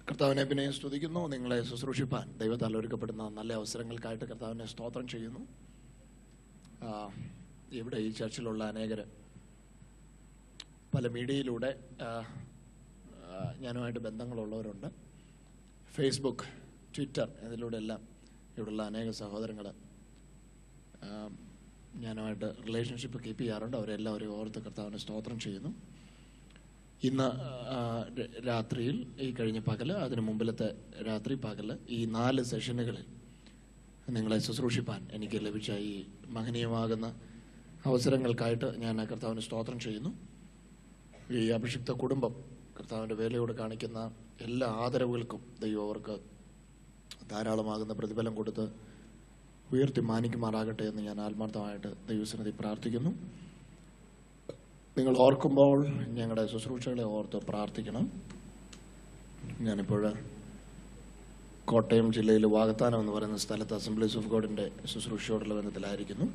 കർത്താവിനെ പിന്നെ സ്തുതിക്കുന്നു. നിങ്ങളെ ശുശ്രൂഷിപ്പാൻ ദൈവത്താൽ ഒരുക്കപ്പെടുന്ന നല്ല അവസരങ്ങൾക്കായിട്ട് കർത്താവിനെ സ്തോത്രം ചെയ്യുന്നു. ഇവിടെ ഈ ചർച്ചിലുള്ള അനേകർ പല മീഡിയയിലൂടെ ഞാനുമായിട്ട് ബന്ധങ്ങളുള്ളവരുണ്ട്. ഫേസ്ബുക്ക്, ട്വിറ്റർ ഇതിലൂടെ എല്ലാം ഇവിടെയുള്ള അനേക സഹോദരങ്ങൾ ഞാനുമായിട്ട് റിലേഷൻഷിപ്പ് കീപ്പ് ചെയ്യാറുണ്ട്. അവരെല്ലാവരെയും ഓർത്ത് കർത്താവിനെ സ്തോത്രം ചെയ്യുന്നു. ഇന്ന് രാത്രിയിൽ, ഈ കഴിഞ്ഞ പകല്, അതിന് മുമ്പിലത്തെ രാത്രി പകല്, ഈ 4 സെഷനുകളിൽ നിങ്ങളെ ശുശ്രൂഷിപ്പാൻ എനിക്ക് ലഭിച്ച ഈ മഹനീയമാകുന്ന അവസരങ്ങൾക്കായിട്ട് ഞാൻ കർത്താവിന് സ്തോത്രം ചെയ്യുന്നു. ഈ അഭിഷിക്ത കുടുംബം കർത്താവിൻ്റെ വേലയോട് കാണിക്കുന്ന എല്ലാ ആദരവുകൾക്കും ദൈവം അവർക്ക് ധാരാളമാകുന്ന പ്രതിഫലം കൊടുത്ത് ഉയർത്തി മാനിക്കുമാറാകട്ടെ എന്ന് ഞാൻ ആത്മാർത്ഥമായിട്ട് ദൈവസന്നിധി പ്രാർത്ഥിക്കുന്നു. നിങ്ങൾ ഓർക്കുമ്പോൾ ഞങ്ങളുടെ ശുശ്രൂഷകളെ ഓർത്ത് പ്രാർത്ഥിക്കണം. ഞാനിപ്പോൾ കോട്ടയം ജില്ലയിൽ വാകത്താനം എന്ന് പറയുന്ന സ്ഥലത്ത് അസംബ്ലീസ് ഓഫ് ഗോഡിൻ്റെ ശുശ്രൂഷയോടുള്ള ബന്ധത്തിലായിരിക്കുന്നു.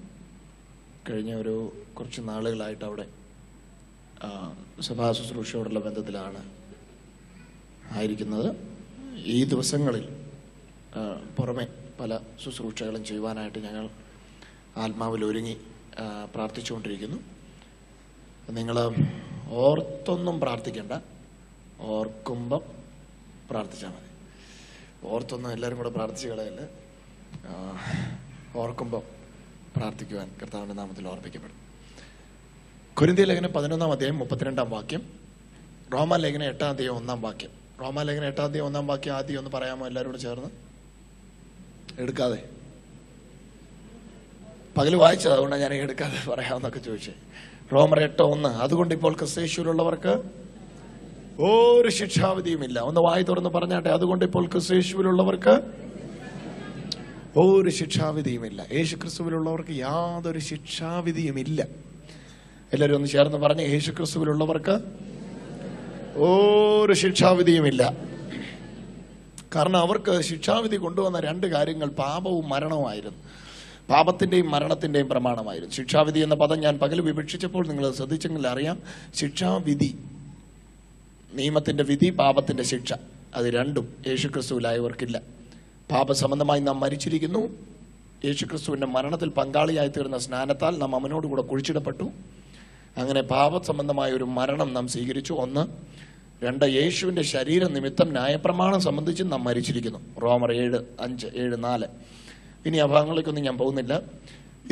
കഴിഞ്ഞ കുറച്ച് നാളുകളായിട്ട് അവിടെ സഭാ ശുശ്രൂഷയോടുള്ള ബന്ധത്തിലാണ് ആയിരിക്കുന്നത്. ഈ ദിവസങ്ങളിൽ പുറമെ പല ശുശ്രൂഷകളും ചെയ്യുവാനായിട്ട് ഞങ്ങൾ ആത്മാവിൽ ഒരുങ്ങി പ്രാർത്ഥിച്ചുകൊണ്ടിരിക്കുന്നു. നിങ്ങൾ ഓർത്തൊന്നും പ്രാർത്ഥിക്കേണ്ട, ഓർക്കുമ്പം പ്രാർത്ഥിച്ചാൽ മതി. ഓർത്തൊന്നും എല്ലാവരും കൂടെ പ്രാർത്ഥിച്ച് കളയല്ല. ഓർക്കുമ്പം പ്രാർത്ഥിക്കുവാൻ കർത്താവിൻ്റെ നാമത്തിൽ ഓർപ്പിക്കപ്പെടും. കൊരിന്ത്യർ ലേഖനം 11-ാം അധ്യായം 32-ാം വാക്യം, റോമാലേഖനം 8-ാം അധ്യായം 1-ാം വാക്യം. റോമാലേഖനം 8-ാം അധ്യായം 1-ാം വാക്യം ആദ്യം ഒന്ന് പറയാമോ എല്ലാവരും കൂടെ ചേർന്ന്? എടുക്കാതെ, പകല് വായിച്ചത്, അതുകൊണ്ടാണ് ഞാൻ എടുക്കാതെ പറയാമെന്നൊക്കെ ചോദിച്ചേ. റോമർ 8:1, അതുകൊണ്ട് ഇപ്പോൾ ക്രിസ്തുയേശുവിലുള്ളവർക്ക് ഒരു ശിക്ഷാവിധിയുമില്ല. ഒന്ന് വായി തുറന്ന് പറഞ്ഞാട്ടെ, അതുകൊണ്ട് ഇപ്പോൾ ക്രിസ്തുയേശുവിലുള്ളവർക്ക് ഒരു ശിക്ഷാവിധിയുമില്ല. യേശു ക്രിസ്തുവിലുള്ളവർക്ക് യാതൊരു ശിക്ഷാവിധിയുമില്ല. എല്ലാവരും ഒന്ന് ചേർന്ന് പറഞ്ഞ്, യേശു ക്രിസ്തുവിലുള്ളവർക്ക് ഒരു ശിക്ഷാവിധിയുമില്ല. കാരണം അവർക്ക് ശിക്ഷാവിധി കൊണ്ടുവന്ന 2 കാര്യങ്ങൾ പാപവും മരണവുമായിരുന്നു. പാപത്തിൻ്റെയും മരണത്തിൻ്റെയും പ്രമാണമായിരുന്നു. ശിക്ഷാവിധി എന്ന പദം ഞാൻ പകൽ വിവക്ഷിച്ചപ്പോൾ നിങ്ങൾ ശ്രദ്ധിച്ചെങ്കിൽ അറിയാം. ശിക്ഷാവിധി, നിയമത്തിൻ്റെ വിധി, പാപത്തിൻ്റെ ശിക്ഷ, അത് രണ്ടും യേശുക്രിസ്തുവിലായവർക്കില്ല. പാപസംബന്ധമായി നാം മരിച്ചിരിക്കുന്നു. യേശുക്രിസ്തുവിൻ്റെ മരണത്തിൽ പങ്കാളിയായി തീർന്ന സ്നാനത്താൽ നാം അവനോടുകൂടെ കുഴിച്ചിടപ്പെട്ടു. അങ്ങനെ പാപസംബന്ധമായ ഒരു മരണം നാം സ്വീകരിച്ചു. 1. 2, യേശുവിൻ്റെ ശരീര നിമിത്തം ന്യായപ്രമാണം സംബന്ധിച്ച് നാം മരിച്ചിരിക്കുന്നു. റോമർ 7:5, 7:4. ഇനി ആ ഭാഗങ്ങളിലേക്കൊന്നും ഞാൻ പോകുന്നില്ല.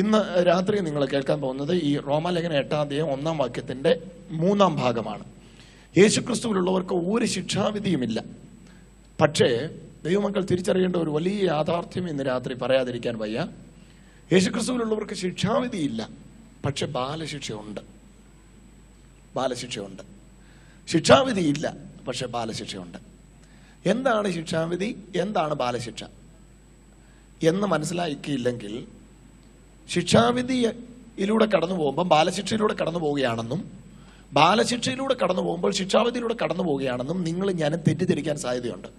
ഇന്ന് രാത്രി നിങ്ങൾ കേൾക്കാൻ പോകുന്നത് ഈ റോമാലേഖനം 8-ാം അധ്യായം 1-ാം വാക്യത്തിന്റെ 3-ാം ഭാഗമാണ്. യേശുക്രിസ്തുവിലുള്ളവർക്ക് ഒരു ശിക്ഷാവിധിയുമില്ല. പക്ഷേ ദൈവമക്കൾ തിരിച്ചറിയേണ്ട ഒരു വലിയ യാഥാർത്ഥ്യം ഇന്ന് രാത്രി പറയാതിരിക്കാൻ വയ്യ. യേശുക്രിസ്തുവിലുള്ളവർക്ക് ശിക്ഷാവിധിയില്ല, പക്ഷെ ബാലശിക്ഷയുണ്ട്. ബാലശിക്ഷയുണ്ട്. ശിക്ഷാവിധിയില്ല, പക്ഷെ ബാലശിക്ഷയുണ്ട്. എന്താണ് ശിക്ഷാവിധി, എന്താണ് ബാലശിക്ഷ എന്ന് മനസ്സിലാക്കിയില്ലെങ്കിൽ ശിക്ഷാവിധിയിലൂടെ കടന്നു പോകുമ്പോൾ ബാലശിക്ഷയിലൂടെ കടന്നു പോവുകയാണെന്നും ബാലശിക്ഷയിലൂടെ കടന്നു പോകുമ്പോൾ ശിക്ഷാവിധിയിലൂടെ കടന്നു പോവുകയാണെന്നും നിങ്ങൾ ഞാനും തെറ്റിദ്ധരിക്കാൻ സാധ്യതയുണ്ട്.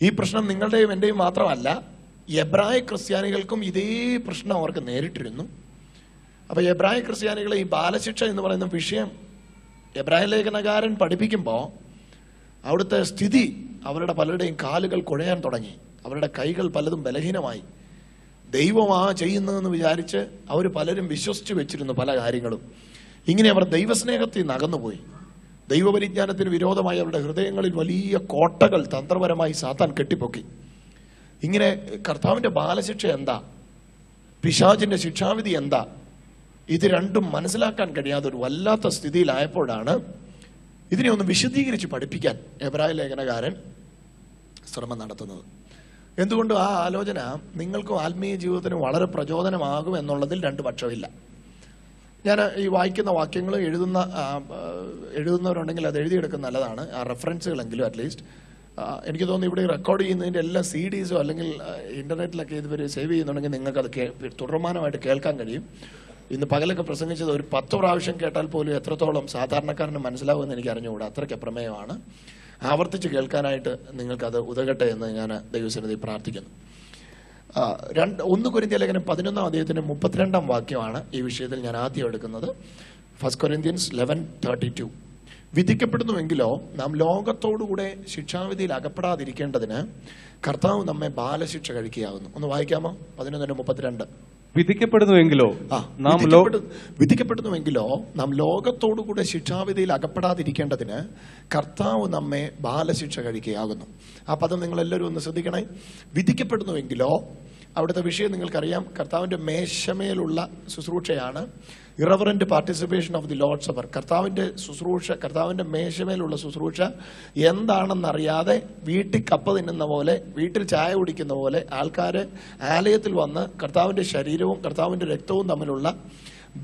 ഈ പ്രശ്നം നിങ്ങളുടെയും എൻ്റെയും മാത്രമല്ല, എബ്രായ ക്രിസ്ത്യാനികൾക്കും ഇതേ പ്രശ്നം അവർക്ക് നേരിട്ടിരുന്നു. അപ്പോൾ എബ്രായ ക്രിസ്ത്യാനികളെ ഈ ബാലശിക്ഷ എന്ന് പറയുന്ന വിഷയം എബ്രായ ലേഖനകാരൻ പഠിപ്പിക്കുമ്പോൾ അവിടുത്തെ സ്ഥിതി, അവരുടെ പലരുടെയും കാലുകൾ കുഴയാൻ തുടങ്ങി. അവരുടെ കൈകൾ പലതും ബലഹീനമായി. ദൈവമാ ചെയ്യുന്നതെന്ന് വിചാരിച്ച് അവർ പലരും വിശ്വസിച്ച് വെച്ചിരുന്നു പല കാര്യങ്ങളും. ഇങ്ങനെ അവർ ദൈവസ്നേഹത്തിൽ നിന്ന് അകന്നുപോയി. ദൈവപരിജ്ഞാനത്തിന് വിരോധമായി അവരുടെ ഹൃദയങ്ങളിൽ വലിയ കോട്ടകൾ തന്ത്രപരമായി സാത്താൻ കെട്ടിപ്പൊക്കി. ഇങ്ങനെ കർത്താവിൻ്റെ ബാലശിക്ഷ എന്താ, പിശാചിന്റെ ശിക്ഷാവിധി എന്താ, ഇത് രണ്ടും മനസ്സിലാക്കാൻ കഴിയാതെ ഒരു വല്ലാത്ത സ്ഥിതിയിലായപ്പോഴാണ് ഇതിനെ ഒന്ന് വിശദീകരിച്ച് പഠിപ്പിക്കാൻ എബ്രായ ലേഖനകാരൻ ശ്രമം നടത്തുന്നത്. എന്തുകൊണ്ട് ആ ആലോചന നിങ്ങൾക്കും ആത്മീയ ജീവിതത്തിന് വളരെ പ്രചോദനമാകും എന്നുള്ളതിൽ 2 പക്ഷമില്ല. ഞാൻ ഈ വായിക്കുന്ന വാക്യങ്ങൾ എഴുതുന്നവരുണ്ടെങ്കിൽ അത് എഴുതിയെടുക്കുന്ന നല്ലതാണ്. ആ റെഫറൻസുകളെങ്കിലും അറ്റ്ലീസ്റ്റ്. എനിക്ക് തോന്നുന്നു ഇവിടെ റെക്കോർഡ് ചെയ്യുന്നതിൻ്റെ എല്ലാ CDസോ അല്ലെങ്കിൽ ഇൻ്റർനെറ്റിലൊക്കെ ഇതുവരെ സേവ് ചെയ്യുന്നുണ്ടെങ്കിൽ നിങ്ങൾക്കത് തുടർമാനമായിട്ട് കേൾക്കാൻ കഴിയും. ഇന്ന് പകലൊക്കെ പ്രസംഗിച്ചത് ഒരു 10 പ്രാവശ്യം കേട്ടാൽ പോലും എത്രത്തോളം സാധാരണക്കാരന് മനസ്സിലാവുമെന്ന് എനിക്ക് അറിഞ്ഞുകൂടാ. അത്രയ്ക്ക് പ്രമേയമാണ്. ആവർത്തിച്ച് കേൾക്കാനായിട്ട് നിങ്ങൾക്കത് ഉതകട്ടെ എന്ന് ഞാൻ ദൈവസന്നിധി പ്രാർത്ഥിക്കുന്നു. 1 കൊരിന്ത്യർ ലേഖനം 11-ാം അധ്യായത്തിന്റെ 32-ാം വാക്യമാണ് ഈ വിഷയത്തിൽ ഞാൻ ആദ്യം എടുക്കുന്നത്. 1 Corinthians 11:32. വിധിക്കപ്പെടുന്നുവെങ്കിലോ നാം ലോകത്തോടുകൂടെ ശിക്ഷാവിധിയിൽ അകപ്പെടാതിരിക്കേണ്ടതിന് കർത്താവ് നമ്മെ ബാലശിക്ഷ കഴിക്കുകയാകുന്നു. ഒന്ന് വായിക്കാമോ? 11:32. വിധിക്കപ്പെടുന്നുവെങ്കിലോ നാം ലോകത്തോടുകൂടെ ശിക്ഷാവിധിയിൽ അകപ്പെടാതിരിക്കേണ്ടതിന് കർത്താവ് നമ്മെ ബാലശിക്ഷ കഴിക്കുകയാകുന്നു. ആ പദം നിങ്ങൾ എല്ലാവരും ഒന്ന് ശ്രദ്ധിക്കണേ. വിധിക്കപ്പെടുന്നുവെങ്കിലോ, അവിടുത്തെ വിഷയം നിങ്ങൾക്കറിയാം. കർത്താവിന്റെ മേശമേലുള്ള ശുശ്രൂഷയാണ് irreverent participation of the Lord's supper. കർത്താവിന്റെ ശുശ്രൂഷ, കർത്താവിന്റെ മേശമേലുള്ള ശുശ്രൂഷ എന്താണെന്നറിയാതെ വീട്ടിൽ കപ്പ തിന്നുന്ന പോലെ, വീട്ടിൽ ചായ കുടിക്കുന്ന പോലെ ആൾക്കാര് ആലയത്തിൽ വന്ന് കർത്താവിന്റെ ശരീരവും കർത്താവിന്റെ രക്തവും തമ്മിലുള്ള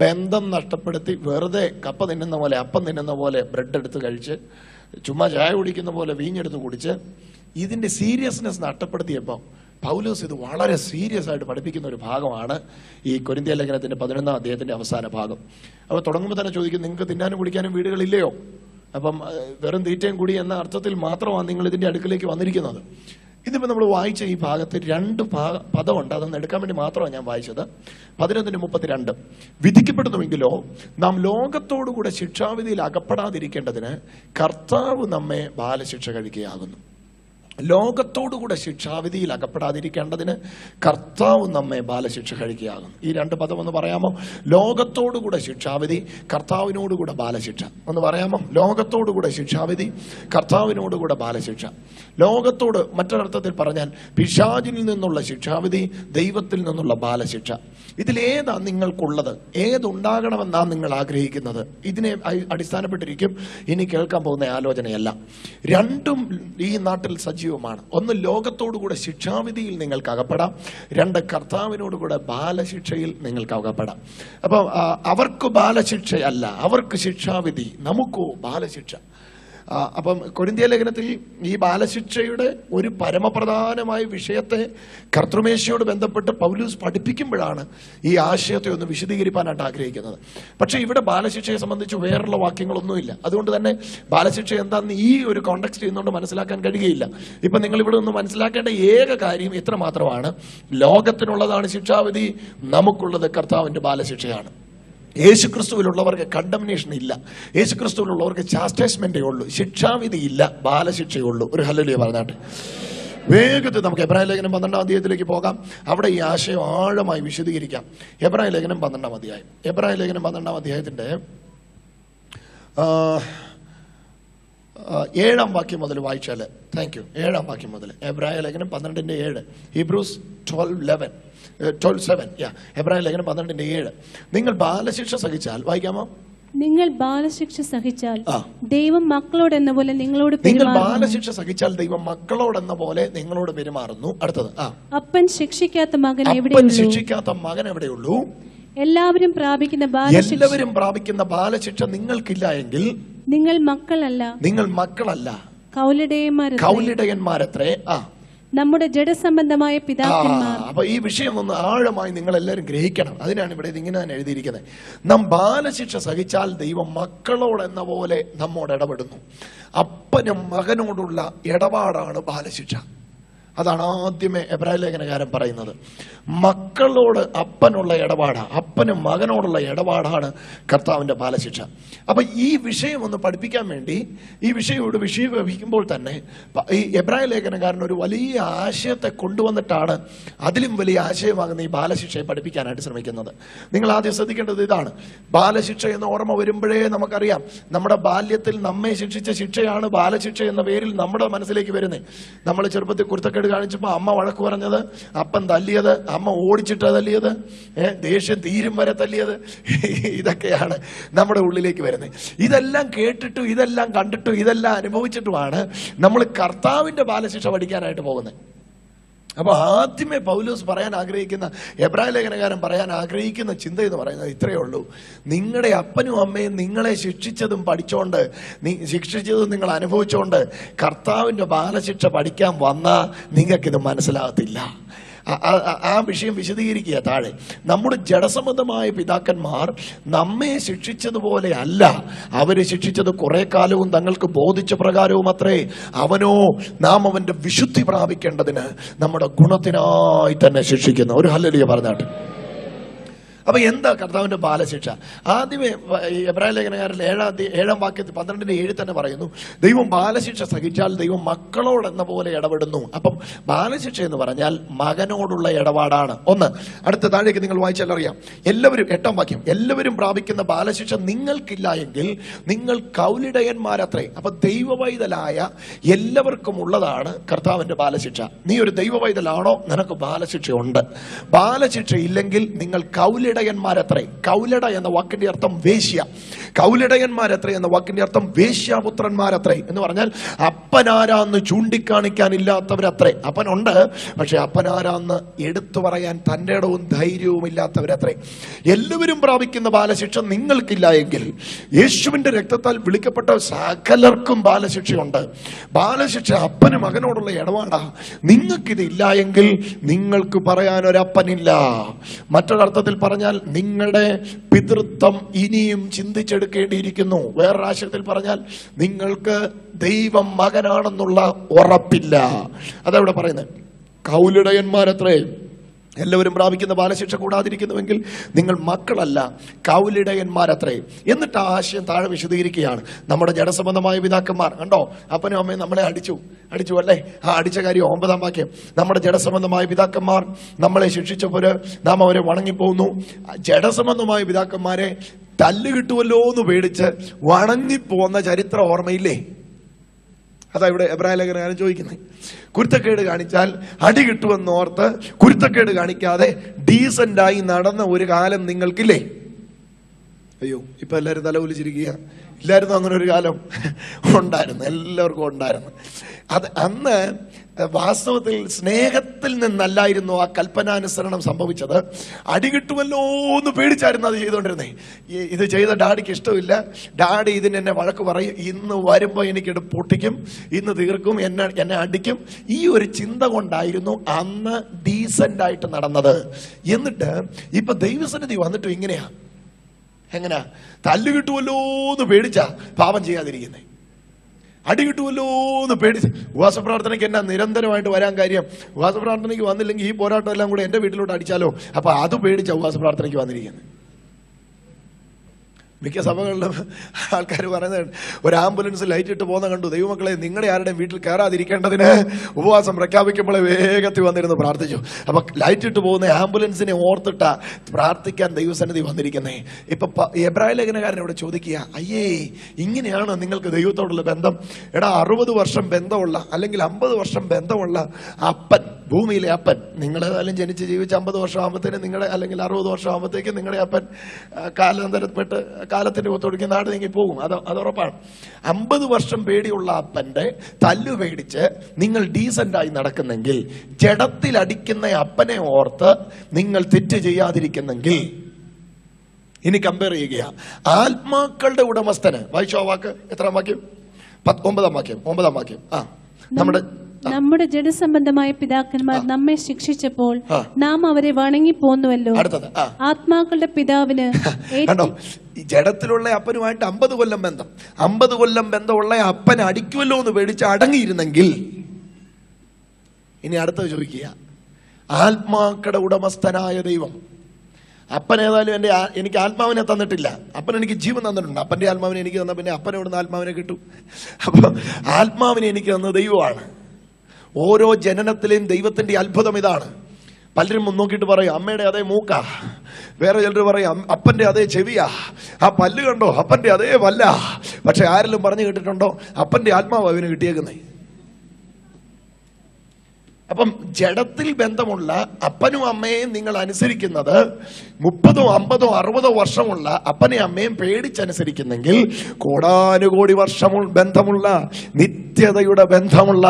ബന്ധം നഷ്ടപ്പെടുത്തി വെറുതെ കപ്പ തിന്നുന്ന പോലെ, അപ്പം തിന്നുന്ന പോലെ ബ്രെഡ് എടുത്ത് കഴിച്ച്, ചുമ്മാ ചായ കുടിക്കുന്ന പോലെ വീഞ്ഞെടുത്ത് കുടിച്ച് ഇതിന്റെ സീരിയസ്നെസ് നഷ്ടപ്പെടുത്തിയപ്പോൾ പൗലോസ് ഇത് വളരെ സീരിയസ് ആയിട്ട് പഠിപ്പിക്കുന്ന ഒരു ഭാഗമാണ് ഈ കൊരിന്ത്യ ലേഖനത്തിന്റെ 11-ാം അധ്യായത്തിന്റെ അവസാന ഭാഗം. അപ്പോൾ തുടങ്ങുമ്പോൾ തന്നെ ചോദിക്കും, നിങ്ങൾക്ക് തിന്നാനും കുടിക്കാനും വീടുകളില്ലയോ? അപ്പം വെറും തീറ്റയും കൂടി എന്ന അർത്ഥത്തിൽ മാത്രമാണ് നിങ്ങൾ ഇതിന്റെ അടുക്കിലേക്ക് വന്നിരിക്കുന്നത്. ഇതിപ്പോൾ നമ്മൾ വായിച്ച ഈ ഭാഗത്ത് 2 പദമുണ്ട്. അതൊന്ന് എടുക്കാൻ വേണ്ടി മാത്രമാണ് ഞാൻ വായിച്ചത്. 11:32. വിധിക്കപ്പെടുന്നുവെങ്കിലോ നാം ലോകത്തോടുകൂടെ ശിക്ഷാവിധിയിൽ അകപ്പെടാതിരിക്കേണ്ടതിന് കർത്താവ് നമ്മെ ബാലശിക്ഷ കഴിക്കുകയാകുന്നു. ലോകത്തോടുകൂടെ ശിക്ഷാവിധിയിൽ അകപ്പെടാതിരിക്കേണ്ടതിന് കർത്താവ് നമ്മെ ബാലശിക്ഷ കഴിക്കുകയാകും. ഈ 2 പദം ഒന്ന് പറയാമോ? ലോകത്തോടുകൂടെ ശിക്ഷാവിധി, കർത്താവിനോടുകൂടെ ബാലശിക്ഷ. ഒന്ന് പറയാമോ? ലോകത്തോടുകൂടെ ശിക്ഷാവിധി, കർത്താവിനോടുകൂടെ ബാലശിക്ഷ. ലോകത്തോട് മറ്റൊരർത്ഥത്തിൽ പറഞ്ഞാൽ പിശാചിൽ നിന്നുള്ള ശിക്ഷാവിധി, ദൈവത്തിൽ നിന്നുള്ള ബാലശിക്ഷ. ഇതിലേതാ നിങ്ങൾക്കുള്ളത്? ഏതുണ്ടാകണമെന്നാണ് നിങ്ങൾ ആഗ്രഹിക്കുന്നത്? ഇതിനെ അടിസ്ഥാനപ്പെട്ടിരിക്കും ഇനി കേൾക്കാൻ പോകുന്ന ആലോചനയല്ല. രണ്ടും ഈ നാട്ടിൽ സജീവമാണ്. ഒന്ന്, ലോകത്തോടുകൂടെ ശിക്ഷാവിധിയിൽ നിങ്ങൾക്ക് അകപ്പെടാം. 2, കർത്താവിനോടുകൂടെ ബാലശിക്ഷയിൽ നിങ്ങൾക്ക് അകപ്പെടാം. അപ്പം അവർക്ക് ബാലശിക്ഷയല്ല, അവർക്ക് ശിക്ഷാവിധി, നമുക്കോ ബാലശിക്ഷ. അപ്പം കൊരിന്ത്യ ലേഖനത്തിൽ ഈ ബാലശിക്ഷയുടെ ഒരു പരമപ്രധാനമായ വിഷയത്തെ കർത്തൃമേശയോട് ബന്ധപ്പെട്ട് പൗലോസ് പഠിപ്പിക്കുമ്പോഴാണ് ഈ ആശയത്തെ ഒന്ന് വിശദീകരിക്കാനായിട്ട് ആഗ്രഹിക്കുന്നത്. പക്ഷേ ഇവിടെ ബാലശിക്ഷയെ സംബന്ധിച്ച് വേറുള്ള വാക്യങ്ങളൊന്നുമില്ല. അതുകൊണ്ട് തന്നെ ബാലശിക്ഷ എന്താണെന്ന് ഈ ഒരു കോണ്ടെക്സ്റ്റ് ചെയ്യുന്നതുകൊണ്ട് മനസ്സിലാക്കാൻ കഴിയുകയില്ല. ഇപ്പൊ നിങ്ങൾ ഇവിടെ ഒന്ന് മനസ്സിലാക്കേണ്ട ഏക കാര്യം ഇത്ര മാത്രമാണ്: ലോകത്തിനുള്ളതാണ് ശിക്ഷാവിധി, നമുക്കുള്ളത് കർത്താവിന്റെ ബാലശിക്ഷയാണ്. യേശുക്രിസ്തുവിലുള്ളവർക്ക് കണ്ടംനേഷൻ ഇല്ല, യേശുക്രിസ്തുവിലുള്ളവർക്ക് ചാസ്റ്റൈസ്മെന്റേ ഉള്ളൂ, ശിക്ഷാവിധി ഇല്ല, ബാലശിക്ഷയുള്ളൂ. ഒരു ഹല്ലേലൂയ പറഞ്ഞാട്ടെ. വേഗത്തിൽ നമുക്ക് എബ്രായ ലേഖനം 12-ാം അധ്യായത്തിലേക്ക് പോകാം. അവിടെ ഈ ആശയം ആഴമായി വിശദീകരിക്കാം. എബ്രായ ലേഖനം 12-ാം അധ്യായം. എബ്രായ ലേഖനം 12-ാം അധ്യായത്തിന്റെ 7-ാം വാക്യം മുതൽ വായിച്ചാൽ, താങ്ക് യു, 7-ാം വാക്യം മുതൽ. എബ്രായ ലേഖനം 12:7, ഹീബ്രൂസ് 12:7. എബ്രായ ലേഖനം 12:7. നിങ്ങൾ ബാലശിക്ഷ സഹിച്ചാൽ, വായിക്കാമോ? നിങ്ങൾ ബാലശിക്ഷ സഹിച്ചാൽ ദൈവം മക്കളോടെന്ന പോലെ നിങ്ങളോട് നിങ്ങൾ ബാലശിക്ഷ സഹിച്ചാൽ ദൈവം മക്കളോടെന്ന പോലെ നിങ്ങളോട് പെരുമാറുന്നു. അടുത്തത്, അപ്പൻ ശിക്ഷിക്കാത്ത മകൻ എവിടെയുള്ളൂ? എല്ലാവരും പ്രാപിക്കുന്ന ബാലശിക്ഷ നിങ്ങൾക്കില്ല എങ്കിൽ നിങ്ങൾ മക്കളല്ല കൗലിടയന്മാരത്രേ. നമ്മുടെ ജഡസംബന്ധമായ പിതാക്കന്മാർ. അപ്പൊ ഈ വിഷയം ഒന്ന് ആഴമായി നിങ്ങൾ എല്ലാവരും ഗ്രഹിക്കണം. അതിനാണ് ഇവിടെ ഇങ്ങനെ തന്നെ എഴുതിയിരിക്കുന്നത്. നാം ബാലശിക്ഷ സഹിച്ചാൽ ദൈവം മക്കളോടെന്ന പോലെ നമ്മോട് ഇടപെടുന്നു. അപ്പനും മകനോടുള്ള ഇടപാടാണ് ബാലശിക്ഷ. അതാണ് ആദ്യമേ എബ്രായ ലേഖനകാരൻ പറയുന്നത്. മക്കളോട് അപ്പനുള്ള ഇടപാടാണ്, അപ്പനും മകനോടുള്ള ഇടപാടാണ് കർത്താവിന്റെ ബാലശിക്ഷ. അപ്പൊ ഈ വിഷയം ഒന്ന് പഠിപ്പിക്കാൻ വേണ്ടി ഈ വിഷയോട് വിഷയീഭവിക്കുമ്പോൾ തന്നെ ഈ എബ്രായ ലേഖനകാരൻ ഒരു വലിയ ആശയത്തെ കൊണ്ടുവന്നിട്ടാണ് അതിലും വലിയ ആശയമാകുന്ന ഈ ബാലശിക്ഷയെ പഠിപ്പിക്കാനായിട്ട് ശ്രമിക്കുന്നത്. നിങ്ങൾ ആദ്യം ശ്രദ്ധിക്കേണ്ടത് ഇതാണ്. ബാലശിക്ഷ എന്ന ഓർമ്മ വരുമ്പോഴേ നമുക്കറിയാം, നമ്മുടെ ബാല്യത്തിൽ നമ്മെ ശിക്ഷിച്ച ശിക്ഷയാണ് ബാലശിക്ഷ എന്ന പേരിൽ നമ്മുടെ മനസ്സിലേക്ക് വരുന്നത്. നമ്മൾ ചെറുപ്പത്തിൽ കുരുത്തക്കേട് കാണിച്ചപ്പോ അമ്മ വഴക്ക് പറഞ്ഞത്, അപ്പൻ തല്ലിയത്, അമ്മ ഓടിച്ചിട്ട് തല്ലിയത്, ദേഷ്യം തീരും വരെ തല്ലിയത്, ഇതൊക്കെയാണ് നമ്മുടെ ഉള്ളിലേക്ക് വരുന്നത്. ഇതെല്ലാം കേട്ടിട്ടും ഇതെല്ലാം കണ്ടിട്ടും ഇതെല്ലാം അനുഭവിച്ചിട്ടുമാണ് നമ്മൾ കർത്താവിന്റെ ബാലശിക്ഷ പഠിക്കാനായിട്ട് പോകുന്നത്. അപ്പൊ ആദ്യമേ പൗലോസ് പറയാൻ ആഗ്രഹിക്കുന്ന, എബ്രായ ലേഖനകാരൻ പറയാൻ ആഗ്രഹിക്കുന്ന ചിന്ത എന്ന് പറയുന്നത് ഇത്രയേ ഉള്ളൂ. നിങ്ങളുടെ അപ്പനും അമ്മയും നിങ്ങളെ ശിക്ഷിച്ചതും പഠിച്ചോണ്ട്, ശിക്ഷിച്ചതും നിങ്ങൾ അനുഭവിച്ചോണ്ട് കർത്താവിന്റെ ബാലശിക്ഷ പഠിക്കാൻ വന്നാൽ നിങ്ങൾക്കിത് മനസ്സിലാകത്തില്ല. ആ വിഷയം വിശദീകരിക്കുക താഴെ. നമ്മുടെ ജഡസംബന്ധമായ പിതാക്കന്മാർ നമ്മെ ശിക്ഷിച്ചതുപോലെ അല്ല, അവരെ ശിക്ഷിച്ചത് കുറെ കാലവും തങ്ങൾക്ക് ബോധിച്ച പ്രകാരവും അത്രേ. അവനോ നാം അവന്റെ വിശുദ്ധി പ്രാപിക്കേണ്ടതിന് നമ്മുടെ ഗുണത്തിനായി തന്നെ ശിക്ഷിക്കുന്നു. ഒരു ഹല്ലേലൂയ പറഞ്ഞാട്ട്. അപ്പൊ എന്താ കർത്താവിന്റെ ബാലശിക്ഷ? ആദ്യമേ എബ്രായ ലേഖനകാരിൽ 7-ാം വാക്യത്തിൽ 12:7 തന്നെ പറയുന്നു, ദൈവം ബാലശിക്ഷ സഹിച്ചാൽ ദൈവം മക്കളോടെന്ന പോലെ ഇടപെടുന്നു. അപ്പം ബാലശിക്ഷ എന്ന് പറഞ്ഞാൽ മകനോടുള്ള ഇടപാടാണ്. ഒന്ന്, അടുത്ത താഴേക്ക് നിങ്ങൾ വായിച്ചാൽ അറിയാം. എല്ലാവരും 8-ാം വാക്യം, എല്ലാവരും പ്രാപിക്കുന്ന ബാലശിക്ഷ നിങ്ങൾക്കില്ല എങ്കിൽ നിങ്ങൾ കൗലിടയന്മാരത്രേ. അപ്പൊ ദൈവവൈതലായ എല്ലാവർക്കും ഉള്ളതാണ് കർത്താവിന്റെ ബാലശിക്ഷ. നീ ഒരു ദൈവവൈതലാണോ? നിനക്ക് ബാലശിക്ഷ ഉണ്ട്. ബാലശിക്ഷ ഇല്ലെങ്കിൽ നിങ്ങൾ കൗലിടയന്മാരത്രേ. കൗലിട എന്ന വാക്കിന്റെ അർത്ഥം വേശ്യ. കൗലിടയന്മാരത്രേ എന്ന വാക്കിന്റെ അർത്ഥം വേശ്യാപുത്രന്മാരത്രേ എന്ന് പറഞ്ഞാൽ അപ്പനാരാന്ന് ചൂണ്ടിക്കാണിക്കാനില്ലാത്തവരത്രേ. അപ്പനുണ്ട്, പക്ഷെ അപ്പനാരാന്ന് എടുത്തു പറയാൻ തന്റെ ഇടവും ധൈര്യവും ഇല്ലാത്തവരത്രേ. എല്ലാവരും പ്രാപിക്കുന്ന ബാലശിക്ഷ നിങ്ങൾക്കില്ല എങ്കിൽ യേശുവിന്റെ രക്തത്താൽ വിളിക്കപ്പെട്ട സകലർക്കും ബാലശിക്ഷയുണ്ട്. ബാലശിക്ഷ അപ്പന് മകനോടുള്ള ഇടപാടാ. നിങ്ങൾക്കിത് ഇല്ല എങ്കിൽ നിങ്ങൾക്ക് പറയാൻ ഒരപ്പനില്ല. മറ്റൊരർത്ഥത്തിൽ പറഞ്ഞാൽ നിങ്ങളുടെ പിതൃത്വം ഇനിയും ചിന്തിച്ചെടുക്കേണ്ടിയിരിക്കുന്നു. വേറൊരാശയത്തിൽ പറഞ്ഞാൽ നിങ്ങൾക്ക് ദൈവം മകനാണെന്നുള്ള ഉറപ്പില്ല. അതവിടെ പറയുന്നത്. കൗലിടയന്മാരത്രേ എല്ലാവരും പ്രാപിക്കുന്ന ബാലശിക്ഷ കൂടാതിരിക്കുന്നുവെങ്കിൽ നിങ്ങൾ മക്കളല്ല, കൗലിടയന്മാരത്രേ. എന്നിട്ട് ആ ആശയം താഴെ വിശദീകരിക്കുകയാണ്. നമ്മുടെ ജഡസംബന്ധമായ പിതാക്കന്മാർ കണ്ടോ, അപ്പനും അമ്മയും നമ്മളെ അടിച്ചു അല്ലേ? ആ അടിച്ച കാര്യം 9-ാം വാക്യം. നമ്മുടെ ജഡസംബന്ധമായ പിതാക്കന്മാർ നമ്മളെ ശിക്ഷിച്ചപ്പോൾ നാം അവരെ വണങ്ങിപ്പോകുന്നു. ജഡസംബന്ധമായ പിതാക്കന്മാരെ തല്ല് കിട്ടുമല്ലോ എന്ന് പേടിച്ച് വണങ്ങിപ്പോന്ന ചരിത്രം ഓർമ്മയില്ലേ? അതാ ഇവിടെ എബ്രായ ലേഖനകാരൻ ചോദിക്കുന്നത്. കുരുത്തക്കേട് കാണിച്ചാൽ അടി കിട്ടുമെന്നോർത്ത് കുരുത്തക്കേട് കാണിക്കാതെ ഡീസന്റായി നടന്ന ഒരു കാലം നിങ്ങൾക്കില്ലേ? അയ്യോ, ഇപ്പൊ എല്ലാവരും തലകുലിച്ചിരിക്കുക. ഇല്ലായിരുന്നു അങ്ങനെ ഒരു കാലം? ഉണ്ടായിരുന്നു, എല്ലാവർക്കും ഉണ്ടായിരുന്നു. അത് അന്ന് വാസ്തവത്തിൽ സ്നേഹത്തിൽ നിന്നല്ലായിരുന്നു ആ കൽപ്പനാനുസരണം സംഭവിച്ചത്. അടി കിട്ടുമല്ലോ എന്ന് പേടിച്ചായിരുന്നു അത് ചെയ്തുകൊണ്ടിരുന്നേ. ഇത് ചെയ്ത ഡാഡിക്ക് ഇഷ്ടമില്ല, ഡാഡി ഇതിനെന്നെ വഴക്ക് പറയും, ഇന്ന് വരുമ്പോൾ എനിക്കിത് പൊട്ടിക്കും, ഇന്ന് തീർക്കും, എന്നെ അടിക്കും. ഈ ഒരു ചിന്ത കൊണ്ടായിരുന്നു അന്ന് ഡീസന്റ് ആയിട്ട് നടന്നത്. എന്നിട്ട് ഇപ്പൊ ദൈവസന്നിധി വന്നിട്ടും എങ്ങനെയാ തല്ല് കിട്ടുമല്ലോ എന്ന് പേടിച്ചാ പാപം ചെയ്യാതിരിക്കുന്നേ. അടി കിട്ടുമല്ലോ എന്ന് പേടിച്ച് ഉപവാസ പ്രാർത്ഥനയ്ക്ക് എന്നാ നിരന്തരമായിട്ട് വരാൻ കാര്യം? ഉപവാസ പ്രാർത്ഥനയ്ക്ക് വന്നില്ലെങ്കിൽ ഈ പോരാട്ടം എല്ലാം കൂടെ എന്റെ വീട്ടിലോട്ട് അടിച്ചാലോ? അപ്പൊ അത് പേടിച്ച ഉപവാസ പ്രാർത്ഥനയ്ക്ക് വന്നിരിക്കുന്നത്. മിക്ക സഭകളിലും ആൾക്കാർ പറയുന്നത്, ഒരു ആംബുലൻസ് ലൈറ്റ് ഇട്ട് പോകുന്ന കണ്ടു, ദൈവമക്കളെ നിങ്ങളുടെ ആരുടെയും വീട്ടിൽ കയറാതിരിക്കേണ്ടതിന് ഉപവാസം പ്രഖ്യാപിക്കുമ്പോഴേ വേഗത്തിൽ വന്നിരുന്ന് പ്രാർത്ഥിച്ചു. അപ്പൊ ലൈറ്റ് ഇട്ട് പോകുന്ന ആംബുലൻസിനെ ഓർത്തിട്ട പ്രാർത്ഥിക്കാൻ ദൈവസന്നിധി വന്നിരിക്കുന്നേ. ഇപ്പൊ എബ്രായ ലേഖനകാരൻ ഇവിടെ ചോദിക്കുക, അയ്യേ ഇങ്ങനെയാണ് നിങ്ങൾക്ക് ദൈവത്തോടുള്ള ബന്ധം? എടാ, 60 വർഷം ബന്ധമുള്ള അല്ലെങ്കിൽ 50 വർഷം ബന്ധമുള്ള അപ്പൻ, ഭൂമിയിലെ അപ്പൻ, നിങ്ങളേതായാലും ജനിച്ച് ജീവിച്ച് 50 വർഷം ആകുമ്പോഴത്തേനും നിങ്ങളുടെ, അല്ലെങ്കിൽ 60 വർഷം ആകുമ്പോഴത്തേക്ക് നിങ്ങളുടെ അപ്പൻ കാലാന്തരപ്പെട്ട് കാലത്തിന്റെ ഒത്തൊടുക്കി നാട് നീങ്ങി പോകും. അത് ഉറപ്പാണ്. 50 വർഷം പേടിയുള്ള അപ്പന്റെ തല്ലു പേടിച്ച് നിങ്ങൾ ഡീസന്റായി നടക്കുന്നെങ്കിൽ, ജഡത്തിൽ അടിക്കുന്ന അപ്പനെ ഓർത്ത് നിങ്ങൾ തെറ്റ് ചെയ്യാതിരിക്കുന്നെങ്കിൽ, ഇനി കമ്പയർ ചെയ്യുക. ആത്മാക്കളുടെ ഉടമസ്ഥന്, വായിച്ചോ വാക്ക്, എത്രാം വാക്യം? 9-ാം വാക്യം. നമ്മുടെ ജഡസംബന്ധമായ പിതാക്കന്മാർ നമ്മെ ശിക്ഷിച്ചപ്പോൾ നാം അവരെ വണങ്ങി പോന്നുവല്ലോ. അടുത്തത്, ആത്മാക്കളുടെ പിതാവിന് കണ്ടോ, ജഡത്തിലുള്ള അപ്പനുമായിട്ട് 50 കൊല്ലം ബന്ധം, 50 കൊല്ലം ബന്ധമുള്ള അപ്പനെ അടിക്കുമല്ലോ എന്ന് പേടിച്ച് അടങ്ങിയിരുന്നെങ്കിൽ, ഇനി അടുത്തത് ചോദിക്കുക, ആത്മാക്കളുടെ ഉടമസ്ഥനായ ദൈവം, അപ്പൻ ഏതായാലും എനിക്ക് ആത്മാവിനെ തന്നിട്ടില്ല, അപ്പൻ എനിക്ക് ജീവൻ തന്നിട്ടുണ്ട്. അപ്പന്റെ ആത്മാവിനെ എനിക്ക് തന്ന പിന്നെ അപ്പനെ ഇവിടുന്ന് ആത്മാവിനെ കിട്ടും. അപ്പൊ ആത്മാവിനെ എനിക്ക് തന്ന ദൈവമാണ്. ഓരോ ജനനത്തിലെയും ദൈവത്തിന്റെ അത്ഭുതം ഇതാണ്. പലരും നോക്കിയിട്ട് പറയും അമ്മയുടെ അതേ മൂക്കാ, വേറെ ചിലർ പറയും അപ്പന്റെ അതേ ചെവിയാ, ആ പല്ല് കണ്ടോ അപ്പന്റെ അതേ പല്ല. പക്ഷെ ആരെങ്കിലും പറഞ്ഞു കേട്ടിട്ടുണ്ടോ അപ്പന്റെ ആത്മാവ് അവന് കിട്ടിയേക്കുന്നേ? അപ്പം ജഡത്തിൽ ബന്ധമുള്ള അപ്പനും അമ്മയെയും നിങ്ങൾ അനുസരിക്കുന്നത് 30, 50, 60 വർഷമുള്ള അപ്പനെയും അമ്മയും പേടിച്ചനുസരിക്കുന്നെങ്കിൽ, കോടാനുകോടി വർഷം ബന്ധമുള്ള നിത്യതയുടെ ബന്ധമുള്ള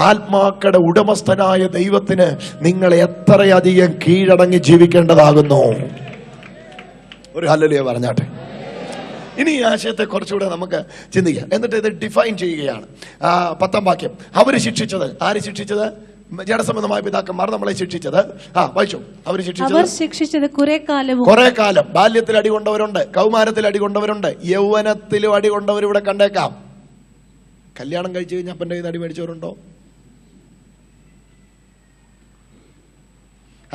ആത്മാക്കളുടെ ഉടമസ്ഥനായ ദൈവത്തിന് നിങ്ങൾ എത്രയധികം കീഴടങ്ങി ജീവിക്കേണ്ടതാകുന്നു. ഒരു ഹല്ലേലൂയ പറഞ്ഞാട്ടെ. ഇനി ഈ ആശയത്തെ കുറച്ചുകൂടെ നമുക്ക് ചിന്തിക്കാം. എന്നിട്ട് ഇത് ഡിഫൈൻ ചെയ്യുകയാണ്. 10-ാം വാക്യം. അവര് ശിക്ഷിച്ചത്, ആര് ശിക്ഷിച്ചത്? ജഡസംബന്ധമായ പിതാക്കന്മാർ നമ്മളെ ശിക്ഷിച്ചത്. വായിച്ചു. അവർ ശിക്ഷിച്ചത് കുറെ കാലം. ബാല്യത്തിൽ അടികൊണ്ടവരുണ്ട്, കൗമാരത്തിൽ അടികൊണ്ടവരുണ്ട്, യൗവനത്തിലും അടികൊണ്ടവർ ഇവിടെ കണ്ടേക്കാം. കല്യാണം കഴിച്ചു കഴിഞ്ഞാൽ അപ്പൻ്റെ കയ്യിൽ നിന്ന് അടി മേടിച്ചവരുണ്ടോ?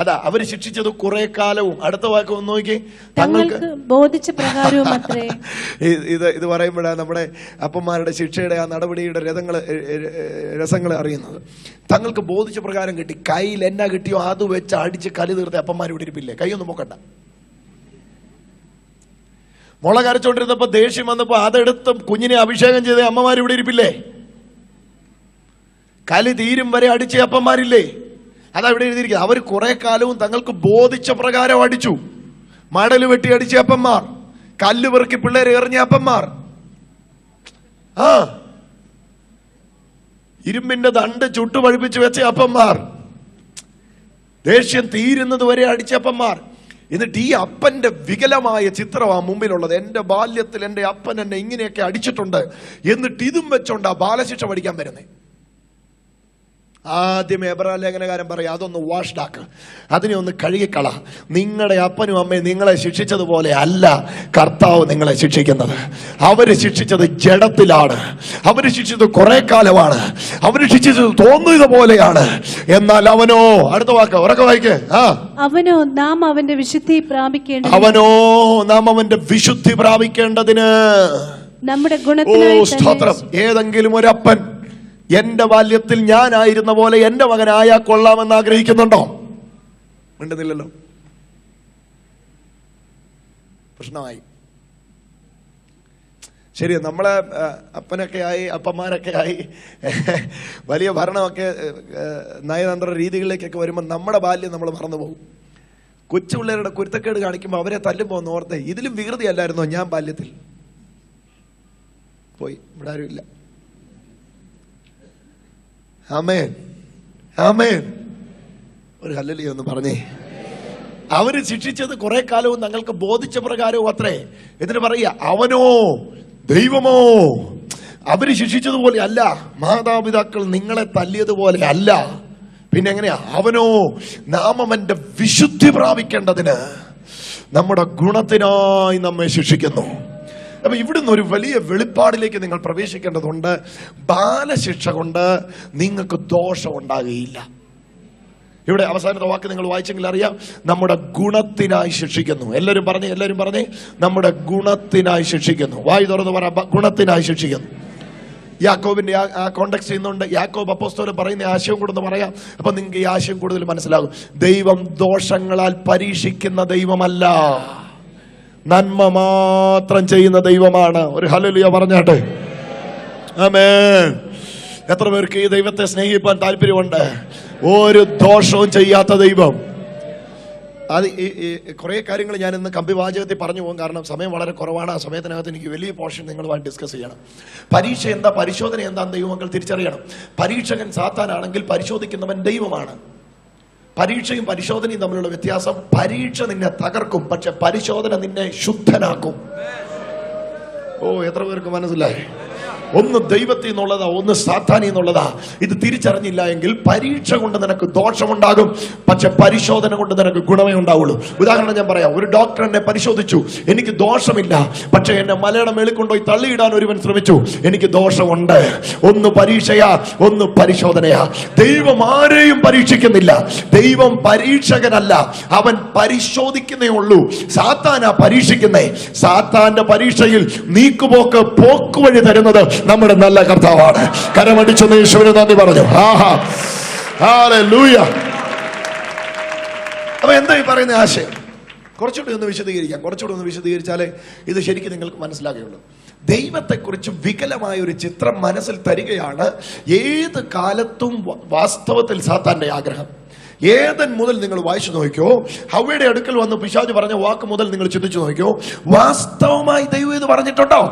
അതാ അവര് ശിക്ഷിച്ചത് കുറെ കാലവും. അടുത്ത വാക്ക് ഒന്ന് നോക്കി, തങ്ങൾക്ക് ബോധിച്ച പ്രകാരവും അത്രേ. ഇത് പറയുമ്പോഴാണ് നമ്മുടെ അപ്പന്മാരുടെ ശിക്ഷയുടെ ആ നടപടിയുടെ രസങ്ങൾ അറിയുന്നത്. തങ്ങൾക്ക് ബോധിച്ച പ്രകാരം കിട്ടി. കയ്യിൽ എന്നാ കിട്ടിയോ അത് വെച്ച് അടിച്ച് കലി തീർത്ത അപ്പന്മാർ ഇവിടെ ഇരിപ്പില്ലേ? കൈയൊന്നും പൊക്കണ്ട. മുള കരച്ചോണ്ടിരുന്നപ്പോ ദേഷ്യം വന്നപ്പോ അതെടുത്ത് കുഞ്ഞിനെ അഭിഷേകം ചെയ്ത അമ്മമാർ ഇവിടെ ഇരിപ്പില്ലേ? കലി തീരും വരെ അടിച്ച അപ്പന്മാരില്ലേ? അതാ ഇവിടെ എഴുതിയിരിക്കുന്നത്. അവർ കുറെ കാലവും തങ്ങൾക്ക് ബോധിച്ച പ്രകാരം അടിച്ചു. മടല് വെട്ടി അടിച്ച അപ്പന്മാർ, കല്ല് പെറുക്കി പിള്ളേരെ എറിഞ്ഞ അപ്പന്മാർ, ഇരുമ്പിന്റെ ദണ്ട് ചുട്ടു പഴിപ്പിച്ച് വെച്ച അപ്പന്മാർ, ദേഷ്യം തീരുന്നത് വരെ അടിച്ചപ്പന്മാർ. എന്നിട്ട് ഈ അപ്പന്റെ വികലമായ ചിത്രമാണ് മുമ്പിലുള്ളത്. എന്റെ ബാല്യത്തിൽ എന്റെ അപ്പൻ എന്നെ ഇങ്ങനെയൊക്കെ അടിച്ചിട്ടുണ്ട്. എന്നിട്ട് ഇതും വെച്ചോണ്ടാ ബാലശിക്ഷ പഠിക്കാൻ വരുന്നേ. ആദ്യമേ എബ്രായ ലേഖനകാരൻ പറയാം, അതൊന്ന് വാഷ്ഡാക്ക്, അതിനെ ഒന്ന് കഴുകിക്കള. നിങ്ങളുടെ അപ്പനും അമ്മയും നിങ്ങളെ ശിക്ഷിച്ചതുപോലെ അല്ല കർത്താവ് നിങ്ങളെ ശിക്ഷിക്കുന്നത്. അവര് ശിക്ഷിച്ചത് ജഡത്തിലാണ്, അവര് ശിക്ഷിച്ചത് കുറെ കാലമാണ്, അവര് ശിക്ഷിച്ചത് തോന്നുന്നത് പോലെയാണ്. എന്നാൽ അവനോ, അടുത്ത വാക്ക് ഉറക്കെ വായിക്കേ, അവനോ നാം അവന്റെ വിശുദ്ധി പ്രാപിക്കേണ്ടതിന്, അവനോ നാം അവന്റെ വിശുദ്ധി പ്രാപിക്കേണ്ടതിന് നമ്മുടെ ഗുണത്തിനായി സ്തോത്രം. ഏതെങ്കിലും ഒരു അപ്പൻ എന്റെ ബാല്യത്തിൽ ഞാനായിരുന്ന പോലെ എന്റെ മകനായാൽ കൊള്ളാമെന്ന് ആഗ്രഹിക്കുന്നുണ്ടോ? മിണ്ടുന്നില്ലല്ലോ. പ്രശ്നമായി. ശരി, നമ്മളെ അപ്പനൊക്കെ ആയി, അപ്പന്മാരൊക്കെ ആയി, വലിയ ഭരണമൊക്കെ നയതന്ത്ര രീതികളിലേക്കൊക്കെ വരുമ്പോൾ നമ്മുടെ ബാല്യം നമ്മൾ മറന്നു പോകും. കൊച്ചു പിള്ളേരുടെ കുരുത്തക്കേട് കാണിക്കുമ്പോൾ അവരെ തല്ലുമ്പോൾ ഒന്ന് ഓർത്തേ, ഇതിലും വികൃതി അല്ലായിരുന്നോ ഞാൻ ബാല്യത്തിൽ? പോയി, ഇവിടെ ആരും ഇല്ല. ആമേൻ, ആമേൻ. ഒരു ഹല്ലേലൂയ ഒന്ന് പറഞ്ഞേ. അവര് ശിക്ഷിച്ചത് കുറെ കാലവും തങ്ങൾക്ക് ബോധിച്ച പ്രകാരവും അത്രേ. എന്നിട്ട് പറയുക, അവനോ ദൈവമോ അവര് ശിക്ഷിച്ചതുപോലെ അല്ല, മാതാപിതാക്കൾ നിങ്ങളെ തല്ലിയതുപോലെ അല്ല. പിന്നെ എങ്ങനെയാ? അവനോ നാം അവന്റെ വിശുദ്ധി പ്രാപിക്കേണ്ടതിന് നമ്മുടെ ഗുണത്തിനായി നമ്മെ ശിക്ഷിക്കുന്നു. അപ്പൊ ഇവിടുന്ന് ഒരു വലിയ വെളിപ്പാടിലേക്ക് നിങ്ങൾ പ്രവേശിക്കേണ്ടതുണ്ട്. ബാലശിക്ഷ കൊണ്ട് നിങ്ങൾക്ക് ദോഷം ഉണ്ടാകുകയില്ല. ഇവിടെ അവസാനത്തെ വാക്ക് നിങ്ങൾ വായിച്ചെങ്കിൽ അറിയാം, നമ്മുടെ ഗുണത്തിനായി ശിക്ഷിക്കുന്നു. എല്ലാവരും പറഞ്ഞേ, നമ്മുടെ ഗുണത്തിനായി ശിക്ഷിക്കുന്നു. വായി തുറന്ന് പറ, ഗുണത്തിനായി ശിക്ഷിക്കുന്നു. യാക്കോബിന്റെ ആ കോണ്ടെക്സ്റ്റ് ചെയ്യുന്നുണ്ട്. യാക്കോബ് അപ്പോസ്തലൻ പറയുന്ന ആശയം കൂടെ ഒന്ന് പറയാം. അപ്പൊ നിങ്ങൾക്ക് ഈ ആശയം കൂടുതൽ മനസ്സിലാകും. ദൈവം ദോഷങ്ങളാൽ പരീക്ഷിക്കുന്ന ദൈവമല്ല, നന്മ മാത്രം ചെയ്യുന്ന ദൈവമാണ്. ഒരു ഹല്ലേലൂയ പറഞ്ഞാട്ടെ. ആമേൻ. എത്ര പേർക്ക് ഈ ദൈവത്തെ സ്നേഹിക്കാൻ താല്പര്യമുണ്ട്? ഒരു ദോഷവും ചെയ്യാത്ത ദൈവം. അത് കുറെ കാര്യങ്ങൾ ഞാൻ ഇന്ന് കമ്പിവാചകത്തിൽ പറഞ്ഞു പോകും, കാരണം സമയം വളരെ കുറവാണ്. ആ സമയത്തിനകത്ത് എനിക്ക് വലിയ പോർഷൻ നിങ്ങളുമായി ഡിസ്കസ് ചെയ്യണം. പരീക്ഷ എന്താ, പരിശോധന എന്താന്ന് ദൈവമക്കൾ തിരിച്ചറിയണം. പരീക്ഷകൻ സാത്താനാണെങ്കിൽ പരിശോധിക്കുന്നവൻ ദൈവമാണ്. പരീക്ഷയും പരിശോധനയും തമ്മിലുള്ള വ്യത്യാസം, പരീക്ഷ നിന്നെ തകർക്കും, പക്ഷെ പരിശോധന നിന്നെ ശുദ്ധനാക്കും. ഓ, എത്ര പേർക്ക് മനസ്സിലായി? ഒന്ന് ദൈവത്തിൽ നിന്നുള്ളതാ, ഒന്ന് സാത്താനിൽ നിന്നുള്ളതാ. ഇത് തിരിച്ചറിഞ്ഞില്ല എങ്കിൽ പരീക്ഷ കൊണ്ട് നിനക്ക് ദോഷമുണ്ടാകും, പക്ഷെ പരിശോധന കൊണ്ട് നിനക്ക് ഗുണമേ ഉണ്ടാവുള്ളൂ. ഉദാഹരണം ഞാൻ പറയാം. ഒരു ഡോക്ടർ എന്നെ പരിശോധിച്ചു, എനിക്ക് ദോഷമില്ല, പക്ഷെ എന്നെ മലയുടെ മേളിൽ കൊണ്ടുപോയി തള്ളിയിടാൻ ഒരുവൻ ശ്രമിച്ചു, എനിക്ക് ദോഷമുണ്ട്. ഒന്ന് പരീക്ഷയാ, ഒന്ന് പരിശോധനയാ. ദൈവം ആരെയും പരീക്ഷിക്കുന്നില്ല. ദൈവം പരീക്ഷകനല്ല, അവൻ പരിശോധിക്കുന്നേ ഉള്ളൂ. സാത്താനാ പരീക്ഷിക്കുന്നേ. സാത്താന്റെ പരീക്ഷയിൽ നീക്കുപോക്ക്, പോക്കുവഴി തരുന്നത് നമ്മുടെ നല്ല കർത്താവാണ്. കരമടിച്ചൊന്ന് യേശുവിനെ നന്ദി പറഞ്ഞു. ഹല്ലേലൂയ. അപ്പൊ എന്താ ഈ പറയുന്ന ആശയം? കുറച്ചുകൂടി ഒന്ന് വിശദീകരിച്ചാലേ ഇത് ശരിക്കും നിങ്ങൾക്ക് മനസ്സിലാകുകയുള്ളൂ. ദൈവത്തെക്കുറിച്ച് വികലമായ ഒരു ചിത്രം മനസ്സിൽ തരികയാണ് ഏത് കാലത്തും വാസ്തവത്തിൽ സാത്താന്റെ ആഗ്രഹം. ഏതൻ മുതൽ നിങ്ങൾ വായിച്ചു നോക്കിയോ, ഹവ്വയുടെ അടുക്കൽ വന്ന് പിശാച് പറഞ്ഞ വാക്ക് മുതൽ നിങ്ങൾ ചിന്തിച്ചു നോക്കിയോ, വാസ്തവമായി ദൈവം ഇത് പറഞ്ഞിട്ടുണ്ടോ?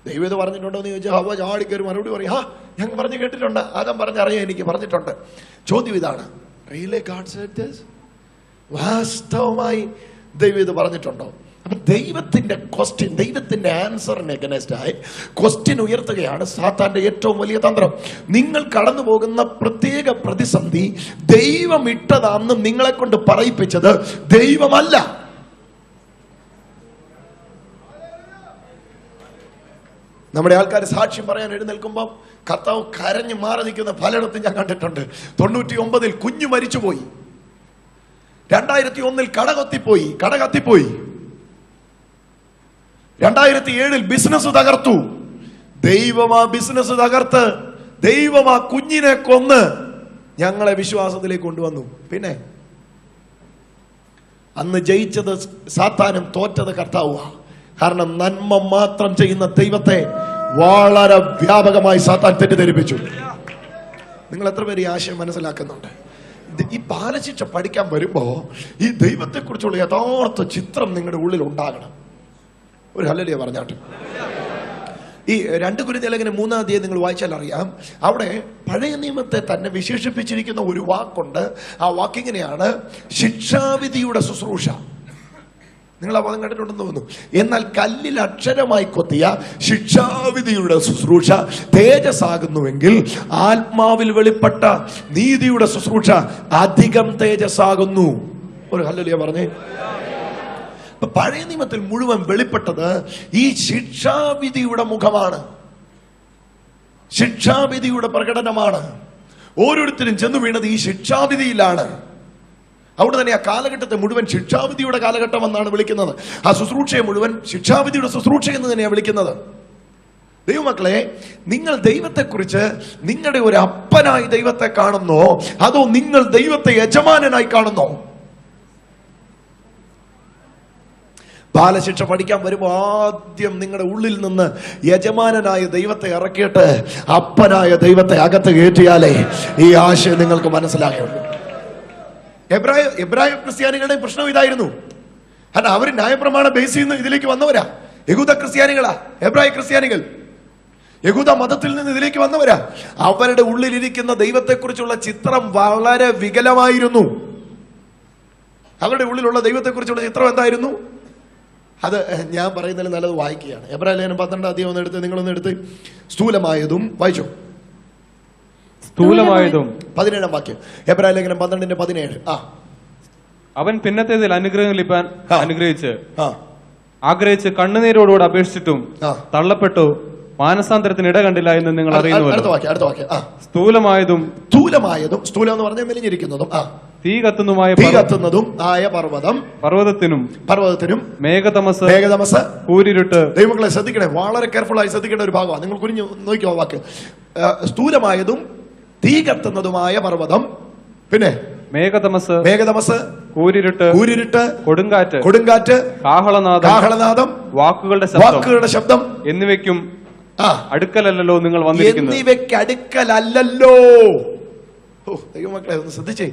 ദൈവം ഇത് പറഞ്ഞിട്ടുണ്ടോ എന്ന് ചോദിച്ചാൽ ഹവ്വ ചാടിക്കയറി മറുപടി പറയും, ഞങ്ങൾ പറഞ്ഞു കേട്ടിട്ടുണ്ട്, ആദം പറഞ്ഞറിയാം, എനിക്ക് പറഞ്ഞിട്ടുണ്ട്. ചോദ്യം ഇതാണ്, റിയലി ഗോഡ് സെഡ് ദിസ്? വാസ്തവമായി ദൈവം ഇത് പറഞ്ഞിട്ടുണ്ടോ? അപ്പൊ ദൈവത്തിന്റെ ക്വസ്റ്റ്യൻ, ദൈവത്തിന്റെ ആൻസറിന് എഗനസ്റ്റായി ക്വസ്റ്റ്യൻ ഉയർത്തുകയാണ് സാത്താന്റെ ഏറ്റവും വലിയ തന്ത്രം. നിങ്ങൾ കടന്നു പോകുന്ന പ്രത്യേക പ്രതിസന്ധി ദൈവം ഇട്ടതാണെന്ന് നിങ്ങളെ കൊണ്ട് പറയിപ്പിച്ചത് ദൈവമല്ല. നമ്മുടെ ആൾക്കാർ സാക്ഷ്യം പറയാൻ എഴുന്നേൽക്കുമ്പോൾ കർത്താവ് കരഞ്ഞു മാറി നിൽക്കുന്ന പലയിടത്തും ഞാൻ കണ്ടിട്ടുണ്ട്. 99 കുഞ്ഞു മരിച്ചുപോയി, 2001 കട കത്തിപ്പോയി, 2007 ബിസിനസ് തകർത്തു. ദൈവം ആ ബിസിനസ് തകർത്ത്, ദൈവം ആ കുഞ്ഞിനെ കൊന്ന് ഞങ്ങളെ വിശ്വാസത്തിലേക്ക് കൊണ്ടുവന്നു. പിന്നെ അന്ന് ജയിച്ചത് സാത്താനും തോറ്റത് കർത്താവുക. കാരണം നന്മ മാത്രം ചെയ്യുന്ന ദൈവത്തെ വളരെ വ്യാപകമായി സാത്താൻ തെറ്റിദ്ധരിപ്പിച്ചു. നിങ്ങൾ എത്ര പേര് ഈ ആശയം മനസ്സിലാക്കുന്നുണ്ട്? ഈ ബാലശിക്ഷ പഠിക്കാൻ വരുമ്പോ ഈ ദൈവത്തെ കുറിച്ചുള്ള യഥാർത്ഥ ചിത്രം നിങ്ങളുടെ ഉള്ളിൽ ഉണ്ടാകണം. ഒരു ഹല്ലേലൂയ പറഞ്ഞാട്ടെ. ഈ 2 കൊരിന്ത്യർ ലേഖനം 3-ാം അധ്യായം നിങ്ങൾ വായിച്ചാൽ അറിയാം. അവിടെ പഴയ നിയമത്തെ തന്നെ വിശേഷിപ്പിച്ചിരിക്കുന്ന ഒരു വാക്കുണ്ട്. ആ വാക്കിങ്ങനെയാണ്, ശിക്ഷാവിധിയുടെ ശുശ്രൂഷ. നിങ്ങൾ ആ പദം കണ്ടിട്ടുണ്ടെന്ന് തോന്നുന്നു. എന്നാൽ കല്ലിൽ അക്ഷരമായി കൊത്തിയ ശിക്ഷാവിധിയുടെ ശുശ്രൂഷ തേജസ്സാകുന്നുവെങ്കിൽ ആത്മാവിൽ വെളിപ്പെട്ട നീതിയുടെ ശുശ്രൂഷ അധികം തേജസ്സാകുന്നു. ഒരു ഹല്ലേലൂയ പറഞ്ഞേ. പഴയ നിയമത്തിൽ മുഴുവൻ വെളിപ്പെട്ടത് ഈ ശിക്ഷാവിധിയുടെ മുഖമാണ്, ശിക്ഷാവിധിയുടെ പ്രകടനമാണ്. ഓരോരുത്തരും ചെന്നു വീണത് ഈ ശിക്ഷാവിധിയിലാണ്. അവിടെ തന്നെ ആ കാലഘട്ടത്തെ മുഴുവൻ ശിക്ഷാവിധിയുടെ കാലഘട്ടം എന്നാണ് വിളിക്കുന്നത്. ആ ശുശ്രൂഷയെ മുഴുവൻ ശിക്ഷാവിധിയുടെ ശുശ്രൂഷ എന്ന് തന്നെയാണ് വിളിക്കുന്നത്. ദൈവമക്കളെ, നിങ്ങൾ ദൈവത്തെക്കുറിച്ച് നിങ്ങളുടെ ഒരു അപ്പനായി ദൈവത്തെ കാണുന്നോ, അതോ നിങ്ങൾ ദൈവത്തെ യജമാനനായി കാണുന്നോ? ബാലശിക്ഷ പഠിക്കാൻ വരുമ്പോൾ ആദ്യം നിങ്ങളുടെ ഉള്ളിൽ നിന്ന് യജമാനനായ ദൈവത്തെ ഇറക്കിയിട്ട് അപ്പനായ ദൈവത്തെ അകത്ത് കയറ്റിയാലേ ഈ ആശയം നിങ്ങൾക്ക് മനസ്സിലാക്കുള്ളൂ. എബ്രായ ക്രിസ്ത്യാനികളുടെ പ്രശ്നം ഇതായിരുന്നു. കാരണം അവർ ന്യായപ്രമാണ ബേസിൽ നിന്ന് ഇതിലേക്ക് വന്നവരാ. യഹൂദ ക്രിസ്ത്യാനികളാ എബ്രായ ക്രിസ്ത്യാനികൾ. യഹൂദ മതത്തിൽ നിന്ന് ഇതിലേക്ക് വന്നവരാ. അവരുടെ ഉള്ളിലിരിക്കുന്ന ദൈവത്തെക്കുറിച്ചുള്ള ചിത്രം വളരെ വികലമായിരുന്നു. അവരുടെ ഉള്ളിലുള്ള ദൈവത്തെക്കുറിച്ചുള്ള ചിത്രം എന്തായിരുന്നു? അത് ഞാൻ പറയുന്നതിൽ നല്ലത് വായിക്കുകയാണ്. എബ്രായ ലേഖനം 12-ാം അധ്യായം ഒന്ന് എടുത്ത്, നിങ്ങളൊന്ന് എടുത്ത്. സ്ഥൂലമായതും വായിച്ചു. സ്ഥൂലമായതും 17-ാം വാക്യം, എബ്രായ ലേഖനം 12:17. അവൻ പിന്നത്തേതിൽ അനുഗ്രഹം ലഭിക്കാൻ ആഗ്രഹിച്ച് കണ്ണുനീരോടുകൂടെ അപേക്ഷിച്ചിട്ടും തള്ളപ്പെട്ടു, മാനസാന്തരത്തിന് ഇട കണ്ടില്ല എന്ന് നിങ്ങൾ അറിയുന്നു. അടുത്ത വാക്യം. സ്ഥൂലമായതും സ്ഥൂലം എന്ന് പറഞ്ഞാൽ മെലിഞ്ഞിരിക്കുന്നതും തീ കത്തുന്നതും ആയ പർവ്വതത്തിനും മേഘതമസ് കൂരിരുട്ട്. ദൈവങ്ങളെ ശ്രദ്ധിക്കണേ, വളരെ കെയർഫുൾ ആയി ശ്രദ്ധിക്കേണ്ട ഒരു ഭാഗമാണ്. നിങ്ങൾ കുനിഞ്ഞു നോക്കിയോ വാക്ക്. സ്ഥൂലമായതും തീ കത്തുന്നതുമായ പർവ്വതം, പിന്നെ മേഘതമസ് കൂരിരുട്ട് കൊടുങ്കാറ്റ് കാഹളനാദം വാക്കുകളുടെ ശബ്ദം എന്നിവയ്ക്കും അടുക്കലല്ലോ നിങ്ങൾ വന്നിരിക്കുന്നത്. എന്നിവയ്ക്കടുക്കലല്ലോ. ദൈവമക്കളെ ഒന്ന് ശ്രദ്ധിച്ചേ.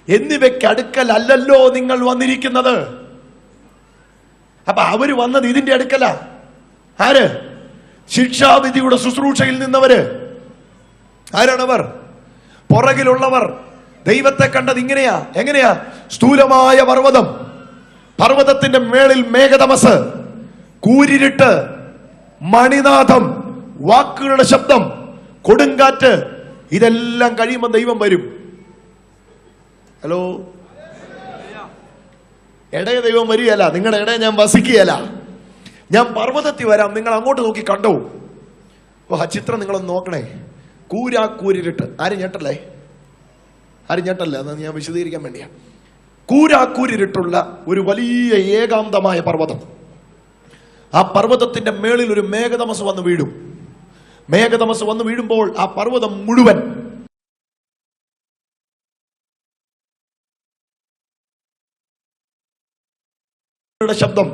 എന്നിവയ്ക്കടുക്കലല്ലോ നിങ്ങൾ വന്നിരിക്കുന്നത്. അപ്പൊ അവര് വന്നത് ഇതിന്റെ അടുക്കല. ആര്? ശിക്ഷാവിധിയുടെ ശുശ്രൂഷയിൽ നിന്നവര്. ആരാണവർ? പുറകിലുള്ളവർ. ദൈവത്തെ കണ്ടത് എങ്ങനെയാ? സ്ഥൂലമായ പർവ്വതത്തിന്റെ മേളിൽ മേഘതമസ്, കൂരിരുട്ട്, മണിനാഥം, വാക്കുകളുടെ ശബ്ദം, കൊടുങ്കാറ്റ്. ഇതെല്ലാം കഴിയുമ്പോൾ ദൈവം വരും. ഹലോ, ഇടയ ദൈവം വരികയല്ല, നിങ്ങളുടെ ഇടയെ ഞാൻ വസിക്കുകയല്ല. ഞാൻ പർവ്വതത്തിൽ വരാം, നിങ്ങൾ അങ്ങോട്ട് നോക്കി കണ്ടോ. ആ ചിത്രം നിങ്ങളൊന്ന് നോക്കണേ. കൂരിരുട്ട്. ആരും ഞെട്ടല്ലേ? എന്ന് ഞാൻ വിശദീകരിക്കാൻ വേണ്ടിയാ. കൂരിരുട്ടുള്ള ഒരു വലിയ ഏകാന്തമായ പർവ്വതം. ആ പർവ്വതത്തിന്റെ മേളിൽ ഒരു മേഘതമസ് വന്ന് വീഴും. മേഘതമസ് വന്ന് വീഴുമ്പോൾ ആ പർവ്വതം മുഴുവൻ ശബ്ദം,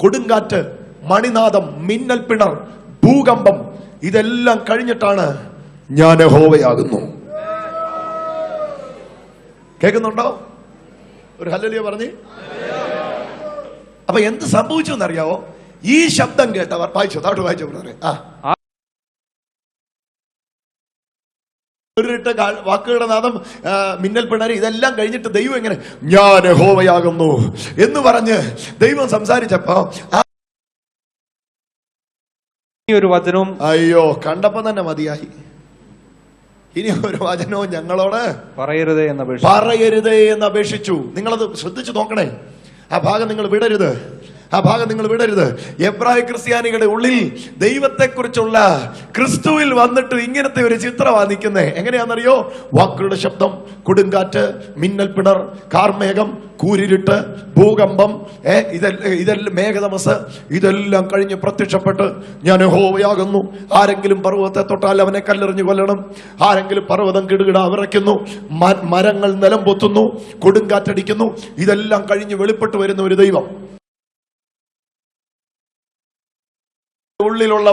കൊടുങ്കാറ്റ്, മണിനാദം, മിന്നൽ പിണർ, ഭൂകമ്പം, ഇതെല്ലാം കഴിഞ്ഞിട്ടാണ് ഞാൻ യഹോവയാകുന്നു. കേൾക്കുന്നുണ്ടോ? ഒരു ഹല്ലേലൂയ പറഞ്ഞേ. അപ്പൊ എന്ത് സംഭവിച്ചു എന്നറിയാവോ? ഈ ശബ്ദം കേട്ടവർ വായിച്ചോ ബ്രദറെ. വാക്കുകളുടെ നാദം, മിന്നൽ പിണര്, ഇതെല്ലാം കഴിഞ്ഞിട്ട് ദൈവം എങ്ങനെ ഞാൻ യഹോവയാകുന്നു എന്ന് പറഞ്ഞ് ദൈവം സംസാരിച്ചപ്പോ ഒരു വചനവും അയ്യോ കണ്ടപ്പോ തന്നെ മതിയായി. ഇനി ഒരു വചനവും ഞങ്ങളോട് പറയരുതേ എന്ന് അപേക്ഷിച്ചു. നിങ്ങളത് ശ്രദ്ധിച്ചു നോക്കണേ. ആ ഭാഗം നിങ്ങൾ വിടരുത്. ആ ഭാഗം നിങ്ങൾ വിടരുത്. എബ്രായ ക്രിസ്ത്യാനികളുടെ ഉള്ളിൽ ദൈവത്തെക്കുറിച്ചുള്ള ക്രിസ്തുവിൽ വന്നിട്ട് ഇങ്ങനത്തെ ഒരു ചിത്രമാണ് നിൽക്കുന്നത്. എങ്ങനെയാണെന്നറിയോ? വാക്കുകളുടെ ശബ്ദം, കൊടുങ്കാറ്റ്, മിന്നൽ പിണർ, കാർമേഘം, കൂരിരുട്ട്, ഭൂകമ്പം, ഇതെല്ലാം മേഘതമസ്, ഇതെല്ലാം കഴിഞ്ഞ് പ്രത്യക്ഷപ്പെട്ട് ഞാൻ യഹോവയാകുന്നു. ആരെങ്കിലും പർവ്വതത്തെ തൊട്ടാൽ അവനെ കല്ലെറിഞ്ഞു കൊല്ലണം. ആരെങ്കിലും പർവ്വതം കിടുകിട വിറയ്ക്കുന്നു, മരങ്ങൾ നിലം പൊത്തുന്നു, കൊടുങ്കാറ്റടിക്കുന്നു. ഇതെല്ലാം കഴിഞ്ഞ് വെളിപ്പെട്ട് വരുന്ന ഒരു ദൈവം ഉള്ളിലുള്ള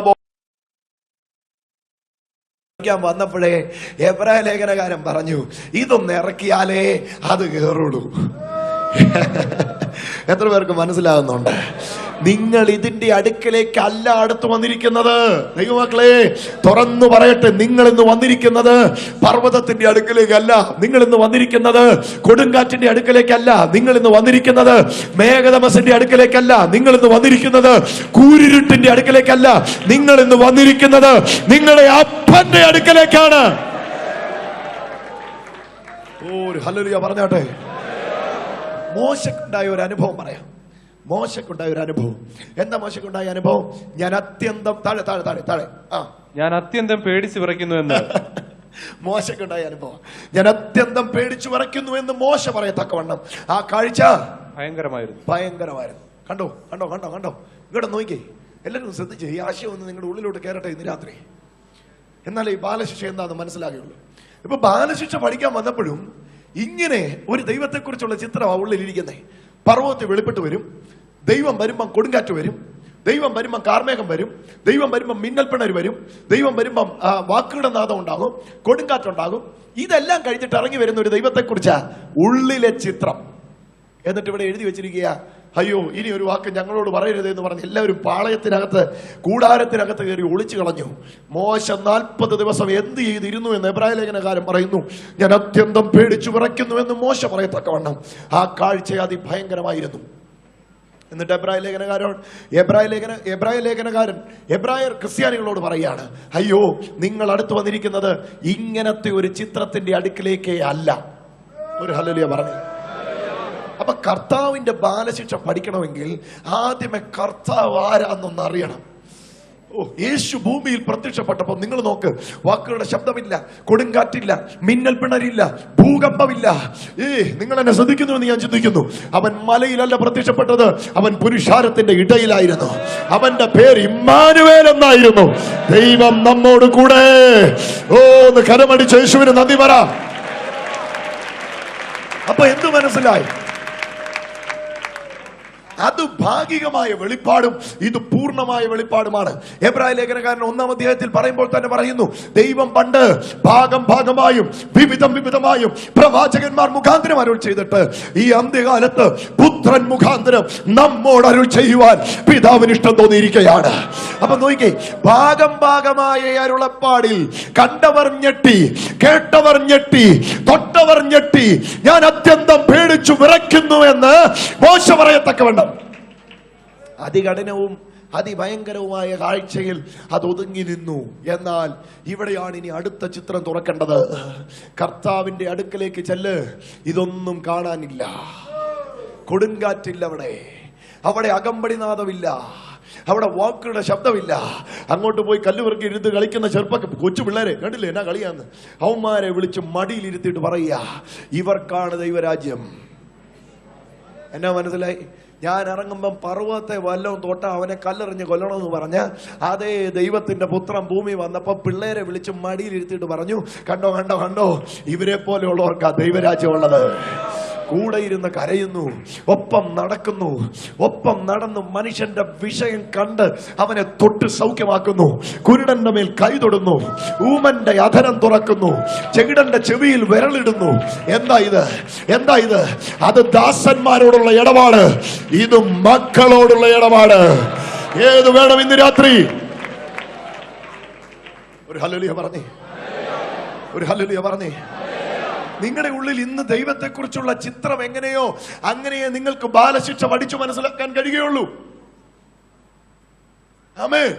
വന്നപ്പോഴേ എബ്രായ ലേഖനകാരൻ പറഞ്ഞു, ഇതൊന്ന് ഇറക്കിയാലേ അത് കേറുള്ളൂ. എത്ര പേർക്ക് മനസ്സിലാകുന്നുണ്ട്? നിങ്ങൾ ഇതിന്റെ അടുക്കലേക്ക് അല്ല അടുത്ത് വന്നിരിക്കുന്നത്. ദൈവമക്കളെ തുറന്നു പറയട്ടെ, നിങ്ങൾ ഇന്ന് വന്നിരിക്കുന്നത് പർവ്വതത്തിന്റെ അടുക്കലേക്കല്ല. നിങ്ങൾ ഇന്ന് വന്നിരിക്കുന്നത് കൊടുങ്കാറ്റിന്റെ അടുക്കലേക്കല്ല. നിങ്ങൾ ഇന്ന് വന്നിരിക്കുന്നത് മേഘതമസിന്റെ അടുക്കലേക്കല്ല. നിങ്ങൾ ഇന്ന് വന്നിരിക്കുന്നത് കൂരിരുട്ടിന്റെ അടുക്കലേക്കല്ല. നിങ്ങൾ ഇന്ന് വന്നിരിക്കുന്നത് നിങ്ങളുടെ അപ്പന്റെ അടുക്കലേക്കാണ്. ഒരു ഹല്ലേലൂയ പറഞ്ഞാട്ടെ. മോശക്കുണ്ടായ ഒരു അനുഭവം പറയാം. മോശക്കുണ്ടായ ഒരു അനുഭവം. എന്താ മോശക്കുണ്ടായ അനുഭവം? ഞാൻ അത്യന്തം താഴെ താഴെ താഴെ താഴെ ഞാൻ അത്യന്തം പേടിച്ച് വിറയ്ക്കുന്നു എന്ന് മോശക്കുണ്ടായ അനുഭവം. ഞാൻ അത്യന്തം പേടിച്ചു വിറയ്ക്കുന്നു എന്ന് മോശ പറയത്തക്കവണ്ണം ആ കാഴ്ച ഭയങ്കരമായിരുന്നു. കണ്ടോ കണ്ടോ കണ്ടോ കണ്ടോ? ഇവിടെ നോക്കിക്കേ, എല്ലാവരും ശ്രദ്ധിച്ച് ഈ ആശയം ഒന്ന് നിങ്ങളുടെ ഉള്ളിലോട്ട് കയറട്ടെ ഇന്ന് രാത്രി. എന്നാലേ ഈ ബാലശിക്ഷ എന്താണെന്ന് മനസ്സിലാകുള്ളൂ. ഇപ്പൊ ബാലശിക്ഷ പഠിക്കാൻ വന്നപ്പോഴും ഇങ്ങനെ ഒരു ദൈവത്തെക്കുറിച്ചുള്ള ചിത്രമാണ് ഉള്ളിലിരിക്കുന്നത്. പർവ്വതത്തിൽ വെളിപ്പെട്ട് വരും. ദൈവം വരുമ്പം കൊടുങ്കാറ്റ് വരും. ദൈവം വരുമ്പം കാർമേഘം വരും. ദൈവം വരുമ്പം മിന്നൽ പിണർ വരും. ദൈവം വരുമ്പം വാക്കുകളുടെ നാദം ഉണ്ടാകും, കൊടുങ്കാറ്റുണ്ടാകും. ഇതെല്ലാം കഴിഞ്ഞിട്ട് ഇറങ്ങി വരുന്ന ഒരു ദൈവത്തെക്കുറിച്ചാ ഉള്ളിലെ ചിത്രം. എന്നിട്ട് ഇവിടെ എഴുതി വെച്ചിരിക്കുക, അയ്യോ ഇനി ഒരു വാക്ക് ഞങ്ങളോട് പറയരുത് എന്ന് പറഞ്ഞ് എല്ലാവരും പാളയത്തിനകത്ത് കൂടാരത്തിനകത്ത് കയറി ഒളിച്ചു കളഞ്ഞു. മോശ 40 ദിവസം എന്ത് ചെയ്തിരുന്നു എന്ന് എബ്രായ ലേഖനകാരൻ പറയുന്നു. ഞാൻ അത്യന്തം പേടിച്ചു വിറയ്ക്കുന്നു എന്ന് മോശ പറയത്തക്കവണ്ണം ആ കാഴ്ച അതിഭയങ്കരമായിരുന്നു. എന്നിട്ട് എബ്രായർ ക്രിസ്ത്യാനികളോട് പറയാണ്, അയ്യോ നിങ്ങൾ അടുത്ത് വന്നിരിക്കുന്നത് ഇങ്ങനത്തെ ഒരു ചിത്രത്തിന്റെ അടുക്കിലേക്കേ അല്ല. ഒരു ഹല്ലേലൂയ പറഞ്ഞു. അപ്പൊ കർത്താവിന്റെ ബാലശിക്ഷ പഠിക്കണമെങ്കിൽ ആദ്യമേ കർത്താവ് ആരാന്നൊന്ന് അറിയണം. യേശു ഭൂമിയിൽ പ്രത്യക്ഷപ്പെട്ടപ്പോൾ നിങ്ങൾ നോക്ക്, വാക്കുകളുടെ ശബ്ദമില്ല, കൊടുങ്കാറ്റില്ല, മിന്നൽ പിണരില്ല, ഭൂകമ്പമില്ല. നിങ്ങൾ എന്നെ ശ്രദ്ധിക്കുന്നുവെന്ന് ഞാൻ ചിന്തിക്കുന്നു. അവൻ മലയിലല്ല പ്രത്യക്ഷപ്പെട്ടത്, അവൻ പുരുഷാരത്തിന്റെ ഇടയിലായിരുന്നു. അവന്റെ പേര് ഇമ്മാനുവേൽ എന്നായിരുന്നു. ദൈവം നമ്മോട് കൂടെ. ഒന്ന് കരമടിച്ച് യേശുവിന് നന്ദി പറ. അപ്പൊ എന്ത് മനസ്സിലായി? അത് ഭാഗികമായ വെളിപ്പാടും ഇത് പൂർണ്ണമായ വെളിപ്പാടുമാണ്. എബ്രായ ലേഖനകാരൻ 1-ാം അധ്യായത്തിൽ പറയുമ്പോൾ തന്നെ പറയുന്നു, ദൈവം പണ്ട് ഭാഗം ഭാഗമായും വിവിധമായും പ്രവാചകന്മാർ മുഖാന്തരം അരുൾ ചെയ്തിട്ട് ഈ അന്ത്യകാലത്ത് പുത്രൻ മുഖാന്തരം നമ്മോട് അരുൾ ചെയ്യുവാൻ പിതാവിന് ഇഷ്ടം തോന്നിയിരിക്കുകയാണ്. അപ്പൊ നോക്കിക്കേ, ഭാഗമായ അരുളപ്പാടിൽ കണ്ടവർ ഞെട്ടി, കേട്ടവർ ഞെട്ടി, തൊട്ടവർ ഞെട്ടി. ഞാൻ അത്യന്തം പേടിച്ചു വിറയ്ക്കുന്നു എന്ന് മോശ പറയത്തക്കവണ്ണം അതികഠിനവും അതിഭയങ്കരവുമായ കാഴ്ചയിൽ അത് ഒതുങ്ങി നിന്നു. എന്നാൽ ഇവിടെയാണ് ഇനി അടുത്ത ചിത്രം തുറക്കേണ്ടത്. കർത്താവിന്റെ അടുക്കലേക്ക് ചെല്ല്. ഇതൊന്നും കാണാനില്ല. കൊടുങ്കാറ്റില്ല അവിടെ അകമ്പടിനാദമില്ല, അവിടെ വാക്കുകളുടെ ശബ്ദമില്ല. അങ്ങോട്ട് പോയി കല്ലുവർക്ക് ഇരുന്ന് കളിക്കുന്ന കൊച്ചു പിള്ളേരെ കണ്ടില്ലേ എന്നാ കളിയാന്ന്? അവന്മാരെ വിളിച്ച് മടിയിലിരുത്തിയിട്ട് പറയുക, ഇവർക്കാണ് ദൈവരാജ്യം. എന്നാ മനസ്സിലായി? ഞാൻ ഇറങ്ങുമ്പം പർവ്വതത്തെ വല്ലവും തൊട്ട അവനെ കല്ലെറിഞ്ഞ് കൊല്ലണമെന്ന് പറഞ്ഞ അതേ ദൈവത്തിന്റെ പുത്രൻ ഭൂമി വന്നപ്പോ പിള്ളേരെ വിളിച്ച് മടിയിലിരുത്തിയിട്ട് പറഞ്ഞു, കണ്ടോ കണ്ടോ കണ്ടോ, ഇവരെ പോലെയുള്ളവർക്കാ ദൈവരാജ്യം ഉള്ളത്. കൂടെ ഇരുന്ന് കരയുന്നു, ഒപ്പം നടക്കുന്നു, ഒപ്പം നടന്നു മനുഷ്യന്റെ വിഷയം കണ്ട് അവനെ തൊട്ട് സൗഖ്യമാക്കുന്നു. കുരുടന്റെ മേൽ കൈ തൊടുന്നു, ഊമന്റെ അധരം തുറക്കുന്നു, ചെകിടന്റെ ചെവിയിൽ വിരലിടുന്നു. എന്താ ഇത്? അത് ദാസന്മാരോടുള്ള ഇടപാട്, ഇത് മക്കളോടുള്ള ഇടപാട്. ഏത് വേണം ഇന്ന് രാത്രി? ഒരു ഹല്ലേലൂയ പറഞ്ഞേ. നിങ്ങളുടെ ഉള്ളിൽ ഇന്ന് ദൈവത്തെക്കുറിച്ചുള്ള ചിത്രം എങ്ങനെയോ അങ്ങനെയേ നിങ്ങൾക്ക് ബാലശിക്ഷ പഠിച്ചു മനസ്സിലാക്കാൻ കഴിയുകയുള്ളൂ. ആമേൻ.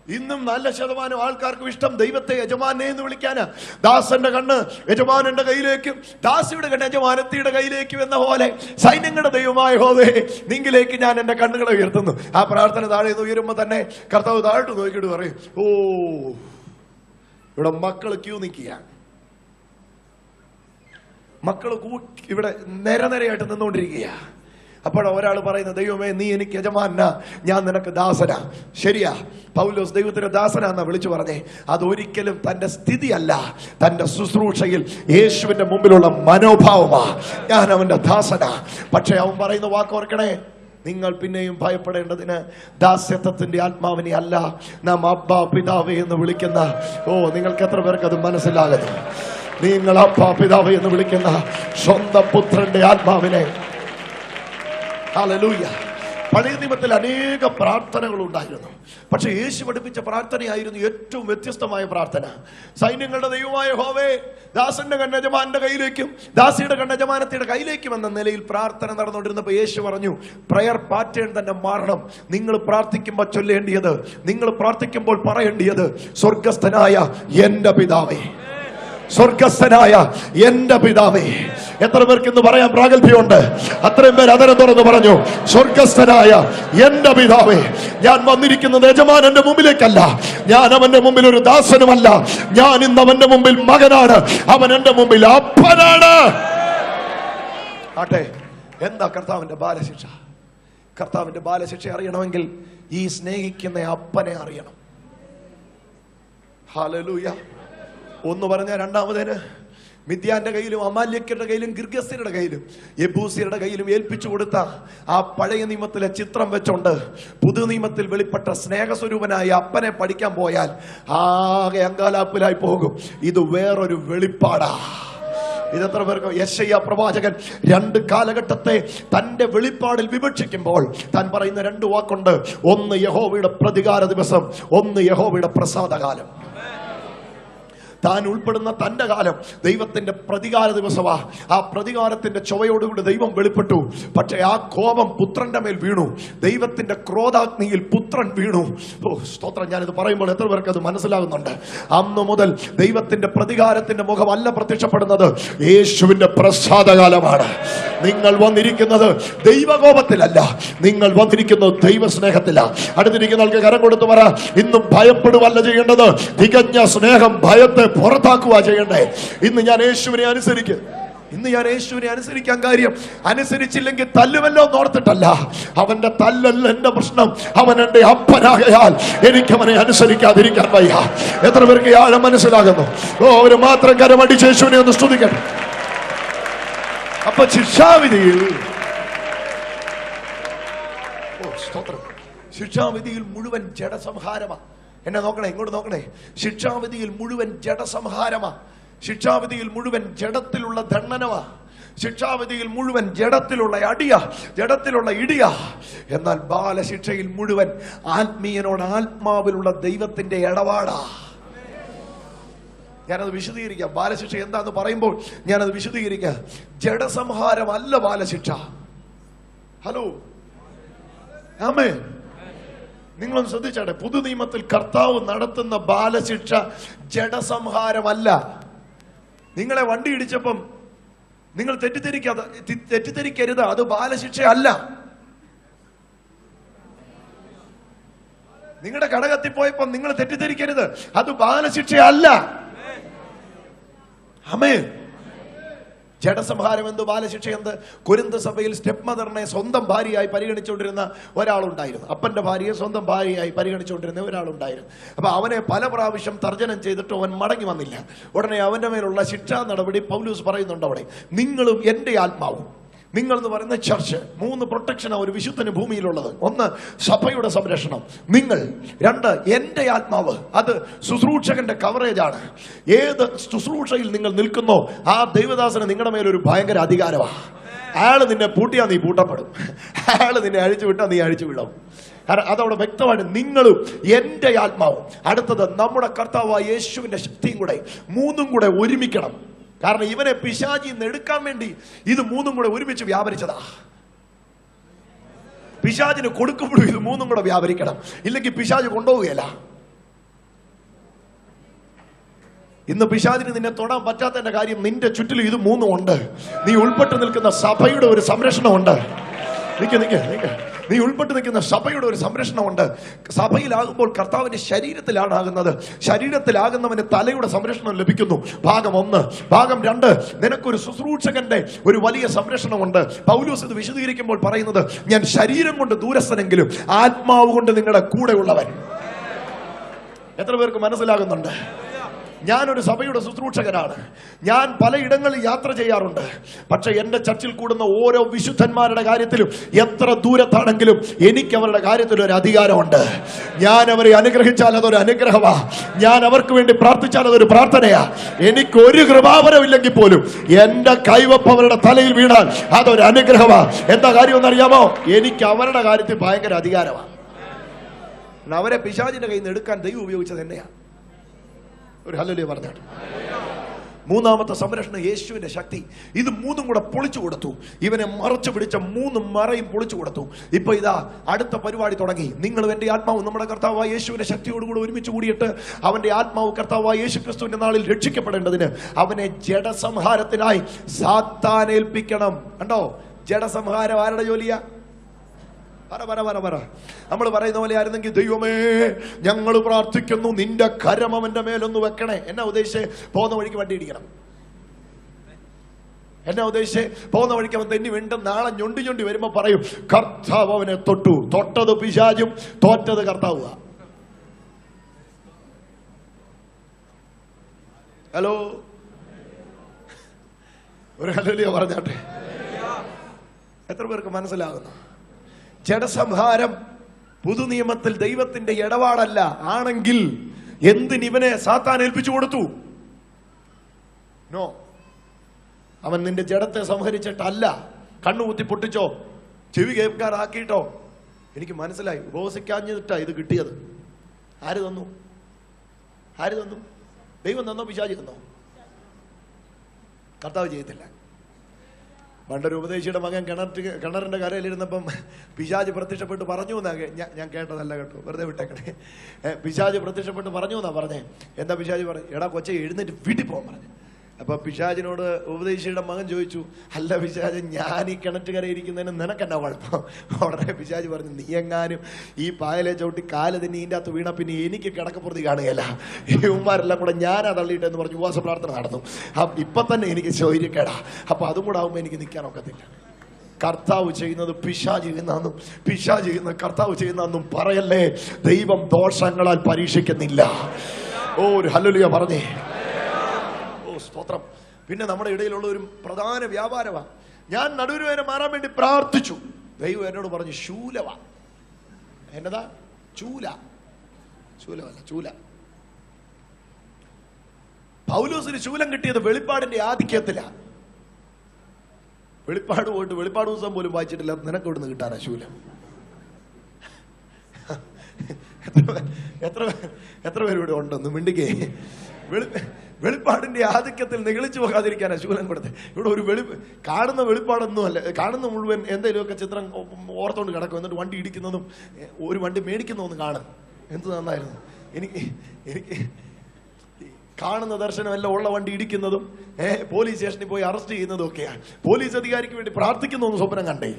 ഇന്നും നല്ല ശതമാനം ആൾക്കാർക്കും ഇഷ്ടം ദൈവത്തെ യജമാനെ എന്ന് വിളിക്കാന്. ദാസന്റെ കണ്ണ് യജമാനന്റെ കയ്യിലേക്കും ദാസിയുടെ കണ്ണ് യജമാനത്തിയുടെ കയ്യിലേക്കും എന്ന പോലെ സൈന്യങ്ങളുടെ ദൈവമായ യഹോവേ, നിങ്കിലേക്ക് ഞാൻ എന്റെ കണ്ണുകളെ ഉയർത്തുന്നു. ആ പ്രാർത്ഥന താഴെ നിന്ന് ഉയരുമ്പോ തന്നെ കർത്താവ് താഴോട്ട് നോക്കിയിട്ട് പറയും, ഓ ഇവിടെ മക്കള് ക്യൂ നിൽക്കുക, മക്കള് ഇവിടെ നിരനിരയായിട്ട് നിന്നുകൊണ്ടിരിക്കുക. അപ്പോഴാണ് ഒരാൾ പറയുന്നത്, ദൈവമേ നീ എനിക്ക് യജമാനാ, ഞാൻ നിനക്ക് ദാസനാ. ശരിയാ, പൗലോസ് ദൈവത്തിന്റെ ദാസനാന്നാ വിളിച്ചു പറഞ്ഞേ. അതൊരിക്കലും തന്റെ സ്ഥിതിയല്ല, തന്റെ ശുശ്രൂഷയിൽ യേശുവിന്റെ മുമ്പിലുള്ള മനോഭാവമാ. ഞാൻ അവന്റെ ദാസനാ. പക്ഷെ അവൻ പറയുന്ന വാക്കോർക്കണേ, നിങ്ങൾ പിന്നെയും ഭയപ്പെടേണ്ടതിന് ദാസ്യത്വത്തിന്റെ ആത്മാവിനെ അല്ല, നാം അബ്ബാ പിതാവേ എന്ന് വിളിക്കുന്ന, ഓ നിങ്ങൾക്ക് എത്ര പേർക്ക് അത് മനസ്സിലാകുന്നു? നിങ്ങൾ അബ്ബാ പിതാവേ എന്ന് വിളിക്കുന്ന സ്വന്തം പുത്രന്റെ ആത്മാവിനെ. ഹല്ലേലൂയ. പഴയ നിയമത്തിൽ അനേക പ്രാർത്ഥനകൾ ഉണ്ടായിരുന്നു. പക്ഷെ യേശു പഠിപ്പിച്ച പ്രാർത്ഥനയായിരുന്നു ഏറ്റവും വ്യത്യസ്തമായ പ്രാർത്ഥന. സൈന്യങ്ങളുടെ ദൈവമായ യഹോവേ, ദാസന്റെ കണ്ണ് യജമാനന്റെ കയ്യിലേക്കും ദാസിയുടെ കണ്ണ് യജമാനത്തിയുടെ കയ്യിലേക്കും എന്ന നിലയിൽ പ്രാർത്ഥന നടന്നുകൊണ്ടിരുന്നപ്പോൾ യേശു പറഞ്ഞു, പ്രയർ പാറ്റേൺ തന്നെ മാറണം. നിങ്ങൾ പ്രാർത്ഥിക്കുമ്പോൾ ചൊല്ലേണ്ടിയത്, നിങ്ങൾ പ്രാർത്ഥിക്കുമ്പോൾ പറയേണ്ടിയത്, സ്വർഗസ്ഥനായ എന്റെ പിതാവേ, സ്വർഗസ്ഥനായ എന്റെ പിതാവേ. എത്ര പേർക്ക് ഇന്ന് പറയാൻ പ്രാഗൽഭ്യമുണ്ട്? അത്രയും പേര് അതരം തുറന്ന് പറഞ്ഞു, സ്വർഗസ്ഥനായ എന്റെ പിതാവേ. ഞാൻ വന്നിരിക്കുന്നത് യജമാനന്റെ മുമ്പിലേക്കല്ല, ഞാൻ അവന്റെ മുമ്പിൽ ഒരു ദാസനുമല്ല, ഞാൻ ഇന്ന് അവന്റെ മുമ്പിൽ മകനാണ്, അവൻ എന്റെ മുമ്പിൽ അപ്പനാണ്. ആട്ടെ, എന്താ കർത്താവിന്റെ ബാലശിക്ഷ? കർത്താവിന്റെ ബാലശിക്ഷ അറിയണമെങ്കിൽ ഈ സ്നേഹിക്കുന്ന അപ്പനെ അറിയണം. ഹല്ലേലൂയ. ഒന്ന് പറഞ്ഞ രണ്ടാമതേന് മിദ്യാന്റെ കയ്യിലും അമാല്യക്കരുടെ കയ്യിലും ഗിർഗസ്യരുടെ കയ്യിലും യെബൂസ്യരുടെ കയ്യിലും ഏൽപ്പിച്ചു കൊടുത്ത ആ പഴയ നിയമത്തിലെ ചിത്രം വെച്ചോണ്ട് പുതു നിയമത്തിൽ വെളിപ്പെട്ട സ്നേഹസ്വരൂപനായ അപ്പനെ പഠിക്കാൻ പോയാൽ ആകെ അങ്കാലാപ്പിലായി പോകും. ഇത് വേറൊരു വെളിപ്പാടാ. ഇതെത്ര പേർക്ക്? യെശയ്യാ പ്രവാചകൻ 2 കാലഘട്ടത്തെ തന്റെ വെളിപ്പാടിൽ വിവക്ഷിക്കുമ്പോൾ താൻ പറയുന്ന 2 വാക്കുണ്ട്. ഒന്ന് യഹോവയുടെ പ്രതികാര ദിവസം, ഒന്ന് യഹോവയുടെ പ്രസാദകാലം. താൻ ഉൾപ്പെടുന്ന തന്റെ കാലം ദൈവത്തിന്റെ പ്രതികാര ദിവസമാ. ആ പ്രതികാരത്തിന്റെ ചുവയോടുകൂടി ദൈവം വെളിപ്പെട്ടു. പക്ഷെ ആ കോപം പുത്രന്റെ മേൽ വീണു. ദൈവത്തിന്റെ ക്രോധാഗ്നിയിൽ പുത്രൻ വീണു. ഓ സ്തോത്രം. ഞാനിത് പറയുമ്പോൾ എത്ര പേർക്ക് അത് മനസ്സിലാകുന്നുണ്ട്? അന്ന് മുതൽ ദൈവത്തിന്റെ പ്രതികാരത്തിന്റെ മുഖമല്ല പ്രത്യക്ഷപ്പെടുന്നത്, യേശുവിന്റെ പ്രസാദകാലമാണ്. നിങ്ങൾ വന്നിരിക്കുന്നത് ദൈവകോപത്തിലല്ല, നിങ്ങൾ വന്നിരിക്കുന്നത് ദൈവസ്നേഹത്തിലാണ്. അടുത്തിരിക്കുന്ന ആൾക്ക് കരം കൊടുത്തു പറ, ഇന്നും ഭയപ്പെടുവല്ല ചെയ്യേണ്ടത്, തികഞ്ഞ സ്നേഹം ഭയത്തെ പുറത്താക്കുക ചെയ്യണ്ടേ. ഇന്ന് ഞാൻ യേശുവിനെ അനുസരിക്കും. ഇന്ന് ഞാൻ യേശുവിനെ അനുസരിക്കാൻ കാര്യം, അനുസരിച്ചില്ലെങ്കിൽ തല്ലുമല്ലോ ഓർത്തിട്ടല്ല. അവന്റെ തല്ലല്ല എന്റെ പ്രശ്നം, അവൻ എന്റെ അപ്പനാകയാൽ എനിക്ക് അവനെ അനുസരിക്കാതിരിക്കാൻ വയ്യ. എത്ര പേർക്ക് ആഴം മനസ്സിലാകുന്നു? ഓ, അവര് മാത്രം കരമടിച്ച് യേശുവിനെ ഒന്ന് സ്തുതിക്കട്ടെ. അപ്പൊ ശിക്ഷാവിധിയിൽ, ഓ സ്തോത്രം, ശിക്ഷാവിധിയിൽ മുഴുവൻ ജഡസംഹാരമാ. എന്നെ നോക്കണേ, ഇങ്ങോട്ട് നോക്കണേ. ശിക്ഷാവിധിയിൽ മുഴുവൻ ജഡസംഹാരമാ. ശിക്ഷാവിധിയിൽ മുഴുവൻ ജഡത്തിലുള്ള ദണ്ഡനമാ. ശിക്ഷാവിധിയിൽ മുഴുവൻ ജഡത്തിലുള്ള അടിയാ, ജഡത്തിലുള്ള ഇടിയാ. എന്നാൽ ബാലശിക്ഷയിൽ മുഴുവൻ ആത്മീയനോട് ആത്മാവിലുള്ള ദൈവത്തിന്റെ ഇടപാടാ. ഞാനത് വിശദീകരിക്കാം. ബാലശിക്ഷ എന്താന്ന് പറയുമ്പോൾ ഞാനത് വിശദീകരിക്കാം. ജഡസംഹാരമല്ല ബാലശിക്ഷ. ഹലോ, ആമേൻ. നിങ്ങളും ശ്രദ്ധിച്ചാട്ടെ, പുതു നിയമത്തിൽ കർത്താവ് നടത്തുന്ന ബാലശിക്ഷ ജഡസംഹാരമല്ല. നിങ്ങളെ വണ്ടി ഇടിച്ചപ്പം നിങ്ങൾ തെറ്റിദ്ധരിക്കരുത്, അത് ബാലശിക്ഷയല്ല. നിങ്ങളുടെ കടകത്തിപ്പോയപ്പം നിങ്ങൾ തെറ്റിദ്ധരിക്കരുത്, അത് ബാലശിക്ഷയല്ല. ആമേൻ. ജഡസംഹാരം എന്ത്, ബാലശിക്ഷ എന്ത്? കൊരിന്ത് സഭയിൽ സ്റ്റെപ്പ് മദറിനെ സ്വന്തം ഭാര്യയായി പരിഗണിച്ചുകൊണ്ടിരുന്ന ഒരാളുണ്ടായിരുന്നു. അപ്പന്റെ ഭാര്യയെ സ്വന്തം ഭാര്യയായി പരിഗണിച്ചുകൊണ്ടിരുന്ന ഒരാളുണ്ടായിരുന്നു. അപ്പൊ അവനെ പല പ്രാവശ്യം തർജ്ജനം ചെയ്തിട്ട് അവൻ മടങ്ങി വന്നില്ല. ഉടനെ അവന്റെ മേലുള്ള ശിക്ഷാ നടപടി പൗലൂസ് പറയുന്നുണ്ട് അവിടെ. നിങ്ങളും എന്റെ ആത്മാവും, നിങ്ങൾ എന്ന് പറയുന്ന ചർച്ച്, 3 പ്രൊട്ടക്ഷനാണ് ഒരു വിശുദ്ധന് ഭൂമിയിലുള്ളത്. 1 സഭയുടെ സംരക്ഷണം, നിങ്ങൾ. 2 എന്റെ ആത്മാവ്, അത് ശുശ്രൂഷകന്റെ കവറേജാണ്. ഏത് ശുശ്രൂഷയിൽ നിങ്ങൾ നിൽക്കുന്നോ ആ ദൈവദാസന് നിങ്ങളുടെ മേലൊരു ഭയങ്കര അധികാരമാണ്. അയാള് നിന്നെ പൂട്ടിയാ നീ പൂട്ടപ്പെടും, അയാള് നിന്നെ അഴിച്ചു വിട്ടാ നീ അഴിച്ചു വിടും. അതവിടെ വ്യക്തമാണ്. നിങ്ങളും എന്റെ ആത്മാവും. അടുത്തത് നമ്മുടെ കർത്താവായ യേശുവിന്റെ ശക്തിയും കൂടെ, 3ഉം കൂടെ ഒരുമിക്കണം. കാരണം ഇവനെ പിശാചിൽ നിന്ന് എടുക്കാൻ വേണ്ടി ഇത് 3ഉം കൂടെ ഒരുമിച്ച് വ്യാപരിച്ചതാ. പിശാചിന് കൊടുക്കുമ്പോഴും ഇത് 3ഉം കൂടെ വ്യാപരിക്കണം, ഇല്ലെങ്കിൽ പിശാച് കൊണ്ടുപോവുകയല്ല. ഇന്ന് പിശാചിന് നിന്നെ തൊടാൻ പറ്റാത്തതിന്റെ കാര്യം നിന്റെ ചുറ്റിലും ഇത് മൂന്നും ഉണ്ട്. നീ ഉൾപ്പെട്ട് നിൽക്കുന്ന സഭയുടെ ഒരു സംരക്ഷണമുണ്ട്. നീ ഉൾപ്പെട്ട് നിൽക്കുന്ന സഭയുടെ ഒരു സംരക്ഷണമുണ്ട്. സഭയിലാകുമ്പോൾ കർത്താവിന്റെ ശരീരത്തിലാണ് ആകുന്നത്. ശരീരത്തിലാകുന്നവന് തലയുടെ സംരക്ഷണം ലഭിക്കുന്നു. ഭാഗം 1. ഭാഗം 2, നിനക്കൊരു ശുശ്രൂഷകന്റെ ഒരു വലിയ സംരക്ഷണമുണ്ട്. പൗലോസ് ഇത് വിശദീകരിക്കുമ്പോൾ പറയുന്നത്, ഞാൻ ശരീരം കൊണ്ട് ദൂരസ്ഥനെങ്കിലും ആത്മാവ് കൊണ്ട് നിങ്ങളുടെ കൂടെ ഉള്ളവൻ. എത്ര പേർക്ക് മനസ്സിലാകുന്നുണ്ട്? ഞാനൊരു സഭയുടെ ശുശ്രൂഷകനാണ്. ഞാൻ പലയിടങ്ങളിൽ യാത്ര ചെയ്യാറുണ്ട്. പക്ഷെ എന്റെ ചർച്ചിൽ കൂടുന്ന ഓരോ വിശുദ്ധന്മാരുടെ കാര്യത്തിലും എത്ര ദൂരത്താണെങ്കിലും എനിക്ക് അവരുടെ കാര്യത്തിൽ ഒരു അധികാരമുണ്ട്. ഞാൻ അവരെ അനുഗ്രഹിച്ചാൽ അതൊരു അനുഗ്രഹമാ. ഞാൻ അവർക്ക് വേണ്ടി പ്രാർത്ഥിച്ചാൽ അതൊരു പ്രാർത്ഥനയാ. എനിക്ക് ഒരു കൃപാവരമില്ലെങ്കിൽ പോലും എന്റെ കൈവപ്പ് അവരുടെ തലയിൽ വീണാൽ അതൊരു അനുഗ്രഹമാ. എന്താ കാര്യം എന്നറിയാമോ? എനിക്ക് അവരുടെ കാര്യത്തിൽ ഭയങ്കര അധികാരമാണ്. അവരെ പിശാചിന്റെ കയ്യിൽ നിന്ന് എടുക്കാൻ ദൈവം ഉപയോഗിച്ചത് എന്നെയാണ്. ഒരു ഹല്ലേലൂയ പറഞ്ഞാട്ട്. മൂന്നാമത്തെ സംരക്ഷണം യേശുവിന്റെ ശക്തി. ഇത് മൂന്നും കൂടെ പൊളിച്ചു കൊടുത്തു. ഇവനെ മറച്ചു പിടിച്ച 3 മറയും പൊളിച്ചു കൊടുത്തു. ഇപ്പൊ ഇതാ അടുത്ത പരിപാടി തുടങ്ങി. നിങ്ങളും എന്റെ ആത്മാവും നമ്മുടെ കർത്താവായ യേശുവിന്റെ ശക്തിയോടുകൂടി ഒരുമിച്ച് കൂടിയിട്ട് അവന്റെ ആത്മാവ് കർത്താവായ യേശു ക്രിസ്തുവിന്റെ നാളിൽ രക്ഷിക്കപ്പെടേണ്ടതിന് അവനെ ജഡസംഹാരത്തിനായി സാത്താനേൽപ്പിക്കണം. കണ്ടോ, ജഡസംഹാരം ആരുടെ ജോലിയാ? നമ്മൾ പറയുന്ന പോലെ ആയിരുന്നെങ്കിൽ, ദൈവമേ ഞങ്ങൾ പ്രാർത്ഥിക്കുന്നു നിന്റെ കരം അവന്റെ മേലൊന്ന് വെക്കണേ. എന്നാ ഉദ്ദേശിച്ച്? പോകുന്ന വഴിക്ക് വണ്ടി ഇടിക്കണം. എന്നാ ഉദ്ദേശിച്ച്? പോകുന്ന വഴിക്ക് അവൻ തെന്നി വീണ്ടും നാളെ ഞൊണ്ടി വരുമ്പോ പറയും, കർത്താവ് അവനെ തൊട്ടു. തൊട്ടത് പിശാചും, തോറ്റത് കർത്താവുക. ഹലോ, ഒരു ഹല്ലേലൂയ പറഞ്ഞാട്ടെ. എത്ര പേർക്ക് മനസ്സിലാകുന്നു? ജഡസംഹാരം പുതുനിയമത്തിൽ ദൈവത്തിന്റെ ഇടപാടല്ല. ആണെങ്കിൽ എന്തിനിവനെ സാത്താൻ ഏൽപ്പിച്ചു കൊടുത്തു? നോ, അവൻ നിന്റെ ജഡത്തെ സംഹരിച്ചിട്ടല്ല. കണ്ണുകുത്തി പൊട്ടിച്ചോ, ചെവി കേൾക്കാറാക്കിയിട്ടോ. എനിക്ക് മനസ്സിലായി, ഉപവസിക്കാഞ്ഞിട്ടാ ഇത് കിട്ടിയത്. ആര് തന്നു? ദൈവം തന്നോ പിശാചി തന്നോ? കർത്താവ് ചെയ്യത്തില്ല. പണ്ടൊരു ഉപദേശിയുടെ മകൻ കിണറിന്റെ കരയിലിരുന്നപ്പം പിശാച് പ്രത്യക്ഷപ്പെട്ട് പറഞ്ഞു എന്നാ ഞാൻ കേട്ടതല്ല കേട്ടോ, വെറുതെ വിട്ടേക്കണേ. പിശാച് പ്രത്യക്ഷപ്പെട്ട് പറഞ്ഞു എന്നാ പറഞ്ഞേ. എന്താ പിശാച് പറഞ്ഞു? എടാ കൊച്ചെ എഴുന്നേറ്റ് വീട്ടിൽ പോകാൻ പറഞ്ഞു. അപ്പൊ പിശാചിനോട് ഉപദേശിയുടെ മകൻ ചോദിച്ചു, അല്ല പിശാച്, ഞാൻ ഈ കിണറ്റുകര ഇരിക്കുന്നതിന് നിനക്കെന്നാ കുഴപ്പം? ഉടനെ പിശാച് പറഞ്ഞു, നീ എങ്ങാനും ഈ പായലെ ചവിട്ടി കാല് തന്നെ ഇതിൻ്റെ അകത്ത് വീണ പിന്നെ എനിക്ക് കിടക്കപ്പുറത്ത് കാണുകയല്ല. ഈ ഉമ്മാരെല്ലാം കൂടെ ഞാനാ തള്ളിയിട്ടെന്ന് പറഞ്ഞു ഉപവാസ പ്രാർത്ഥന നടന്നു. ഇപ്പൊ തന്നെ എനിക്ക് ശൗര്യക്കേടാ. അപ്പൊ അതും കൂടെ ആവുമ്പോ എനിക്ക് നിൽക്കാൻ ഒക്കത്തില്ല. കർത്താവ് ചെയ്യുന്നത് പിശാച് ചെയ്യുന്നതെന്നും പിശാച് ചെയ്യുന്ന കർത്താവ് ചെയ്യുന്നതെന്നും പറയല്ലേ. ദൈവം ദോഷങ്ങളാൽ പരീക്ഷിക്കുന്നില്ല. ഓ, ഒരു ഹല്ലേലൂയ പറഞ്ഞേ. സ്തോത്രം. പിന്നെ നമ്മുടെ ഇടയിലുള്ള ഒരു പ്രധാന വ്യാപാരമാണ്. ഞാൻ നടുവിനുവേദന മാറാൻ വേണ്ടി പ്രാർത്ഥിച്ചു. ദൈവം എന്നോട് പറഞ്ഞു, ശൂലവാ. എന്നതാ? ശൂല. പൗലോസിന് ശൂലം കിട്ടിയത് വെളിപ്പാടിന്റെ ആധിക്യത്തിലാ. വെളിപ്പാട് പോയിട്ട് വെളിപ്പാട് ദിവസം പോലും വായിച്ചിട്ടില്ല. നിനക്ക് ഇവിടുന്ന് കിട്ടാനാ ശൂലം? എത്ര പേരിവിടെ ഉണ്ടെന്ന് മിണ്ടിക്കേ. വെളിപ്പാടിന്റെ ആധിക്യത്തിൽ നിഗളിച്ചു പോകാതിരിക്കാനാ ശൂലം കൊടുത്തത്. ഇവിടെ ഒരു കാണുന്ന വെളിപ്പാടൊന്നും അല്ല. കാണുന്ന മുഴുവൻ എന്തെങ്കിലുമൊക്കെ ചിത്രം ഓർത്തോണ്ട് കിടക്കും. എന്നിട്ട് വണ്ടി ഇടിക്കുന്നതും ഒരു വണ്ടി മേടിക്കുന്നതൊന്നും കാണും. എന്ത് നന്നായിരുന്നു. എനിക്ക് കാണുന്ന ദർശനമല്ല ഉള്ള വണ്ടി ഇടിക്കുന്നതും പോലീസ് സ്റ്റേഷനിൽ പോയി അറസ്റ്റ് ചെയ്യുന്നതും ഒക്കെയാണ്. പോലീസ് അധികാരിക്ക് വേണ്ടി പ്രാർത്ഥിക്കുന്ന സ്വപ്നം കണ്ടേ.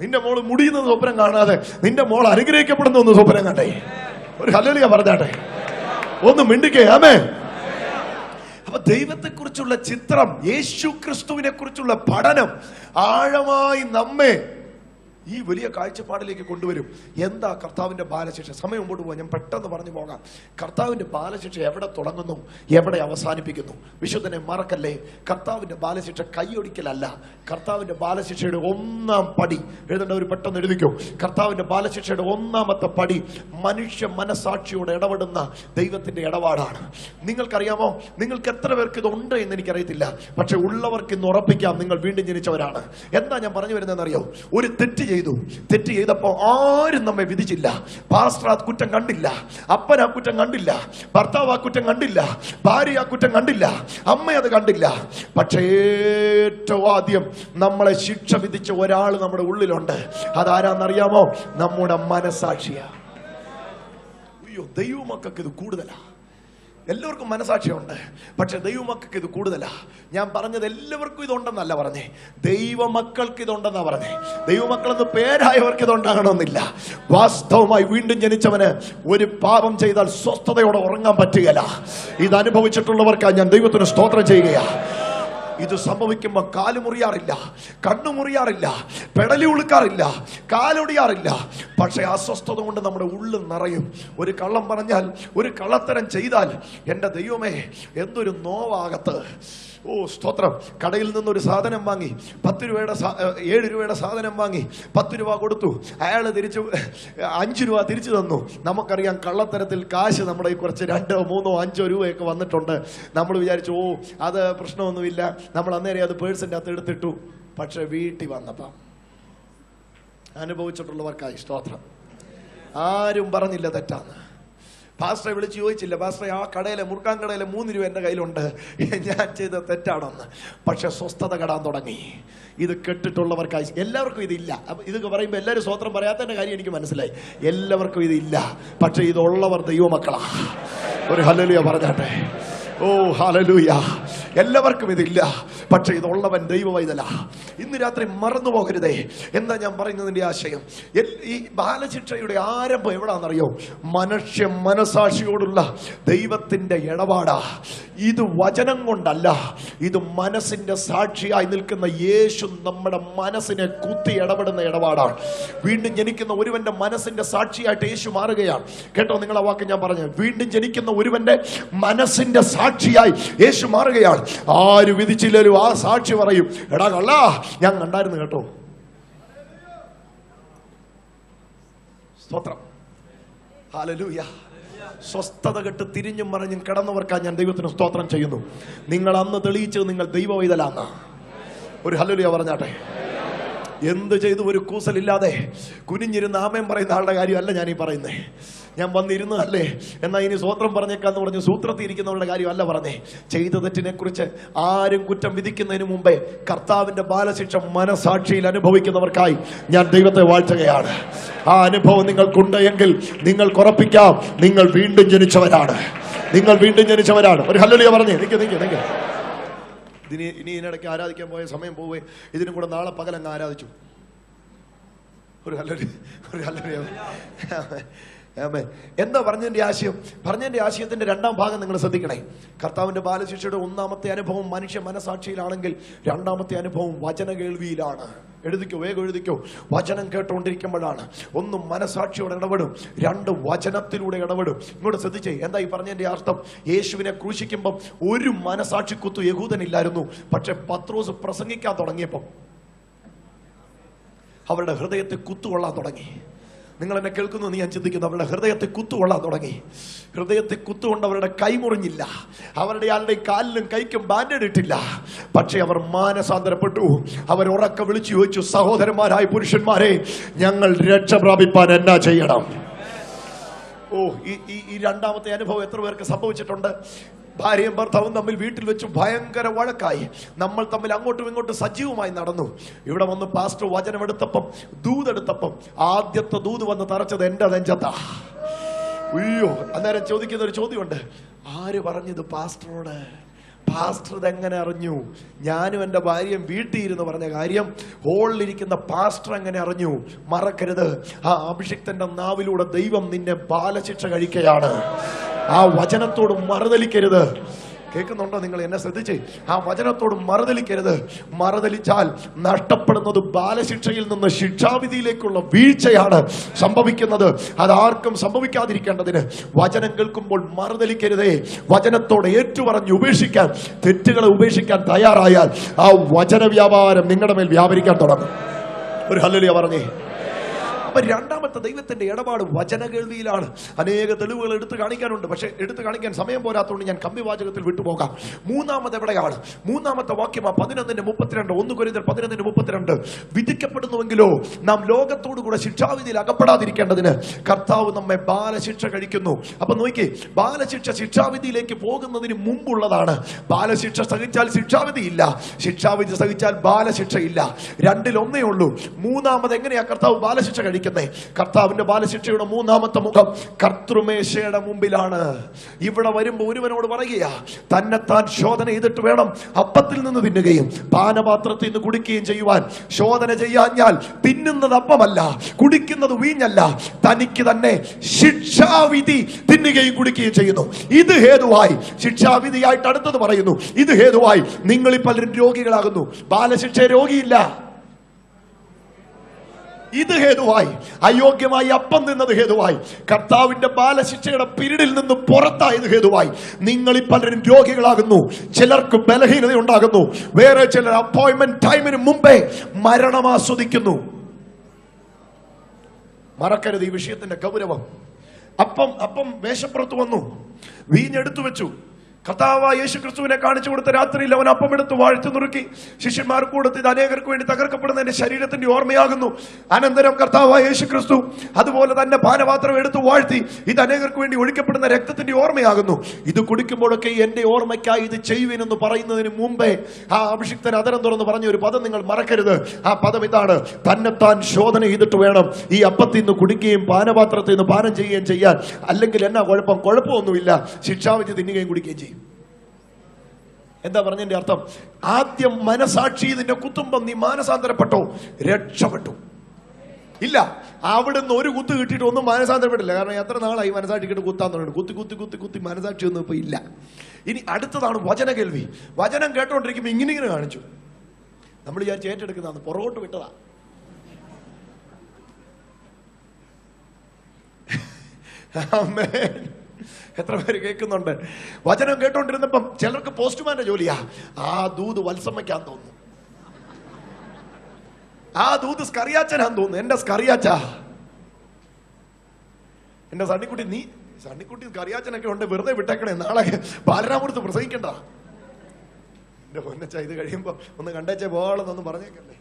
നിന്റെ മോള് മുടിയുന്നത് സ്വപ്നം കാണാതെ നിന്റെ മോൾ അനുഗ്രഹിക്കപ്പെടുന്ന സ്വപ്നം കണ്ടേ. ഒരു ഹല്ലേലൂയ പറഞ്ഞാട്ടെ. ഒന്ന് മിണ്ടിക്കേ. ആമേൻ. അപ്പൊ ദൈവത്തെക്കുറിച്ചുള്ള ചിത്രം, യേശു ക്രിസ്തുവിനെ കുറിച്ചുള്ള പഠനം ആഴമായി നമ്മെ ഈ വലിയ കാഴ്ചപ്പാടിലേക്ക് കൊണ്ടുവരും. എന്താ കർത്താവിന്റെ ബാലശിക്ഷ? സമയം മുമ്പോട്ട് പോകാം, ഞാൻ പെട്ടെന്ന് പറഞ്ഞു പോകാം. കർത്താവിന്റെ ബാലശിക്ഷ എവിടെ തുടങ്ങുന്നു, എവിടെ അവസാനിപ്പിക്കുന്നു? വിശുദ്ധനെ മറക്കല്ലേ. കർത്താവിന്റെ ബാലശിക്ഷ കൈയൊടിക്കലല്ല. കർത്താവിന്റെ ബാലശിക്ഷയുടെ 1-ാം പടി എഴുതേണ്ട ഒരു പെട്ടെന്ന് എഴുതിക്കോ. കർത്താവിന്റെ ബാലശിക്ഷയുടെ 1-ാമത്തെ പടി മനുഷ്യ മനസാക്ഷിയോട് ഇടപെടുന്ന ദൈവത്തിന്റെ ഇടപാടാണ്. നിങ്ങൾക്കറിയാമോ, നിങ്ങൾക്ക് എത്ര പേർക്ക് ഇതുണ്ട് എന്ന് എനിക്കറിയത്തില്ല. പക്ഷെ ഉള്ളവർക്ക് ഇന്ന് ഉറപ്പിക്കാം, നിങ്ങൾ വീണ്ടും ജനിച്ചവരാണ്. എന്താ ഞാൻ പറഞ്ഞു വരുന്നതെന്നറിയോ? ഒരു തെറ്റ് ചെയ്തപ്പോ ആരും നമ്മെ വിധിച്ചില്ല. പാസ്റ്റർ ആ കുറ്റം കണ്ടില്ല, അപ്പൻ ആ കുറ്റം കണ്ടില്ല, ഭർത്താവ് ആ കുറ്റം കണ്ടില്ല, ഭാര്യ ആ കുറ്റം കണ്ടില്ല, അമ്മ അത് കണ്ടില്ല. പക്ഷേ ഏറ്റവും ആദ്യം നമ്മളെ ശിക്ഷ വിധിച്ച ഒരാൾ നമ്മുടെ ഉള്ളിലുണ്ട്. അതാരാന്നറിയാമോ? നമ്മുടെ മനസാക്ഷിയാ. അയ്യോ, ദൈവമക്കൾക്ക് ഇത് കൂടുതലാ. എല്ലാവർക്കും മനസാക്ഷിയുണ്ട്. പക്ഷെ ദൈവമക്കൾക്ക് ഇത് കൂടുതലാ. ഞാൻ പറഞ്ഞത് എല്ലാവർക്കും ഇതുണ്ടെന്നല്ല പറഞ്ഞേ, ദൈവമക്കൾക്ക് ഇതുണ്ടെന്നാ പറഞ്ഞേ. ദൈവമക്കളെന്ന് പേരായവർക്ക് ഇതുണ്ടാകണമെന്നില്ല. വാസ്തവമായി വീണ്ടും ജനിച്ചവന് ഒരു പാപം ചെയ്താൽ സ്വസ്ഥതയോടെ ഉറങ്ങാൻ പറ്റുകയില്ല. ഇത് അനുഭവിച്ചിട്ടുള്ളവർക്കാണ് ഞാൻ ദൈവത്തിന് സ്തോത്രം ചെയ്യുകയാ. ഇത് സംഭവിക്കുമ്പോൾ കാല് മുറിയാറില്ല, കണ്ണു മുറിയാറില്ല, പെടലി ഉളുക്കാറില്ല, കാലൊടിയാറില്ല. പക്ഷെ അസ്വസ്ഥത കൊണ്ട് നമ്മുടെ ഉള്ളിൽ നിറയും. ഒരു കള്ളം പറഞ്ഞാൽ, ഒരു കള്ളത്തരം ചെയ്താൽ, എൻ്റെ ദൈവമേ എന്തൊരു നോവാകത്ത്. ഓ സ്തോത്രം. കടയിൽ നിന്നൊരു സാധനം വാങ്ങി 10 രൂപയുടെ 7 രൂപയുടെ സാധനം വാങ്ങി 10 രൂപ കൊടുത്തു. അയാൾ 5 രൂപ തിരിച്ചു തന്നു. നമുക്കറിയാം കള്ളത്തരത്തിൽ കാശ് നമ്മുടെ കുറച്ച് 2, 3, 5 രൂപയൊക്കെ വന്നിട്ടുണ്ട്. നമ്മൾ വിചാരിച്ചു ഓ അത് പ്രശ്നമൊന്നുമില്ല, നമ്മൾ അന്നേരം അത് പേഴ്സിൻ്റെ അകത്ത് എടുത്തിട്ടു. പക്ഷെ വീട്ടിൽ വന്നപ്പം അനുഭവിച്ചിട്ടുള്ളവർക്കായി സ്തോത്രം. ആരും പറഞ്ഞില്ല തെറ്റാന്ന്. പാസ്റ്ററെ വിളിച്ച് ചോദിച്ചില്ല, പാസ്റ്ററെ ആ കടയിലെ മുറുക്കാൻ കടയിലെ 3 രൂപ എൻ്റെ കയ്യിലുണ്ട്, ഞാൻ ചെയ്ത തെറ്റാണെന്ന്. പക്ഷെ സ്വസ്ഥത കെടാൻ തുടങ്ങി. ഇത് കെട്ടിട്ടുള്ളവർക്കായി. എല്ലാവർക്കും ഇതില്ല. അപ്പം ഇതൊക്കെ പറയുമ്പോൾ എല്ലാവരും സ്വത്രം പറയാത്തതിൻ്റെ കാര്യം എനിക്ക് മനസ്സിലായി. എല്ലാവർക്കും ഇതില്ല. പക്ഷെ ഇതുള്ളവർ ദൈവമക്കളാ. ഒരു ഹല്ലേലൂയ പറഞ്ഞാട്ടെ. ഓ ഹല്ലേലൂയ. എല്ലാവർക്കും ഇതില്ല, പക്ഷെ ഇതുള്ളവൻ ദൈവവൈതല. ഇന്ന് രാത്രി മറന്നു പോകരുതേ. എന്താ ഞാൻ പറയുന്നതിന്റെ ആശയം? ഈ ബാലശിക്ഷയുടെ ആരംഭം എവിടാന്നറിയോ? മനുഷ്യ മനസാക്ഷിയോടുള്ള ദൈവത്തിന്റെ ഇടപാടാ. ഇത് വചനം കൊണ്ടല്ല, ഇത് മനസ്സിന്റെ സാക്ഷിയായി നിൽക്കുന്ന യേശു നമ്മുടെ മനസ്സിനെ കുത്തി ഇടപെടുന്ന ഇടപാടാണ്. വീണ്ടും ജനിക്കുന്ന ഒരുവന്റെ മനസ്സിന്റെ സാക്ഷിയായിട്ട് യേശു മാറുകയാണ്. കേട്ടോ നിങ്ങളെ വാക്ക് ഞാൻ പറഞ്ഞു. വീണ്ടും ജനിക്കുന്ന ഒരുവന്റെ മനസ്സിന്റെ സാക്ഷിയായി യേശു മാറുകയാണ്. ആര് വിധിച്ചില്ലേലും ആ സാക്ഷി പറയും, എടാ കള്ളാ ഞാൻ കണ്ടായിരുന്നു കേട്ടോ. സ്തോത്രം. ഹല്ലേലൂയ. സ്വസ്ഥത കെട്ട് തിരിഞ്ഞും മറിഞ്ഞും കിടന്നവർക്കാ ഞാൻ ദൈവത്തിന് സ്തോത്രം ചെയ്യുന്നു. നിങ്ങൾ അന്ന് തെളിയിച്ചത് നിങ്ങൾ ദൈവവൈതലാന്ന. ഒരു ഹല്ലേലൂയ പറഞ്ഞാട്ടെ. എന്ത് ചെയ്തു ഒരു കൂസലില്ലാതെ കുനിഞ്ഞിരുന്ന് ആമേൻ പറയുന്ന ആളുടെ കാര്യമല്ല ഞാനീ പറയുന്നേ. ഞാൻ വന്നിരുന്നതല്ലേ എന്നാ ഇനി സ്വോത്രം പറഞ്ഞേക്കാന്ന് പറഞ്ഞ് സൂത്രത്തിൽ ഇരിക്കുന്നവരുടെ കാര്യമല്ല പറഞ്ഞേ. ചെയ്ത തെറ്റിനെ കുറിച്ച് ആരും കുറ്റം വിധിക്കുന്നതിന് മുമ്പേ കർത്താവിന്റെ ബാലശിക്ഷ മനസാക്ഷിയിൽ അനുഭവിക്കുന്നവർക്കായി ഞാൻ ദൈവത്തെ വാഴ്ത്തുകയാണ്. ആ അനുഭവം നിങ്ങൾക്കുണ്ട് എങ്കിൽ നിങ്ങൾക്ക് ഉറപ്പിക്കാം, നിങ്ങൾ വീണ്ടും ജനിച്ചവരാണ്. നിങ്ങൾ വീണ്ടും ജനിച്ചവരാണ്. ഒരു ഹല്ലേലൂയ പറഞ്ഞേ. നിൽക്കുക. ഇനി ഇതിനിടയ്ക്ക് ആരാധിക്കാൻ പോയ സമയം പോവേ. ഇതിനും കൂടെ നാളെ പകലങ്ങ് ആരാധിച്ചു. ഒരു ഹല്ലേലൂയ. എന്താ പറഞ്ഞതിന്റെ ആശയം? പറഞ്ഞതിന്റെ ആശയത്തിന്റെ 2ാം ഭാഗം നിങ്ങൾ ശ്രദ്ധിക്കണേ. കർത്താവിന്റെ ബാലശിക്ഷയുടെ 1ാമത്തെ അനുഭവം മനുഷ്യ മനസാക്ഷിയിലാണെങ്കിൽ 2ാമത്തെ അനുഭവം വചന കേൾവിയിലാണ്. എഴുതിക്കോ, വേഗം എഴുതിക്കോ. വചനം കേട്ടുകൊണ്ടിരിക്കുമ്പോഴാണ്. 1 മനസാക്ഷിയോടെ ഇടപെടും, 2 വചനത്തിലൂടെ ഇടപെടും. ഇങ്ങോട്ട് ശ്രദ്ധിച്ചേ. എന്താ ഈ പറഞ്ഞതിന്റെ അർത്ഥം? യേശുവിനെ ക്രൂശിക്കുമ്പം ഒരു മനസാക്ഷി കുത്തു യഹൂദനില്ലായിരുന്നു. പക്ഷെ പത്രോസ് പ്രസംഗിക്കാൻ തുടങ്ങിയപ്പം അവരുടെ ഹൃദയത്തെ കുത്തുകൊള്ളാൻ തുടങ്ങി. നിങ്ങൾ എന്നെ കേൾക്കുന്നു എന്ന് ഞാൻ ചിന്തിക്കുന്നു. അവരുടെ ഹൃദയത്തെ കുത്തുകൊള്ളാൻ തുടങ്ങി. ഹൃദയത്തെ കുത്തുകൊണ്ട് അവരുടെ കൈ മുറിഞ്ഞില്ല, അവരുടെ ആളുടെ കാലിലും കൈക്കും ബാൻഡേഡ് ഇട്ടില്ല. പക്ഷെ അവർ മാനസാന്തരപ്പെട്ടു. അവർ ഉറക്കെ വിളിച്ചു ചോദിച്ചു, സഹോദരന്മാരായ പുരുഷന്മാരെ, ഞങ്ങൾ രക്ഷ പ്രാപിപ്പാൻ എന്നാ ചെയ്യണം? ഓ ഈ 2ാമത്തെ അനുഭവം എത്ര പേർക്ക് സംഭവിച്ചിട്ടുണ്ട്? ഭാര്യയും ഭർത്താവും തമ്മിൽ വീട്ടിൽ വെച്ച് ഭയങ്കര വഴക്കായി. നമ്മൾ തമ്മിൽ അങ്ങോട്ടും ഇങ്ങോട്ടും സജീവമായി നടന്നു. ഇവിടെ വന്ന് പാസ്റ്റർ വചനമെടുത്തപ്പം, ദൂതെടുത്തപ്പം ആദ്യത്തെ ദൂത് വന്ന് തറച്ചത് എന്റെ നെഞ്ചത്താ. അയ്യോ. അന്നേരം ചോദിക്കുന്ന ഒരു ചോദ്യമുണ്ട്, ആര് പറഞ്ഞത് പാസ്റ്ററോട്? പാസ്റ്റർ ഇതെങ്ങനെ അറിഞ്ഞു? ഞാനും എൻ്റെ ഭാര്യയും വീട്ടിൽ ഇരുന്ന് പറഞ്ഞ കാര്യം ഹോളിലിരിക്കുന്ന പാസ്റ്റർ എങ്ങനെ അറിഞ്ഞു? മറക്കരുത്, ആ അഭിഷിക്തന്റെ നാവിലൂടെ ദൈവം നിന്നെ ബാലശിക്ഷ കഴിക്കുകയാണ്. ആ വചനത്തോട് മറുതലിക്കരുത്. കേൾക്കുന്നുണ്ടോ നിങ്ങൾ? എന്നെ ശ്രദ്ധിച്ച്. ആ വചനത്തോട് മറുതലിക്കരുത്. മറുതലിച്ചാൽ നഷ്ടപ്പെടുന്നത് ബാലശിക്ഷയിൽ നിന്ന് ശിക്ഷാവിധിയിലേക്കുള്ള വീഴ്ചയാണ് സംഭവിക്കുന്നത്. അതാർക്കും സംഭവിക്കാതിരിക്കേണ്ടതിന് വചനം കേൾക്കുമ്പോൾ മറുതലിക്കരുതേ. വചനത്തോട് ഏറ്റുപറഞ്ഞ് ഉപേക്ഷിക്കാൻ, തെറ്റുകളെ ഉപേക്ഷിക്കാൻ തയ്യാറായാൽ ആ വചന വ്യാപാരം നിങ്ങളുടെ മേൽ വ്യാപരിക്കാൻ തുടങ്ങും. ഒരു ഹല്ലേലൂയ പറഞ്ഞേ. അപ്പൊ 2ാമത്തെ ദൈവത്തിന്റെ ഇടപാട് വചന കേൾവിയിലാണ്. അനേക തെളിവുകൾ എടുത്തു കാണിക്കാനുണ്ട്, പക്ഷെ എടുത്തു കാണിക്കാൻ സമയം പോരാത്തതുകൊണ്ട് ഞാൻ കമ്പിവാചകത്തിൽ വിട്ടുപോകാം. 3ാമത് എവിടെയാണ്? 3ാമത്തെ വാക്യം 11:32. 1 കൊരിന്ത്യർ 11:32. വിധിക്കപ്പെടുന്നുവെങ്കിലോ നാം ലോകത്തോടു കൂടെ ശിക്ഷാവിധിയിൽ അകപ്പെടാതിരിക്കേണ്ടതിന് കർത്താവ് നമ്മെ ബാലശിക്ഷ കഴിക്കുന്നു. അപ്പൊ നോക്കി, ബാലശിക്ഷ ശിക്ഷാവിധിയിലേക്ക് പോകുന്നതിന് മുമ്പുള്ളതാണ്. ബാലശിക്ഷ സഹിച്ചാൽ ശിക്ഷാവിധി ഇല്ല, ശിക്ഷാവിധി സഹിച്ചാൽ ബാലശിക്ഷ ഇല്ല. 2-ൽ 1 ഉള്ളൂ. 3ാമത് എങ്ങനെയാ കർത്താവ് ബാലശിക്ഷ കഴിക്കുക? പറഞ്ഞിരിക്കുന്നേ, കർത്താവിന്റെ ബാലശിക്ഷയുടെ മൂന്നാമത്തെ മുഖം കർത്തൃമേശയുടെ മുമ്പിലാണ്. ഇവിടെ വരുമ്പോ ഒരുവനോട് പറയുക, തന്നെത്താൻ ശോധന ചെയ്തിട്ട് വേണം അപ്പത്തിൽ നിന്ന് തിന്നുകയും പാനപാത്രത്തിൽ നിന്ന് കുടിക്കുകയും ചെയ്യുവാൻ. ശോധന ചെയ്യാഞ്ഞാൽ തിന്നുന്നത് അപ്പമല്ല, കുടിക്കുന്നത് വീഞ്ഞല്ല, തനിക്ക് തന്നെ ശിക്ഷാവിധി തിന്നുകയും കുടിക്കുകയും ചെയ്യുന്നു. ഇത് ഹേതുവായി, ശിക്ഷാവിധിയായിട്ട് അടുത്തത് പറയുന്നു, ഇത് ഹേതുവായി നിങ്ങളിൽ പലരും രോഗികളാകുന്നു. ബാലശിക്ഷ രോഗിയില്ല. ഇത് ഹേതുവായി, അയോഗ്യമായി അപ്പം നിന്നത് ഹേതുവായി, കർത്താവിന്റെ ബാലശിക്ഷയുടെ പിരീഡിൽ നിന്ന് പുറത്തായത് ഹേതുവായി നിങ്ങളിൽ പലരും രോഗികളാകുന്നു. ചിലർക്ക് ബലഹീനത ഉണ്ടാകുന്നു. വേറെ ചിലർ അപ്പോയിന്റ്മെന്റ് ടൈമിന് മുമ്പേ മരണം ആസ്വദിക്കുന്നു. മറക്കരുത് ഈ വിഷയത്തിന്റെ ഗൗരവം. അപ്പം മേശപ്പുറത്ത് വന്നു, വീഞ്ഞെടുത്തു വെച്ചു. കർത്താവായ യേശു ക്രിസ്തുവിനെ കാണിച്ചു കൊടുത്ത രാത്രിയിൽ അവൻ അപ്പം എടുത്ത് വാഴ്ത്തു നുറുക്കി ശിഷ്യന്മാർക്ക് കൊടുത്ത്, ഇത് അനേകർക്ക് വേണ്ടി തകർക്കപ്പെടുന്ന എന്റെ ശരീരത്തിന്റെ ഓർമ്മയാകുന്നു. അനന്തരം കർത്താവായ യേശു ക്രിസ്തു അതുപോലെ തന്നെ പാനപാത്രം എടുത്ത് വാഴ്ത്തി, ഇത് അനേകർക്ക് വേണ്ടി ഒഴിക്കപ്പെടുന്ന രക്തത്തിന്റെ ഓർമ്മയാകുന്നു. ഇത് കുടിക്കുമ്പോഴൊക്കെ എന്റെ ഓർമ്മയ്ക്കായി ഇത് ചെയ്യുവിനെന്ന് പറയുന്നതിന് മുമ്പേ ആ അഭിഷിക്തൻ അതരം തുറന്ന് പറഞ്ഞ ഒരു പദം നിങ്ങൾ മറക്കരുത്. ആ പദം ഇതാണ്: തന്നെത്താൻ ശോധന ചെയ്തിട്ട് വേണം ഈ അപ്പത്തിൽ നിന്ന് കുടിക്കുകയും പാനപാത്രത്തിൽ നിന്ന് പാനം ചെയ്യുകയും ചെയ്യാൻ. അല്ലെങ്കിൽ എന്നാ കുഴപ്പമൊന്നുമില്ല, ശിക്ഷാവിധി തിന്നുകയും കുടിക്കുകയും ചെയ്യും. എന്താ പറഞ്ഞതിന്റെ അർത്ഥം? ആദ്യം മനസാക്ഷി ഇതിന്റെ കുത്തുമ്പം നീ മാനസാന്തരപ്പെട്ടോ, രക്ഷപ്പെട്ടു. ഇല്ല, അവിടുന്ന് ഒരു കുത്ത് കിട്ടിയിട്ട് ഒന്നും മാനസാന്തരപ്പെട്ടില്ല. കാരണം എത്ര നാളായി മനസാക്ഷി കിട്ടി കുത്താൻ തുടങ്ങി. കുത്തി കുത്തി കുത്തി കുത്തി മനസാക്ഷി ഒന്നും ഇപ്പൊ ഇല്ല. ഇനി അടുത്തതാണ് വചന കേൾവി. വചനം കേട്ടോണ്ടിരിക്കുമ്പോ ഇങ്ങനെ കാണിച്ചു. നമ്മൾ വിചാരിച്ച് ഏറ്റെടുക്കുന്നതാണ്, പുറകോട്ട് വിട്ടതാ. ആമേൻ. എത്ര പേര് കേൾക്കുന്നുണ്ട്? വചനം കേട്ടോണ്ടിരുന്നപ്പം ചിലർക്ക് പോസ്റ്റ്മാന്റെ ജോലിയാ. ആ ദൂത് വത്സമ്മയ്ക്കാന്ന് തോന്നുന്നു, ആ ദൂത് സ്കറിയാച്ചനാന്ന് തോന്നുന്നു. എന്റെ സ്കറിയാച്ച, എന്റെ സണ്ണിക്കുട്ടി, നീ സണ്ണിക്കുട്ടി സ്കറിയാച്ചനൊക്കെ ഉണ്ട്, വെറുതെ വിട്ടേക്കണേ, നാളെ ബാലരാമൂർത്ത് പ്രസംഗിക്കണ്ട. എന്റെ പൊന്നച്ച, ഇത് കഴിയുമ്പോ ഒന്ന് കണ്ടേച്ചേ പോകാളെന്നൊന്നും പറഞ്ഞേക്കല്ലേ.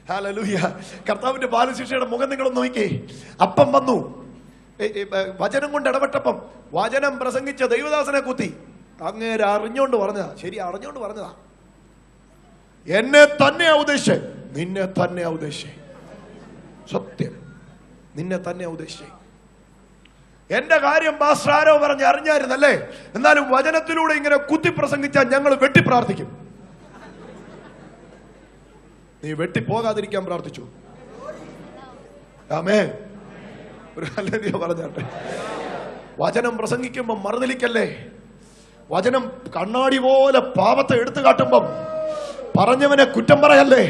ഹല്ലേലൂയ. കർത്താവിന്റെ ബാലശിക്ഷയുടെ മുഖം നിങ്ങളൊന്ന് നോക്കിക്കേ. അപ്പം വന്നു, വചനം കൊണ്ട് ഇടപെട്ടപ്പം വചനം പ്രസംഗിച്ച ദൈവദാസനെ കുത്തി. അങ്ങേരെ അറിഞ്ഞോണ്ട് പറഞ്ഞതാ. ശരി, അറിഞ്ഞോണ്ട് പറഞ്ഞതാ. എന്നെ തന്നെയാ ഉദ്ദേശിച്ചേ, നിന്നെ തന്നെയാ ഉദ്ദേശിച്ചേ. സത്യം, നിന്നെ തന്നെയാ ഉദ്ദേശിച്ചേ. എന്റെ കാര്യം പാസ്റ്റർ ആരോ പറഞ്ഞ് അറിഞ്ഞായിരുന്നല്ലേ, എന്നാലും വചനത്തിലൂടെ ഇങ്ങനെ കുത്തി പ്രസംഗിച്ചാൽ ഞങ്ങൾ വെട്ടി പ്രാർത്ഥിക്കും. നീ വെട്ടിപ്പോകാതിരിക്കാൻ പ്രാർത്ഥിച്ചു. ആമേൻ. ഒരു ഹല്ലേലൂയ പറഞ്ഞാട്ടെ. വചനം പ്രസംഗിക്കുമ്പം മറുതലിക്കല്ലേ. വചനം കണ്ണാടി പോലെ പാപത്തെ എടുത്തു കാട്ടുമ്പം പറഞ്ഞവനെ കുറ്റം പറയല്ലേ.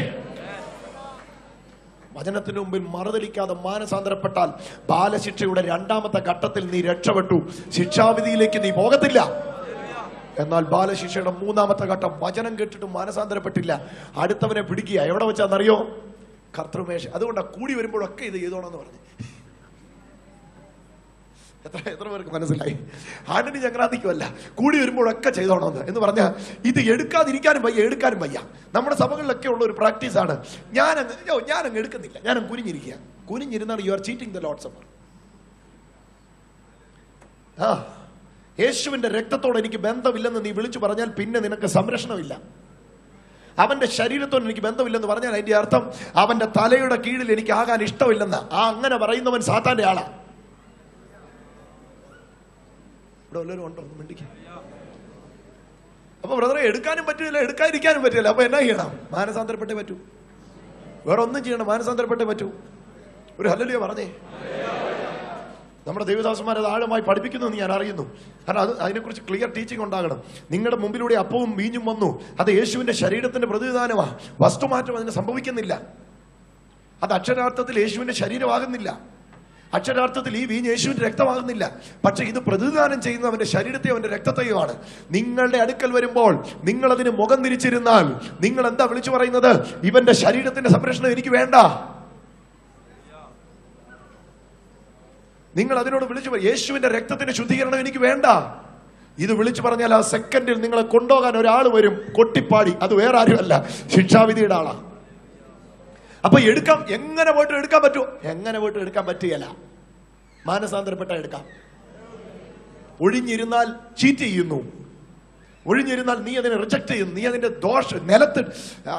വചനത്തിന് മുമ്പിൽ മറുതലിക്കാതെ മാനസാന്തരപ്പെട്ടാൽ ബാലശിക്ഷയുടെ രണ്ടാമത്തെ ഘട്ടത്തിൽ നീ രക്ഷപ്പെട്ടു. ശിക്ഷാവിധിയിലേക്ക് നീ പോകത്തില്ല. എന്നാൽ ബാലശിക്ഷയുടെ മൂന്നാമത്തെ ഘട്ടം, വചനം കേട്ടിട്ട് മാനസാന്തരപ്പെട്ടില്ല, അടുത്തവനെ പിടിക്കുക. എവിടെ വെച്ചാന്നറിയോ? കർത്തൃമേശ. അതുകൊണ്ടാണ് കൂടി വരുമ്പോഴൊക്കെ ഇത് ചെയ്തോണമെന്ന് പറഞ്ഞു. എത്ര പേർക്ക് മനസ്സിലായി? ആണ്ടിന് ചക്രാന്തിക്കുമല്ല, കൂടി വരുമ്പോഴൊക്കെ ചെയ്തോണമെന്ന് എന്ന് പറഞ്ഞാൽ ഇത് എടുക്കാതിരിക്കാനും വയ്യ, എടുക്കാനും വയ്യ. നമ്മുടെ സഭകളിലൊക്കെ ഉള്ള ഒരു പ്രാക്ടീസാണ്. ഞാനങ്ങ് എടുക്കുന്നില്ല, ഞാനങ്ങ് കുനിഞ്ഞിരിക്കുക. കുനിഞ്ഞിരുന്നാണ് you are cheating the Lord supper. യേശുവിന്റെ രക്തത്തോട് എനിക്ക് ബന്ധമില്ലെന്ന് നീ വിളിച്ചു പറഞ്ഞാൽ പിന്നെ നിനക്ക് സംരക്ഷണമില്ല. അവന്റെ ശരീരത്തോട് എനിക്ക് ബന്ധമില്ലെന്ന് പറഞ്ഞാൽ അതിന്റെ അർത്ഥം അവന്റെ തലയുടെ കീഴിൽ എനിക്ക് ആകാൻ ഇഷ്ടമില്ലെന്ന്. അങ്ങനെ പറയുന്നവൻ സാത്താന്റെ ആളാ. ഇവിടെ എല്ലാവരും ഉണ്ടോ? മിണ്ടിക്ക്. അപ്പൊ ബ്രദറെ, എടുക്കാനും പറ്റില്ല, എടുക്കാതിരിക്കാനും പറ്റില്ല. അപ്പൊ എന്നാ ചെയ്യണം? മാനസാന്തരപ്പെട്ടേ പറ്റൂ. വേറെ ഒന്നും ചെയ്യണം, മാനസാന്തരപ്പെട്ടേ പറ്റൂ. ഒരു ഹല്ലേലൂയ പറഞ്ഞേ. നമ്മുടെ ദൈവദാസന്മാർ അത് ആഴമായി പഠിപ്പിക്കുന്നു ഞാൻ അറിയുന്നു. കാരണം അതിനെക്കുറിച്ച് ക്ലിയർ ടീച്ചിങ് ഉണ്ടാകണം. നിങ്ങളുടെ മുമ്പിലൂടെ അപ്പവും വീഞ്ഞും വന്നു, അത് യേശുവിന്റെ ശരീരത്തിന്റെ പ്രതിദാനമാണ്. വസ്തുമാറ്റം അതിന് സംഭവിക്കുന്നില്ല. അത് അക്ഷരാർത്ഥത്തിൽ യേശുവിന്റെ ശരീരമാകുന്നില്ല. അക്ഷരാർത്ഥത്തിൽ ഈ വീഞ്ഞ് യേശുവിന്റെ രക്തമാകുന്നില്ല. പക്ഷെ ഇത് പ്രതിദാനം ചെയ്യുന്ന അവന്റെ ശരീരത്തെയോ അവന്റെ രക്തത്തെയുമാണ്. നിങ്ങളുടെ അടുക്കൽ വരുമ്പോൾ നിങ്ങൾ അതിന് മുഖം തിരിച്ചിരുന്നാൽ നിങ്ങൾ എന്താ വിളിച്ചു പറയുന്നത്? ഇവന്റെ ശരീരത്തിന്റെ സംരക്ഷണം എനിക്ക് വേണ്ട. നിങ്ങൾ അതിനോട് വിളിച്ചു പറയും, യേശുവിന്റെ രക്തത്തിന്റെ ശുദ്ധീകരണം എനിക്ക് വേണ്ട. ഇത് വിളിച്ചു പറഞ്ഞാൽ ആ സെക്കൻഡിൽ നിങ്ങളെ കൊണ്ടുപോകാൻ ഒരാൾ വരും, കൊട്ടിപ്പാടി. അത് വേറെ ആരുമല്ല, ശിക്ഷാവിധിയുടെ ആളാ. അപ്പൊ എടുക്കാം. എങ്ങനെ പോയിട്ട് എടുക്കാൻ പറ്റുമോ? എങ്ങനെ പോയിട്ട് എടുക്കാൻ പറ്റുകയല്ല. മാനസാന്തരപ്പെട്ട എടുക്കാം. ഒഴിഞ്ഞിരുന്നാൽ ചീറ്റ് ചെയ്യുന്നു. ഒഴിഞ്ഞിരുന്നാൽ നീ അതിനെ റിജക്ട് ചെയ്യും. നീ അതിന്റെ നിലത്ത്,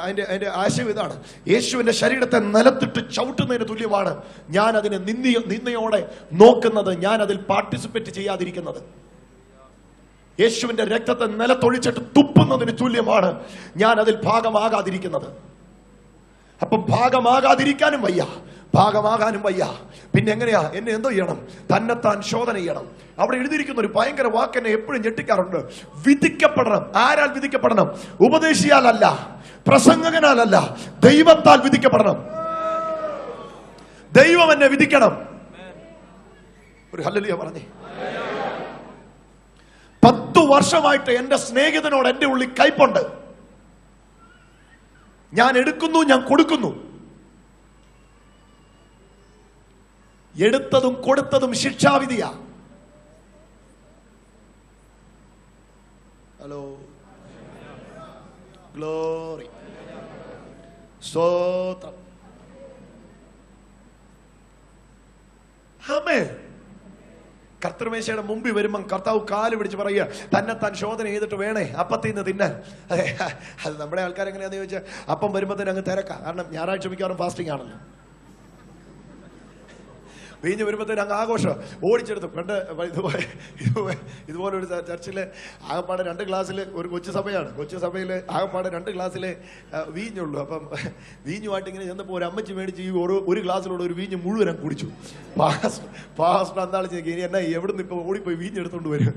അതിന്റെ ആശയം ഇതാണ്, യേശുവിന്റെ ശരീരത്തെ നിലത്തിട്ട് ചവിട്ടുന്നതിന് തുല്യമാണ് ഞാൻ അതിനെ നിന്ദയോടെ നോക്കുന്നത്, ഞാൻ അതിൽ പാർട്ടിസിപ്പേറ്റ് ചെയ്യാതിരിക്കുന്നത്. യേശുവിന്റെ രക്തത്തെ നിലത്തൊഴിച്ചിട്ട് തുപ്പുന്നതിന് തുല്യമാണ് ഞാൻ അതിൽ ഭാഗമാകാതിരിക്കുന്നത്. അപ്പം ഭാഗമാകാതിരിക്കാനും വയ്യ, ഭാഗമാകാനും വയ്യ. പിന്നെ എങ്ങനെയാ? എന്നെ എന്തോ ചെയ്യണം? തന്നെത്താൻ ശോധന ചെയ്യണം. അവിടെ എഴുതിയിരിക്കുന്ന ഒരു ഭയങ്കര വാക്ക് എന്നെ എപ്പോഴും ഞെട്ടിക്കാറുണ്ട്. വിധിക്കപ്പെടണം. ആരാൽ വിധിക്കപ്പെടണം? ഉപദേശിയാലല്ല, പ്രസംഗകനാലല്ല, ദൈവത്താൽ വിധിക്കപ്പെടണം. ദൈവം എന്നെ വിധിക്കണം. ഒരു ഹല്ലേലൂയ പറഞ്ഞേ. 10 വർഷമായിട്ട് എന്റെ സ്നേഹിതനോട് എന്റെ ഉള്ളിൽ കയ്പുണ്ട്. ഞാൻ എടുക്കുന്നു, ഞാൻ കൊടുക്കുന്നു. എടുത്തതും കൊടുത്തതും ശിക്ഷാവിധിയാ. ഹലോ, ഗ്ലോറി, സ്തോത്രം. ആമേൻ. കർത്തൃമേശയുടെ മുമ്പിൽ വരുമ്പം കർത്താവ് കാല് പിടിച്ച് പറയുക, തന്നെത്താൻ ശോധന ചെയ്തിട്ട് വേണേ അപ്പത്തിൽ നിന്ന് തിന്നാൻ. അതെ, അത് നമ്മുടെ ആൾക്കാർ എങ്ങനെയാണെന്ന് ചോദിച്ചാൽ അപ്പം വരുമ്പോഴത്തേന് അങ്ങ് തിരക്കാം. കാരണം ഞായറാഴ്ച മിക്കവാറും ഫാസ്റ്റിംഗ് ആണല്ലോ. വീഞ്ഞ് വരുമ്പോഴത്തേന് അങ്ങ് ആഘോഷം ഓടിച്ചെടുത്തു. പണ്ട് ഇതുപോലൊരു ചർച്ചിൽ ആകപ്പാടെ 2 ഗ്ലാസ്സിൽ, ഒരു കൊച്ചു സഭയാണ്, കൊച്ചു സഭയിൽ ആകപ്പാടെ 2 ഗ്ലാസ്സിൽ വീഞ്ഞുള്ളൂ. അപ്പം വീഞ്ഞുമായിട്ട് ഇങ്ങനെ ചെന്നപ്പോൾ ഒരു അമ്മച്ചി മേടിച്ച് ഈ ഒരു ഗ്ലാസ്സിലൂടെ ഒരു വീഞ്ഞ് മുഴുവൻ കുടിച്ചു. പാസ്റ്റർ എന്താണെന്ന് ചോദിക്കുക, ഇനി എന്നാ എവിടുന്ന് ഇപ്പോൾ ഓടിപ്പോയി വീഞ്ഞെടുത്തോണ്ട് വരും.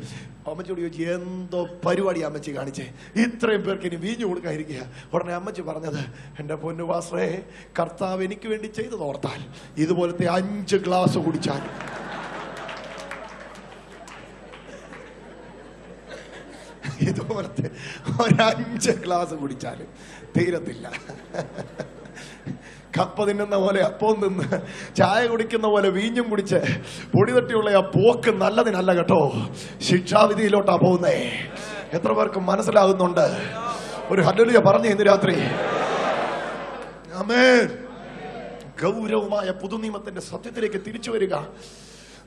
അമ്മച്ചിയോട് ചോദിച്ചു, എന്തോ പരിപാടി അമ്മച്ചി കാണിച്ചേ, ഇത്രയും പേർക്ക് ഇനി വീഞ്ഞു കൊടുക്കാതിരിക്കുക. ഉടനെ അമ്മച്ചി പറഞ്ഞത്, എൻ്റെ പൊന്നു പാസ്റ്ററേ, കർത്താവ് എനിക്ക് വേണ്ടി ചെയ്തത് ഓർത്താൽ ഇതുപോലത്തെ 5 ഗ്ലാസ് കുടിച്ചാൽ ഇതുപോലത്തെ 5 ഗ്ലാസ് കുടിച്ചാലും തീരത്തില്ല. കപ്പ തിന്നുന്ന പോലെ അപ്പവും തിന്ന്, ചായ കുടിക്കുന്ന പോലെ വീഞ്ഞും കുടിച്ച് പൊടി തട്ടിയുള്ള ആ പോക്ക് നല്ലതിനല്ല കേട്ടോ, ശിക്ഷാവിധിയിലോട്ടാ പോകുന്നേ. എത്ര പേർക്ക് മനസ്സിലാകുന്നുണ്ട്? ഒരു ഹല്ലേലൂയ പറഞ്ഞേ ഇന്ന് രാത്രി. ആമേൻ. ഗൗരവമായ പുതുനിയമത്തിന്റെ സത്യത്തിലേക്ക് തിരിച്ചു വരിക.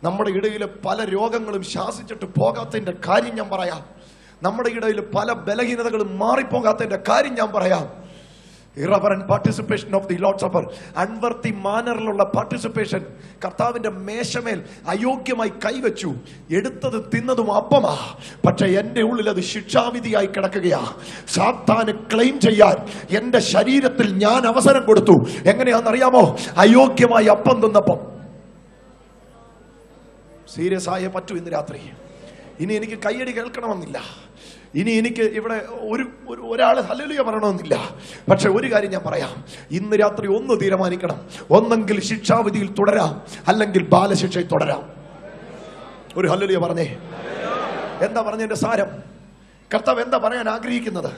നമ്മുടെ ഇടയിൽ പല രോഗങ്ങളും ശാസിച്ചിട്ട് പോകാത്തതിന്റെ കാര്യം ഞാൻ പറയാം. നമ്മുടെ ഇടയിൽ പല ബലഹീനതകളും മാറിപ്പോകാത്തതിന്റെ കാര്യം ഞാൻ പറയാം. Irreverent participation of the Lord's Supper, unworthy മാനറിലുള്ള പാർട്ടിസിപ്പേഷൻ. കർത്താവിന്റെ മേശമേൽ അയോഗ്യമായി കൈവച്ചു, എടുത്തത് തിന്നതും അപ്പമാ, പക്ഷെ എന്റെ ഉള്ളിൽ അത് ശിക്ഷാവിധിയായി കിടക്കുകയാ. സാത്താന് ക്ലെയിം ചെയ്യാൻ എന്റെ ശരീരത്തിൽ ഞാൻ അവസരം കൊടുത്തു. എങ്ങനെയാണെന്നറിയാമോ? അയോഗ്യമായി അപ്പം തിന്നപ്പം. സീരിയസ് ആയേ പറ്റൂ ഇന്ന് രാത്രി. ഇനി എനിക്ക് കയ്യടി കേൾക്കണമെന്നില്ല. ഇനി എനിക്ക് ഇവിടെ ഒരാൾ ഹല്ലേലൂയ പറയണമെന്നില്ല. പക്ഷെ ഒരു കാര്യം ഞാൻ പറയാം, ഇന്ന് രാത്രി ഒന്ന് തീരുമാനിക്കണം. ഒന്നെങ്കിൽ ശിക്ഷാവിധിയിൽ തുടരാം, അല്ലെങ്കിൽ ബാലശിക്ഷയിൽ തുടരാം. ഒരു ഹല്ലേലൂയ പറഞ്ഞേ. എന്താ പറഞ്ഞതിന്റെ സാരം? കർത്താവ് എന്താ പറയാൻ ആഗ്രഹിക്കുന്നത്?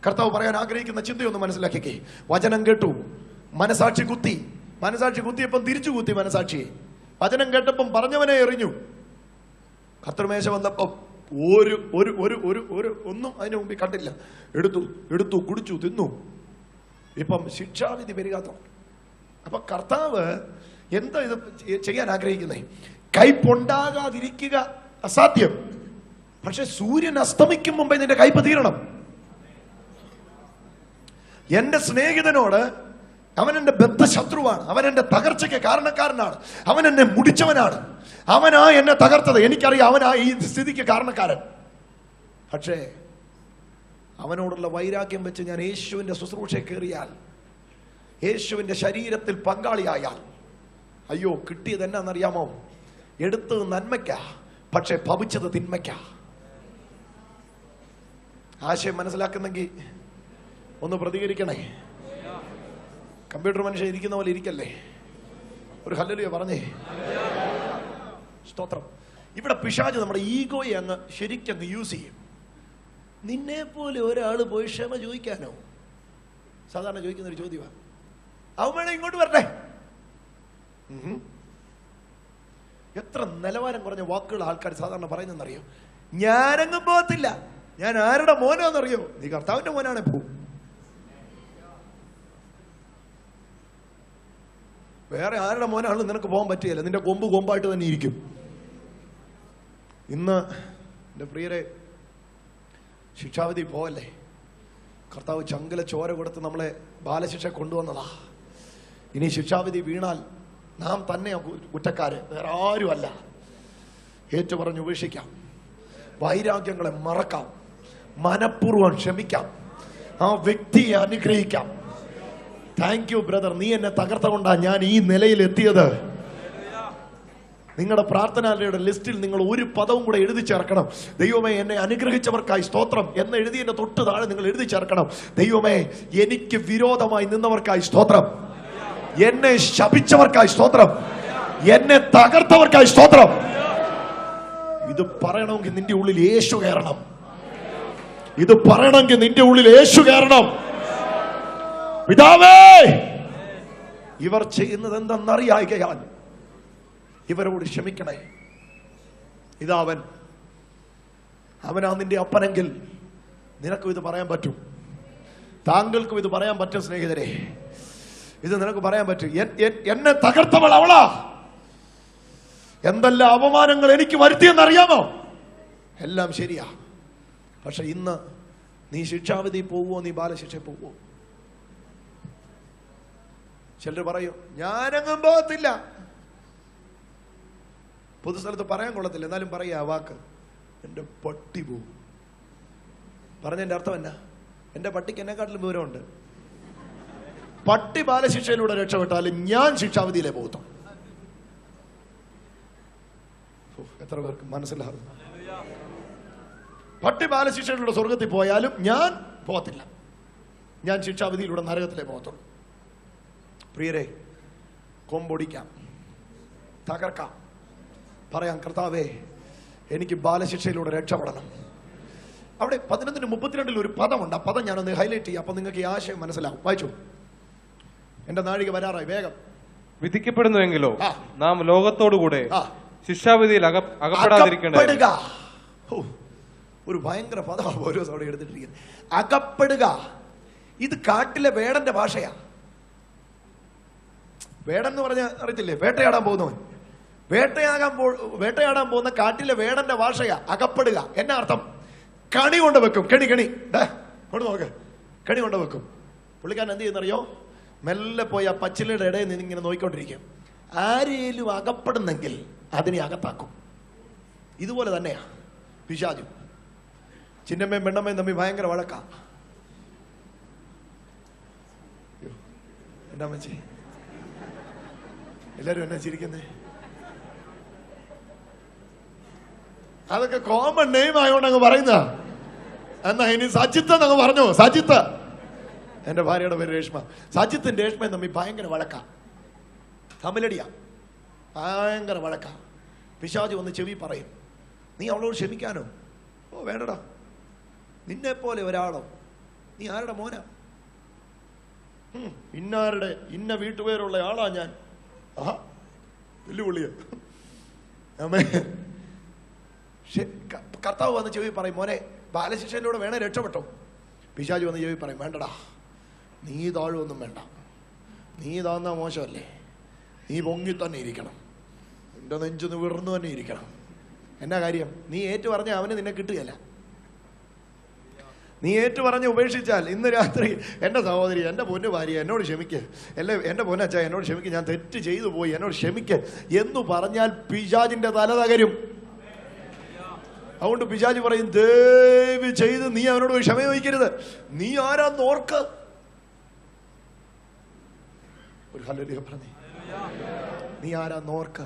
കർത്താവ് പറയാൻ ആഗ്രഹിക്കുന്ന ചിന്തയൊന്ന് മനസ്സിലാക്കിക്കേ. വചനം കേട്ടു, മനസാക്ഷി കുത്തി. മനസാക്ഷി കുത്തിയപ്പം തിരിച്ചു കുത്തി മനസാക്ഷിയെ. വചനം കേട്ടപ്പം പറഞ്ഞവനെ എറിഞ്ഞു. കർത്തൃമേശ വന്നപ്പം ഒന്നും അതിന് മുമ്പിൽ കണ്ടില്ല. എടുത്തു കുടിച്ചു തിന്നു. ഇപ്പം ശിക്ഷാവിധി വരികാത്ത. അപ്പൊ കർത്താവ് എന്താ ഇത് ചെയ്യാൻ ആഗ്രഹിക്കുന്നത്? കയ്പുണ്ടാകാതിരിക്കുക അസാധ്യം. പക്ഷെ സൂര്യൻ അസ്തമിക്കും മുമ്പേ നിന്റെ കയ്പ് തീരണം. എന്റെ സ്നേഹിതനോട്, അവൻ എന്റെ ബദ്ധശത്രുവാണ്, അവൻ എന്റെ തകർച്ചയ്ക്ക് കാരണക്കാരനാണ്, അവൻ എന്നെ മുടിച്ചവനാണ്, അവനാ എന്നെ തകർത്തത്. എനിക്കറിയാം അവനാ ഈ സ്ഥിതിക്ക് കാരണക്കാരൻ. പക്ഷേ അവനോടുള്ള വൈരാഗ്യം വെച്ച് ഞാൻ യേശുവിന്റെ ശുശ്രൂഷയെ കയറിയാൽ, യേശുവിന്റെ ശരീരത്തിൽ പങ്കാളിയായാൽ, അയ്യോ കിട്ടിയത് എന്നാന്നറിയാമോ? എടുത്തത് നന്മയ്ക്കാ, പക്ഷെ ഭവിച്ചത് തിന്മയ്ക്കാ. ആശയം മനസ്സിലാക്കുന്നെങ്കിൽ ഒന്ന് പ്രതികരിക്കണേ. കമ്പ്യൂട്ടർ മനുഷ്യൻ ഇരിക്കുന്ന പോലെ ഇരിക്കല്ലേ. ഒരു ഹല്ലേലൂയ പറഞ്ഞേ. സ്തോത്രം. ഇവിടെ പിശാച് നമ്മുടെ ഈഗോയെ അങ്ങ് ശരിക്കങ്ങ് യൂസ് ചെയ്യും. നിന്നെ പോലെ ഒരാള് പോയി ക്ഷമ ചോദിക്കാനോ? സാധാരണ ചോദിക്കുന്ന ഒരു ചോദ്യമാണ്. അവൻ വേണേ ഇങ്ങോട്ട് വരട്ടെ. എത്ര നിലവാരം കുറഞ്ഞ വാക്കുകൾ ആൾക്കാർ സാധാരണ പറയുന്നറിയോ? ഞാനങ്ങ് പോകത്തില്ല. ഞാൻ ആരുടെ മോനാന്നറിയോ? നീ കർത്താവിന്റെ മോനാണെ പോവും. വേറെ ആരുടെ മോനാണെന്ന് നിനക്ക് പോകാൻ പറ്റുകയില്ല. നിന്റെ കൊമ്പ് കൊമ്പായിട്ട് തന്നെ ഇരിക്കും. ഇന്ന് എൻ്റെ പ്രിയരെ, ശിക്ഷാവിധി പോവല്ലേ. കർത്താവ് ചങ്കല ചോര കൊടുത്ത് നമ്മളെ ബാലശിക്ഷ കൊണ്ടുവന്നതാ. ഇനി ശിക്ഷാവിധി വീണാൽ നാം തന്നെ കുറ്റക്കാര്, വേറെ ആരുമല്ല. ഏറ്റുപറഞ്ഞ് ഉപേക്ഷിക്കാം, വൈരാഗ്യങ്ങളെ മറക്കാം, മനഃപൂർവ്വം ക്ഷമിക്കാം, ആ വ്യക്തിയെ അനുഗ്രഹിക്കാം. താങ്ക് യു ബ്രദർ, നീ എന്നെ തകർത്തുകൊണ്ടാ ഞാൻ ഈ നിലയിൽ എത്തിയത്. നിങ്ങളുടെ പ്രാർത്ഥനയുടെ ലിസ്റ്റിൽ നിങ്ങൾ ഒരു പദവും കൂടെ എഴുതി ചേർക്കണം. ദൈവമേ, എന്നെ അനുഗ്രഹിച്ചവർക്കായി സ്തോത്രം എന്ന് എഴുതിയതിന്റെ തൊട്ട് താഴെ നിങ്ങൾ എഴുതി ചേർക്കണം, ദൈവമേ എനിക്ക് വിരോധമായി നിന്നവർക്കായി സ്തോത്രം, എന്നെ ശപിച്ചവർക്കായി സ്തോത്രം, എന്നെ തകർത്തവർക്കായി സ്തോത്രം. ഇത് പറയണമെങ്കിൽ നിന്റെ ഉള്ളിൽ യേശു കയറണം. ഇത് പറയണമെങ്കിൽ നിന്റെ ഉള്ളിൽ യേശു കയറണം. പിതാവേ, ഇവർ ചെയ്യുന്നത് എന്തെന്നറിയായികയാൽ ഇവരോട് ക്ഷമിക്കണേ. ഇതാ അവനാ നിന്റെ അപ്പനെങ്കിൽ നിനക്കും ഇത് പറയാൻ പറ്റും, താങ്കൾക്കും ഇത് പറയാൻ പറ്റും. സ്നേഹിതരെ, ഇത് നിനക്ക് പറയാൻ പറ്റും. എന്നെ തകർത്തവൾ അവളാ. എന്തെല്ലാം അപമാനങ്ങൾ എനിക്ക് വരുത്തിയെന്നറിയാമോ? എല്ലാം ശരിയാ. പക്ഷെ ഇന്ന് നീ ശിക്ഷാവിധി പോവോ, നീ ബാലശിക്ഷ പോവോ? ചിലർ പറയും ഞാനങ്ങും പോകത്തില്ല. പൊതുസ്ഥലത്ത് പറയാൻ കൊള്ളത്തില്ല, എന്നാലും പറയാ ആ വാക്ക്, എന്റെ പട്ടി പോവും. പറഞ്ഞതിന്റെ അർത്ഥം എന്നാ? എന്റെ പട്ടിക്ക് എന്നെക്കാട്ടിലും വിവരമുണ്ട്. പട്ടി ബാലശിക്ഷയിലൂടെ രക്ഷപ്പെട്ടാലും ഞാൻ ശിക്ഷാവിധിയിലെ പോകത്തും. എത്ര പേർക്ക് മനസ്സിലാകും? പട്ടി ബാലശിക്ഷയിലൂടെ സ്വർഗത്തിൽ പോയാലും ഞാൻ പോകത്തില്ല, ഞാൻ ശിക്ഷാവിധിയിലൂടെ നരകത്തിലേ പോകത്തുള്ളൂ. പ്രിയരെ, കൊമ്പൊടിക്കാം, തകർക്കാം, പറയാം കർത്താവേ എനിക്ക് ബാലശിക്ഷയിലൂടെ രക്ഷപ്പെടണം. അവിടെ 11:32 ഒരു പദമുണ്ട്. ആ പദം ഞാനൊന്ന് ഹൈലൈറ്റ് ചെയ്യാം, അപ്പൊ നിങ്ങൾക്ക് ഈ ആശയം മനസ്സിലാവും. വായിച്ചു. എന്റെ നാഴിക വരാറായി, വേഗം. വിധിക്കപ്പെടുന്നുവെങ്കിലോ നാം ലോകത്തോടുകൂടെ ശിക്ഷാവിധിയിൽ അകപ്പെടാതിരിക്കേണ്ട. ഒരു ഭയങ്കര പദമാണ് ഓരോ അവിടെ എടുത്തിട്ടിരിക്കുന്നത്. അകപ്പെടുക. ഇത് കാട്ടിലെ വേടന്റെ ഭാഷയാ. വേടൻ എന്ന് പറഞ്ഞാൽ അറിയത്തില്ലേ? വേട്ടയാടാൻ പോകുന്നവൻ. വേട്ടയാടാൻ പോകുന്ന കാട്ടിലെ വേടന്റെ ഭാഷയാ അകപ്പെടുക. എന്നാ അർത്ഥം? കണി കൊണ്ട് വെക്കും. കണി കൊണ്ട് നോക്ക്, കണി കൊണ്ട് വെക്കും. പുള്ളിക്കാരൻ എന്ത് ചെയ്യുന്നറിയോ? മെല്ലെ പോയി ആ പച്ചിലയുടെ ഇടയിൽ നിന്ന് ഇങ്ങനെ നോക്കിക്കൊണ്ടിരിക്കും. ആരെയും അകപ്പെടുന്നെങ്കിൽ അതിനെ അകത്താക്കും. ഇതുപോലെ തന്നെയാ പിശാചും. ചിന്നമ്മയും പെണ്ണമ്മയും തമ്മിൽ ഭയങ്കര വഴക്കാ. എന്നാ മച്ചി എല്ലാരും എന്നാ ചിരിക്കുന്നേ? അതൊക്കെ കോമൺ നെയിം ആയതുകൊണ്ട് അങ്ങ് പറയുന്ന. എന്നാ ഇനി സജിത്ത് എന്നങ്ങ് പറഞ്ഞു. സജിത്ത്, എന്റെ ഭാര്യയുടെ പേര് രേഷ്മ. സജിത്തും രേഷ്മയും തമ്മിൽ ഭയങ്കര വഴക്ക, തമ്മിലടിയാ, ഭയങ്കര വഴക്ക. പിശാച് വന്ന് ചെവി പറയും, നീ അവളോട് ക്ഷമിക്കാനോ? ഓ വേണ്ടടാ, നിന്നെ പോലെ ഒരാളോ? നീ ആരുടെ മോനാ? ഇന്ന വീട്ടുപേരുള്ള ആളാ ഞാൻ. ആഹാ, വെല്ലുവിളിയ. കർത്താവ് വന്ന് ചെവി പറയും, മോനെ ബാലശിക്ഷയിലൂടെ വേണേ രക്ഷപ്പെട്ടോ. പിശാച് വന്ന് ചെവി പറയും, വേണ്ടടാ, നീ താഴുവൊന്നും വേണ്ട, നീ താന്നാ മോശമല്ലേ, നീ പൊങ്ങി തന്നെ ഇരിക്കണം, നിന്റെ നെഞ്ചു നിവർന്നു തന്നെ ഇരിക്കണം. എന്നാ കാര്യം? നീ ഏറ്റു പറഞ്ഞ അവന് നിന്നെ കിട്ടുകയല്ല. നീ ഏറ്റു പറഞ്ഞ് ഉപേക്ഷിച്ചാൽ ഇന്ന് രാത്രി എൻ്റെ സഹോദരി, എൻ്റെ പൊന്നു ഭാര്യ എന്നോട് ക്ഷമിക്ക്, അല്ലെ എൻ്റെ പൊന്നച്ഛ എന്നോട് ക്ഷമിക്ക്, ഞാൻ തെറ്റ് ചെയ്തു പോയി, എന്നോട് ക്ഷമിക്ക് എന്ന് പറഞ്ഞാൽ പിശാചിന്റെ തല തകരും. അതുകൊണ്ട് പിശാച് പറയും, ദയവ് ചെയ്ത് നീ അവനോട് ക്ഷമ ചോദിക്കരുത്. നീ ആരാന്ന് ഓർക്ക്. ഒരു ഹല്ലേലൂയ പറഞ്ഞേ. നീ ആരാന്ന് ഓർക്ക്.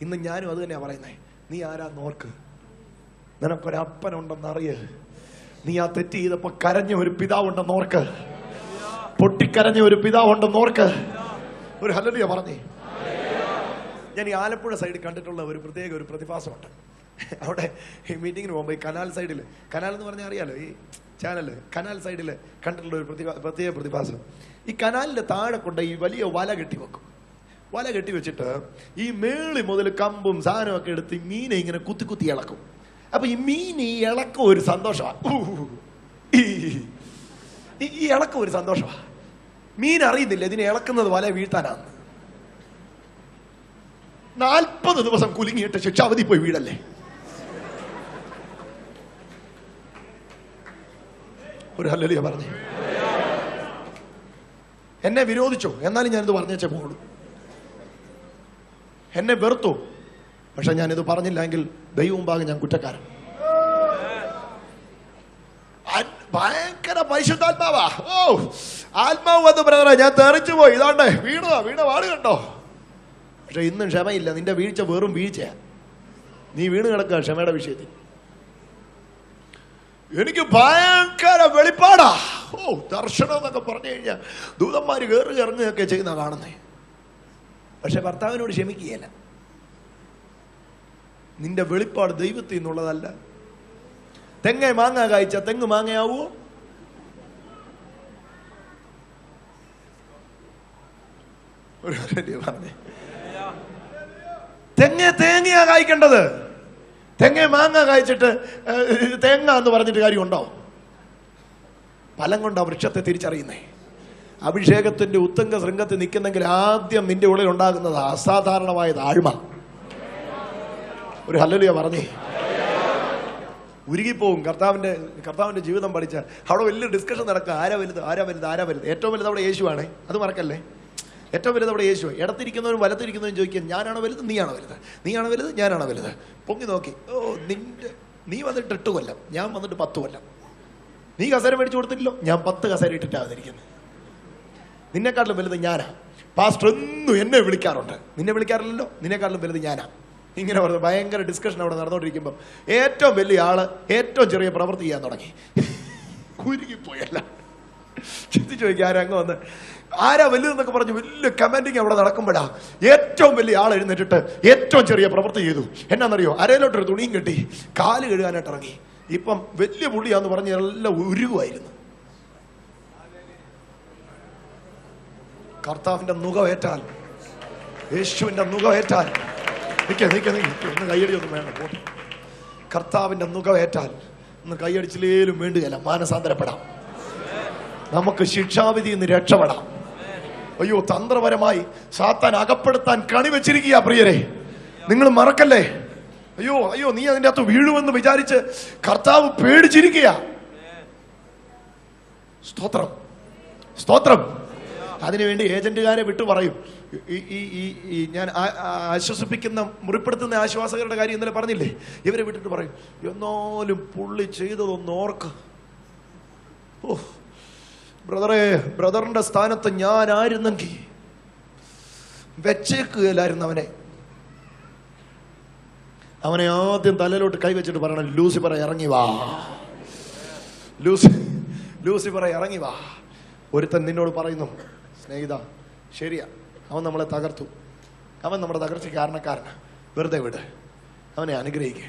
ഇന്ന് ഞാനും അത് തന്നെയാ പറയുന്നേ. നീ ആരാന്ന് ഓർക്ക്. നിനക്കൊരപ്പനുണ്ടെന്നറിയ്. നീ ആ തെറ്റ് ചെയ്തപ്പോ കരഞ്ഞ ഒരു പിതാവുണ്ടെന്ന് ഓർക്ക്. പൊട്ടിക്കരഞ്ഞ ഒരു പിതാവുണ്ടെന്ന് ഓർക്ക്. ഒരു ഹല്ലേലൂയ പറഞ്ഞേ. ഞാൻ ഈ ആലപ്പുഴ സൈഡിൽ കണ്ടിട്ടുള്ള ഒരു പ്രത്യേക ഒരു പ്രതിഭാസമുണ്ട്. അവിടെ ഈ മീറ്റിങ്ങിന് പോകുമ്പോൾ ഈ കനാൽ സൈഡിൽ, കനാൽ എന്ന് പറഞ്ഞാൽ അറിയാലോ, ഈ ചാനൽ കനാൽ സൈഡിൽ കണ്ടിട്ടുള്ള ഒരു പ്രത്യേക പ്രതിഭാസം. ഈ കനാലിന്റെ താഴെ കൊണ്ട് ഈ വലിയ വല കെട്ടി വെക്കും. വല കെട്ടി വെച്ചിട്ട് ഈ മേളി മുതൽ കമ്പും സാധനവും ഒക്കെ എടുത്ത് മീനെ ഇങ്ങനെ കുത്തി കുത്തി ഇളക്കും. അപ്പൊ ഈ മീൻ ഈ ഇളക്കം ഒരു സന്തോഷമാണ്. ഈ ഇളക്കം ഒരു സന്തോഷമാണ്. മീൻ അറിയുന്നില്ല ഇതിനെ ഇളക്കുന്നത് വല വീഴ്ത്താനാന്ന്. 40 ദിവസം കുലുങ്ങിയിട്ട് ശിക്ഷാവധി പോയി വീടല്ലേ. ഒരു ഹല്ലേലൂയ പറഞ്ഞേ. എന്നെ വിരോധിച്ചോ, എന്നാലും ഞാനിത് പറഞ്ഞേച്ചേ പോകുള്ളൂ. എന്നെ വെറുത്തോ, പക്ഷെ ഞാനിത് പറഞ്ഞില്ലെങ്കിൽ ദൈവം മുമ്പാകെ ഞാൻ കുറ്റക്കാരൻ. ഭയങ്കര പരിശുദ്ധാത്മാവാ. ഓ, ആത്മാവ് വന്ന് ബ്രദറെ ഞാൻ തെറിച്ചു പോയി, ഇതാണ്ടേ വീണ വാട് കണ്ടോ. പക്ഷെ ഇന്നും ക്ഷമയില്ല. നിന്റെ വീഴ്ച വെറും വീഴ്ചയാ. നീ വീണ് കിടക്കുക ക്ഷമയുടെ വിഷയത്തിൽ. എനിക്ക് ഭയങ്കര വെളിപ്പാടാ. ഓ, ദർശനം എന്നൊക്കെ പറഞ്ഞു കഴിഞ്ഞാൽ ദൂതന്മാര് കയറി ഇറങ്ങുകയൊക്കെ ചെയ്യുന്ന കാണുന്നേ. പക്ഷെ ഭർത്താവിനോട് ക്ഷമിക്കുകയല്ല. നിന്റെ വെളിപ്പാട് ദൈവത്തിൽ നിന്നുള്ളതല്ല. തെങ്ങ മാങ്ങ കായ്ച്ച തെങ്ങ് മാങ്ങയാവോ? പറഞ്ഞേ, തേങ്ങയാ കായ്ക്കേണ്ടത്. തെങ്ങ മാങ്ങ കായ്ച്ചിട്ട് തേങ്ങ എന്ന് പറഞ്ഞിട്ട് കാര്യമുണ്ടോ? ഫലം കൊണ്ടാ വൃക്ഷത്തെ തിരിച്ചറിയുന്നേ. അഭിഷേകത്തിന്റെ ഉത്തംഗ ശൃംഗത്തിൽ നിൽക്കുന്നെങ്കിൽ ആദ്യം നിന്റെ ഉള്ളിൽ ഉണ്ടാകുന്നത് അസാധാരണമായ താഴ്മ. ഒരു ഹല്ലേലൂയ പറഞ്ഞേ. ഉരുകിപ്പോവും. കർത്താവിന്റെ ജീവിതം പഠിച്ച അവിടെ വലിയ ഡിസ്കഷൻ നടക്കുക. ആരാ വലുത്. ഏറ്റവും വലുത് അവിടെ യേശുവാണേ, അത് മറക്കല്ലേ. ഏറ്റവും വലുത് അവിടെ യേശു. ഇടത്തിരിക്കുന്നവരും വലത്തിരിക്കുന്നവരും ചോദിക്കാൻ ഞാനാണോ വലുത്, നീയാണോ വലുത്, നീയാണോ വലുത്, ഞാനാണോ വലുത്. പൊങ്ങി നോക്കി, ഓ നീ വന്നിട്ട് 8 കൊല്ലം, ഞാൻ വന്നിട്ട് 10 കൊല്ലം. നീ കസേര മേടിച്ചു കൊടുത്തില്ലല്ലോ, ഞാൻ 10 കസേര ഇട്ടിട്ടാണ് വന്നിരിക്കുന്നത്. നിന്നെക്കാട്ടിലും വലുത് ഞാനാ. പാസ്റ്റർ എന്നും എന്നെ വിളിക്കാറുണ്ട്, നിന്നെ വിളിക്കാറില്ലല്ലോ, നിന്നെക്കാട്ടിലും വലുത് ഞാനാ. ഇങ്ങനെ പറഞ്ഞു ഭയങ്കര ഡിസ്കഷൻ അവിടെ നടന്നുകൊണ്ടിരിക്കുമ്പോൾ ഏറ്റവും വലിയ ആള് ഏറ്റവും ചെറിയ പ്രവൃത്തി ചെയ്യാൻ തുടങ്ങി. കുരുകിപ്പോയല്ല. ചിന്തിച്ചു ചോദിക്കുക, ആരങ്ങ് വന്ന് ആരാ വലുതെന്നൊക്കെ പറഞ്ഞു വലിയ കമന്റിങ് അവിടെ നടക്കുമ്പോഴാ ഏറ്റവും വലിയ ആൾ എഴുന്നേറ്റിട്ട് ഏറ്റവും ചെറിയ പ്രവൃത്തി ചെയ്തു. എന്നാന്നറിയോ, അരയിലോട്ടൊരു തുണിയും കെട്ടി കാല് കഴുകാനായിട്ട് ഇറങ്ങി. ഇപ്പം വലിയ പുള്ളിയാന്ന് പറഞ്ഞ് എല്ലാം ഉരുകുമായിരുന്നു. കർത്താവിന്റെ നുകമേറ്റാൽ, യേശുവിന്റെ നുകമേറ്റാൽ, ഒന്ന് കൈയടിയൊന്നും വേണം പോട്ടെ. കർത്താവിന്റെ നുകമേറ്റാൽ ഒന്ന് കൈയടിച്ചില്ലേലും വേണ്ടുകയല്ല, മാനസാന്തരപ്പെടാം. നമുക്ക് ശിക്ഷാവിധിയിൽ നിന്ന് രക്ഷപ്പെടാം. അയ്യോ, തന്ത്രപരമായി സാത്താൻ അകപ്പെടുത്താൻ കണി വെച്ചിരിക്കുക പ്രിയരെ, നിങ്ങൾ മറക്കല്ലേ. അയ്യോ നീ അതിൻ്റെ അകത്ത് വീഴുമെന്ന് വിചാരിച്ച് കർത്താവ് പേടിച്ചിരിക്കുക. സ്തോത്രം. അതിനുവേണ്ടി ഏജന്റുകാരെ വിട്ടു പറയും. ഈ ഞാൻ ആശ്വസിപ്പിക്കുന്ന മുറിപ്പെടുത്തുന്ന ആശ്വാസകരുടെ കാര്യം ഇന്നലെ പറഞ്ഞില്ലേ, ഇവരെ വിട്ടിട്ട് പറയും, എന്നാലും പുള്ളി ചെയ്തതൊന്ന് ഓർക്ക്. ഓ ബ്രദറിന്റെ സ്ഥാനത്ത് ഞാനായിരുന്നെങ്കിൽ വെച്ചേക്കുകയില്ലായിരുന്നു അവനെ ആദ്യം തലയിലോട്ട് കൈവച്ചിട്ട് പറയണം, ലൂസിഫറെ ഇറങ്ങി വാ, ലൂസിഫറെ ഇറങ്ങി വാ. ഒരുത്തൻ നിന്നോട് പറയുന്നു, സ്നേഹിത ശരിയാ, അവൻ നമ്മളെ തകർത്തു, അവൻ നമ്മുടെ തകർച്ച കാരണക്കാരനാ, വെറുതെ വിട്, അവനെ അനുഗ്രഹിക്കുക.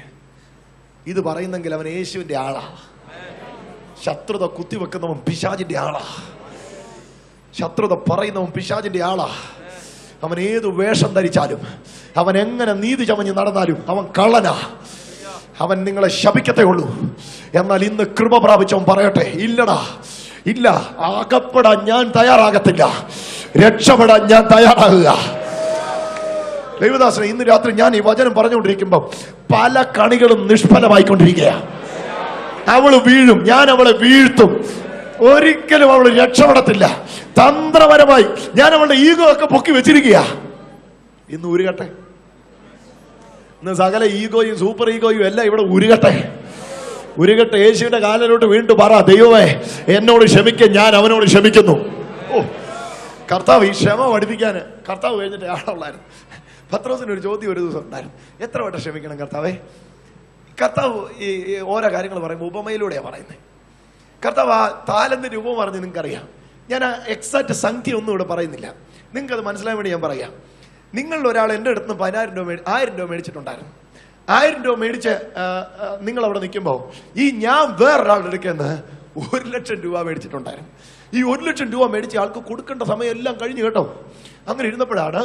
ഇത് പറയുന്നെങ്കിൽ അവൻ യേശുവിന്റെ ആളാ. ശത്രുത കുത്തിവെക്കുന്നവൻ പിശാചിന്റെ ആളാ. ശത്രുത പറയുന്നവൻ പിശാചിന്റെ ആളാ. അവൻ ഏതു വേഷം ധരിച്ചാലും, അവൻ എങ്ങനെ നീതി ചമഞ്ഞ് നടന്നാലും അവൻ കള്ളനാ. അവൻ നിങ്ങളെ ശപിക്കത്തേ ഉള്ളൂ. എന്നാൽ ഇന്ന് കൃപ പ്രാപിച്ചവൻ പറയട്ടെ, ഇല്ലടാ, ഇല്ല, അകപ്പെടാൻ ഞാൻ തയ്യാറാകത്തില്ല, രക്ഷപ്പെടാൻ ഞാൻ തയ്യാറാകുക. ദൈവദാസനെ, ഇന്ന് രാത്രി ഞാൻ ഈ വചനം പറഞ്ഞുകൊണ്ടിരിക്കുമ്പോൾ പല കണികളും നിഷ്ഫലമായിക്കൊണ്ടിരിക്കുകയാണ്. അവള് വീഴും, ഞാൻ അവളെ വീഴ്ത്തും, ഒരിക്കലും അവള് രക്ഷപ്പെടത്തില്ല. തന്ത്രപരമായി ഞാൻ അവളുടെ ഈഗോ ഒക്കെ പൊക്കി വെച്ചിരിക്കുക. ഇന്ന് ഉരുകട്ടെ, ഇന്ന് സകല ഈഗോയും സൂപ്പർ ഈഗോയും എല്ലാം ഇവിടെ ഉരുകട്ടെ. യേശുവിന്റെ കാലിലോട്ട് വീണ്ടും പറ, ദൈവമേ എന്നോട് ക്ഷമിക്കാൻ ഞാൻ അവനോട് ക്ഷമിക്കുന്നു. ഓ കർത്താവ് ഈ ക്ഷമ പഠിപ്പിക്കാൻ കർത്താവ് കഴിഞ്ഞിട്ട് ആളുള്ളായിരുന്നു. പത്രോസിന് ഒരു ചോദ്യം ഒരു ദിവസം ഉണ്ടായിരുന്നു, എത്ര വട്ടം ക്ഷമിക്കണം കർത്താവേ? കർത്താവ് ഈ ഓരോ കാര്യങ്ങൾ പറയുമ്പോൾ ഉപമയിലൂടെയാണ് പറയുന്നത്. കർത്താവ് ആ താലന്തിന്റെ ഉപമ പറഞ്ഞ് നിങ്ങൾക്കറിയാം. ഞാൻ ആ എക്സാക്ട് സംഖ്യ ഒന്നും ഇവിടെ പറയുന്നില്ല, നിങ്ങൾക്കത് മനസ്സിലാൻ വേണ്ടി ഞാൻ പറയാം. നിങ്ങളിൽ ഒരാൾ എൻ്റെ അടുത്ത് നിന്ന് 1000 രൂപ മേടിച്ചിട്ടുണ്ടായിരുന്നു. 1000 രൂപ മേടിച്ച് നിങ്ങൾ അവിടെ നിൽക്കുമ്പോൾ ഞാൻ വേറൊരാളുടെ അടുക്കന്ന് 1,00,000 രൂപ മേടിച്ചിട്ടുണ്ടായിരുന്നു. ഈ 1,00,000 രൂപ മേടിച്ച ആൾക്ക് കൊടുക്കേണ്ട സമയം എല്ലാം കഴിഞ്ഞു കേട്ടോ. അങ്ങനെ ഇരുന്നപ്പോഴാണ്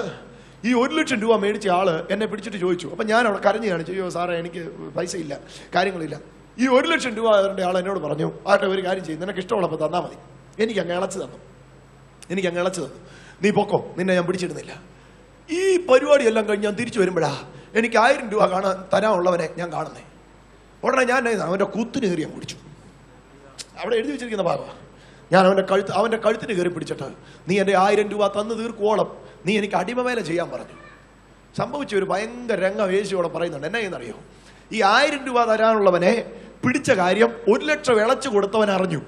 ഈ 1,00,000 രൂപ മേടിച്ച ആള് എന്നെ പിടിച്ചിട്ട് ചോദിച്ചു. അപ്പൊ ഞാൻ അവിടെ കരഞ്ഞു കാണിച്ചു, അയ്യോ സാറേ എനിക്ക് പൈസ ഇല്ല, കാര്യങ്ങളില്ല. ഈ 1,00,000 രൂപ അവരുടെ ആൾ എന്നോട് പറഞ്ഞു, ആട്ടെ ഒരു കാര്യം ചെയ്യും, നിനക്ക് ഇഷ്ടമുള്ളപ്പോൾ തന്നാൽ മതി. എനിക്ക് അങ്ങ് ഇളച്ചു തന്നു. നീ പൊക്കോ, നിന്നെ ഞാൻ പിടിച്ചിടുന്നില്ല. ഈ പരിപാടിയെല്ലാം കഴിഞ്ഞ് ഞാൻ തിരിച്ചു വരുമ്പോഴാ എനിക്ക് 1000 രൂപ തരാനുള്ളവനെ ഞാൻ കാണുന്നേ. ഉടനെ ഞാൻ അവന്റെ കുത്തിന് കയറി ഞാൻ പിടിച്ചു. അവിടെ എഴുതി വെച്ചിരിക്കുന്ന ഭാഗമാണ്. ഞാൻ അവന്റെ കഴുത്തിന് കയറി പിടിച്ചിട്ട് നീ എൻ്റെ 1000 രൂപ തന്നു തീർക്കുവോളം നീ എനിക്ക് അടിമവേല ചെയ്യാൻ പറഞ്ഞു. സംഭവിച്ച ഒരു ഭയങ്കര രംഗം യേശുവോടെ പറയുന്നുണ്ട്. എന്നാ എന്നറിയോ? ഈ 1000 രൂപ തരാനുള്ളവനെ പിടിച്ച കാര്യം 1 ലക്ഷം ഇളച്ചു കൊടുത്തവൻ അറിഞ്ഞു.